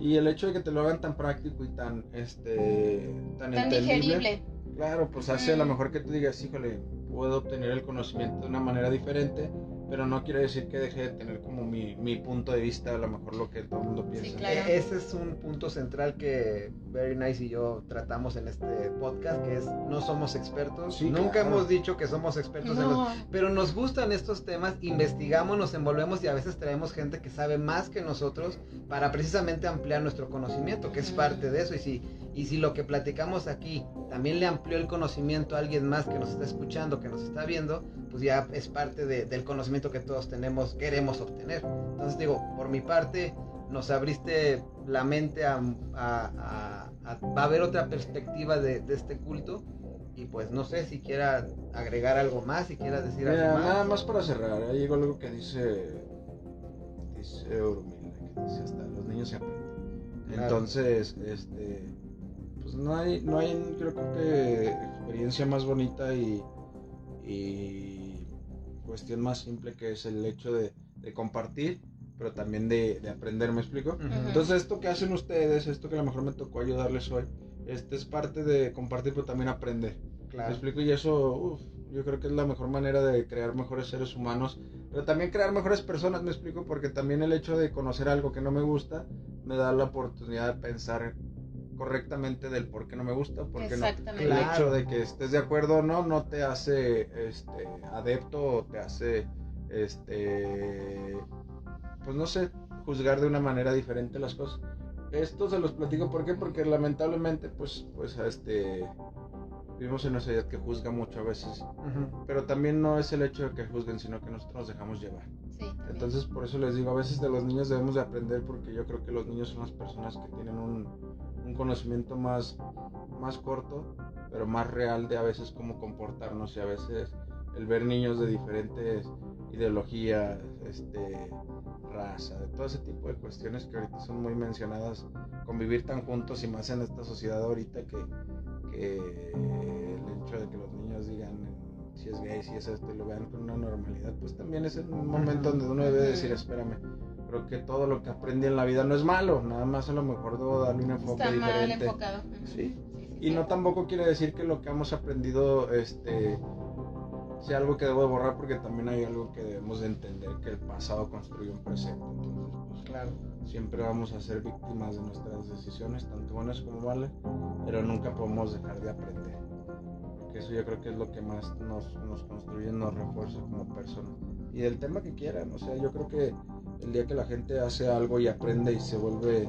Y el hecho de que te lo hagan tan práctico y tan entendible, digerible. claro, pues hace a lo mejor que tú digas, híjole, puedo obtener el conocimiento de una manera diferente, pero no quiere decir que deje de tener como mi punto de vista, a lo mejor lo que todo el mundo piensa. Sí, claro. Ese es un punto central que Very Nice y yo tratamos en este podcast, que es no somos expertos. Sí, Nunca claro. hemos dicho que somos expertos pero nos gustan estos temas, investigamos, nos envolvemos y a veces traemos gente que sabe más que nosotros para precisamente ampliar nuestro conocimiento, que es parte de eso. Y si lo que platicamos aquí también le amplió el conocimiento a alguien más que nos está escuchando, que nos está viendo, pues ya es parte del conocimiento que todos queremos obtener. Entonces digo, por mi parte, nos abriste la mente va a haber otra perspectiva de este culto. Y pues no sé si quiera agregar algo más, si quiera decir algo más. Nada más para cerrar, ahí llegó algo que dice Euromil, que dice hasta los niños se aprenden. Claro. Entonces, pues no hay creo que experiencia más bonita y cuestión más simple que es el hecho de compartir, pero también de aprender, ¿me explico? Entonces esto que hacen ustedes, esto que a lo mejor me tocó ayudarles hoy, es parte de compartir, pero también aprender. Claro. ¿Me explico? Y eso, yo creo que es la mejor manera de crear mejores seres humanos, pero también crear mejores personas, ¿me explico? Porque también el hecho de conocer algo que no me gusta me da la oportunidad de pensar correctamente del por qué no me gusta, porque no. El hecho de que estés de acuerdo o no te hace adepto o te hace pues no sé, juzgar de una manera diferente las cosas. Esto se los platico ¿por qué? Porque lamentablemente pues vivimos en una sociedad que juzga mucho a veces, pero también no es el hecho de que juzguen, sino que nosotros nos dejamos llevar. Sí, entonces por eso les digo, a veces de los niños debemos de aprender, porque yo creo que los niños son las personas que tienen un conocimiento más corto, pero más real de a veces cómo comportarnos, y a veces el ver niños de diferentes ideologías, raza, de todo ese tipo de cuestiones que ahorita son muy mencionadas, convivir tan juntos y más en esta sociedad ahorita que el hecho de que los niños digan si es gay, si es esto, y lo vean con una normalidad, pues también es un momento donde uno debe decir, espérame, creo que todo lo que aprendí en la vida no es malo, nada más a lo mejor debo darle un enfoque está diferente. mal enfocado. Sí. Y no tampoco quiere decir que lo que hemos aprendido sea algo que debo de borrar, porque también hay algo que debemos de entender, que el pasado construye un presente. Entonces, pues Claro. Siempre vamos a ser víctimas de nuestras decisiones, tanto buenas como malas, pero nunca podemos dejar de aprender, porque eso yo creo que es lo que más nos construye, nos refuerza como personas. Y del tema que quieran, o sea, yo creo que el día que la gente hace algo y aprende y se vuelve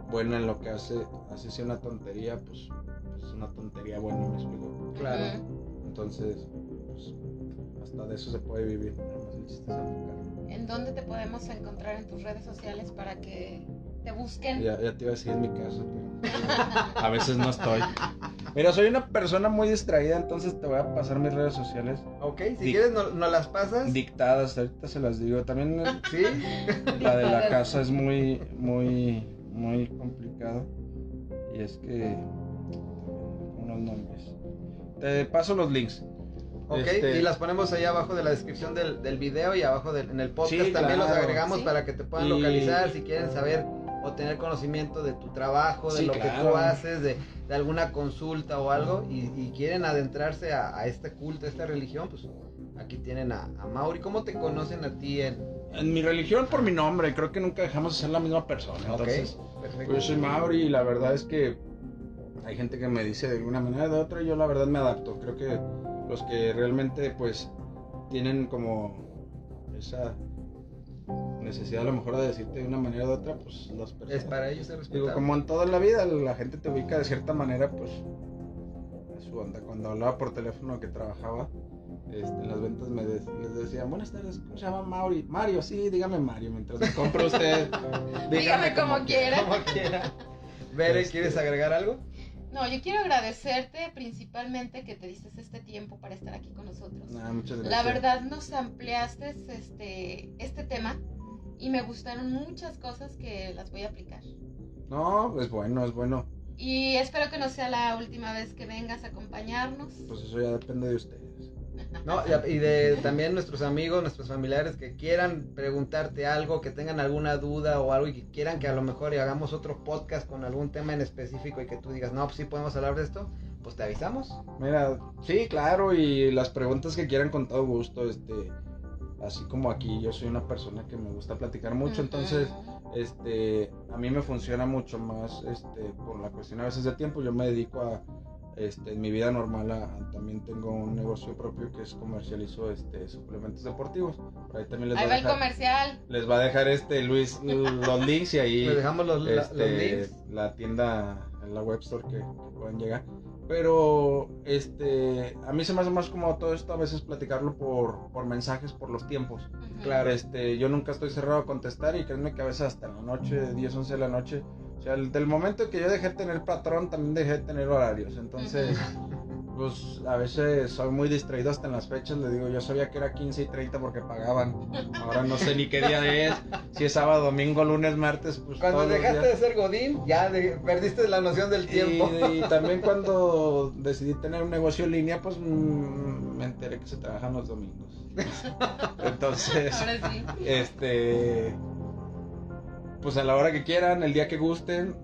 buena en lo que hace si una tontería, pues es una tontería buena, me explico. Claro. Entonces, pues, hasta de eso se puede vivir, nada más el chiste es enfocarlo. ¿En dónde te podemos encontrar en tus redes sociales para que te busquen? Ya te iba a decir en mi caso, pero a veces no estoy. Mira, soy una persona muy distraída, entonces te voy a pasar mis redes sociales. Ok, si quieres no las pasas. Dictadas, ahorita se las digo. También Sí. la de la casa es muy complicado. Y es que unos nombres. Te paso los links. Ok, y las ponemos ahí abajo de la descripción del video y abajo en el podcast Sí, también claro. los agregamos Sí. para que te puedan localizar si quieren saber o tener conocimiento de tu trabajo, de Sí, lo que claro. tú haces, de alguna consulta o algo y quieren adentrarse a este culto, a esta religión, pues aquí tienen a Mauri. ¿Cómo te conocen a ti En mi religión por mi nombre, creo que nunca dejamos de ser la misma persona. Entonces, perfecto. pues yo soy Mauri y la verdad es que hay gente que me dice de alguna manera o de otra y yo la verdad me adapto. Creo que los que realmente pues tienen como esa necesidad a lo mejor de decirte de una manera o de otra, pues las personas. Es para ellos ser respetado. Digo, como en toda la vida, la gente te ubica de cierta manera, pues a su onda. Cuando hablaba por teléfono que trabajaba en las ventas les decían, buenas tardes, ¿cómo se llama Mauri? Mario, sí, dígame Mario, mientras me compre usted. Dígame como quiera. Como quiera. Bere, ¿quieres agregar algo? No, yo quiero agradecerte principalmente que te diste este tiempo para estar aquí con nosotros. Muchas gracias. La verdad nos ampliaste este tema y me gustaron muchas cosas que las voy a aplicar. No, es bueno. Y espero que no sea la última vez que vengas a acompañarnos. Pues eso ya depende de ustedes. No, y de también nuestros amigos, nuestros familiares que quieran preguntarte algo, que tengan alguna duda o algo y que quieran que a lo mejor hagamos otro podcast con algún tema en específico y que tú digas, no, pues sí podemos hablar de esto, pues te avisamos. Mira, sí, claro, y las preguntas que quieran con todo gusto, así como aquí yo soy una persona que me gusta platicar mucho, entonces, a mí me funciona mucho más, por la cuestión a veces de tiempo, yo me dedico a, en mi vida normal también tengo un negocio propio que es comercializo, suplementos deportivos, por ahí también Ahí va el comercial. les va a dejar Luis los links y ahí Les dejamos los links. La tienda en la web store que puedan llegar. Pero a mí se me hace más como todo esto a veces platicarlo por mensajes, por los tiempos. Claro. Yo nunca estoy cerrado a contestar y créanme que a veces hasta en la noche, 10, 11 de la noche, o sea, del momento que yo dejé de tener patrón, también dejé de tener horarios. Entonces, pues a veces soy muy distraído hasta en las fechas. Le digo, yo sabía que era 15:30 porque pagaban. Ahora no sé ni qué día es. Si es sábado, domingo, lunes, martes, pues cuando todos los dejaste días. de ser Godín, ya perdiste la noción del tiempo. Y también cuando decidí tener un negocio en línea, pues me enteré que se trabajan los domingos. Entonces, Ahora sí. pues a la hora que quieran, el día que gusten,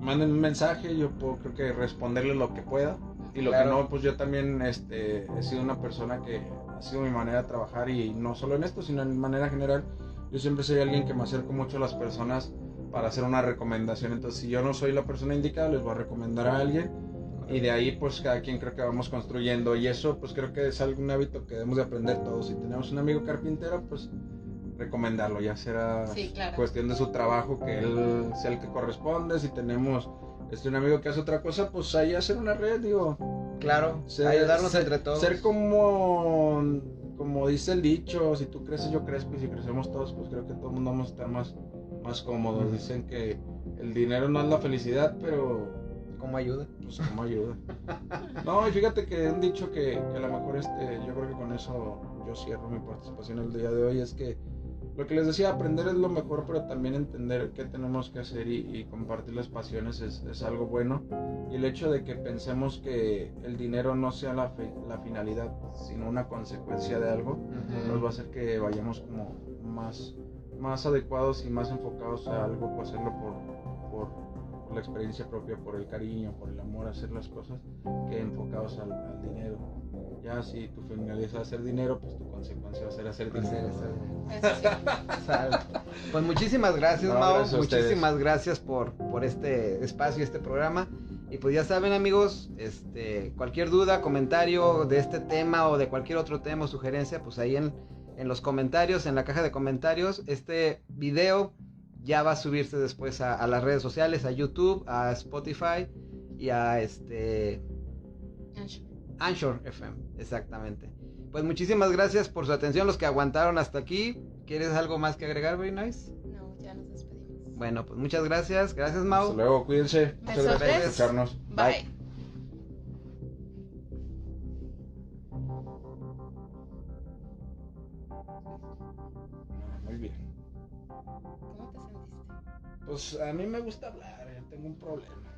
manden un mensaje, yo puedo creo que responderles lo que pueda. Y lo Claro. que no, pues yo también he sido una persona que ha sido mi manera de trabajar y no solo en esto, sino en manera general. Yo siempre soy alguien que me acerco mucho a las personas para hacer una recomendación. Entonces, si yo no soy la persona indicada, les voy a recomendar a alguien. Y de ahí, pues cada quien creo que vamos construyendo. Y eso, pues creo que es algún hábito que debemos de aprender todos. Si tenemos un amigo carpintero, pues recomendarlo. Ya será cuestión de su trabajo, que él sea el que corresponde. Si tenemos un amigo que hace otra cosa, pues ahí hacer una red, digo. Claro, ayudarnos entre todos. Ser como dice el dicho, si tú creces yo crezco y si crecemos todos, pues creo que todo el mundo vamos a estar más cómodos. Dicen que el dinero no es la felicidad, pero ¿cómo ayuda? Pues cómo ayuda. No, y fíjate que un dicho que a lo mejor yo creo que con eso yo cierro mi participación el día de hoy, es que lo que les decía, aprender es lo mejor, pero también entender qué tenemos que hacer y compartir las pasiones es algo bueno. Y el hecho de que pensemos que el dinero no sea la finalidad, sino una consecuencia de algo, nos va a hacer que vayamos como más adecuados y más enfocados a algo, pues hacerlo por la experiencia propia, por el cariño, por el amor a hacer las cosas, que enfocados al dinero. Ya si tu finalidad es hacer dinero, pues tu consecuencia va a ser hacer dinero. Pues muchísimas gracias, No, Mau. gracias a Muchísimas gracias por este espacio, este programa. Y pues ya saben, amigos, cualquier duda, comentario de este tema o de cualquier otro tema o sugerencia, pues ahí en los comentarios, en la caja de comentarios, este video ya va a subirse después a las redes sociales, a YouTube, a Spotify y a Anchor FM, exactamente. Pues muchísimas gracias por su atención, los que aguantaron hasta aquí. ¿Quieres algo más que agregar, Very Nice? No, ya nos despedimos. Bueno, pues muchas gracias. Gracias, Mau. Hasta luego, cuídense. Muchas gracias por escucharnos. Bye. Muy bien. ¿Cómo te sentiste? Pues a mí me gusta hablar, tengo un problema.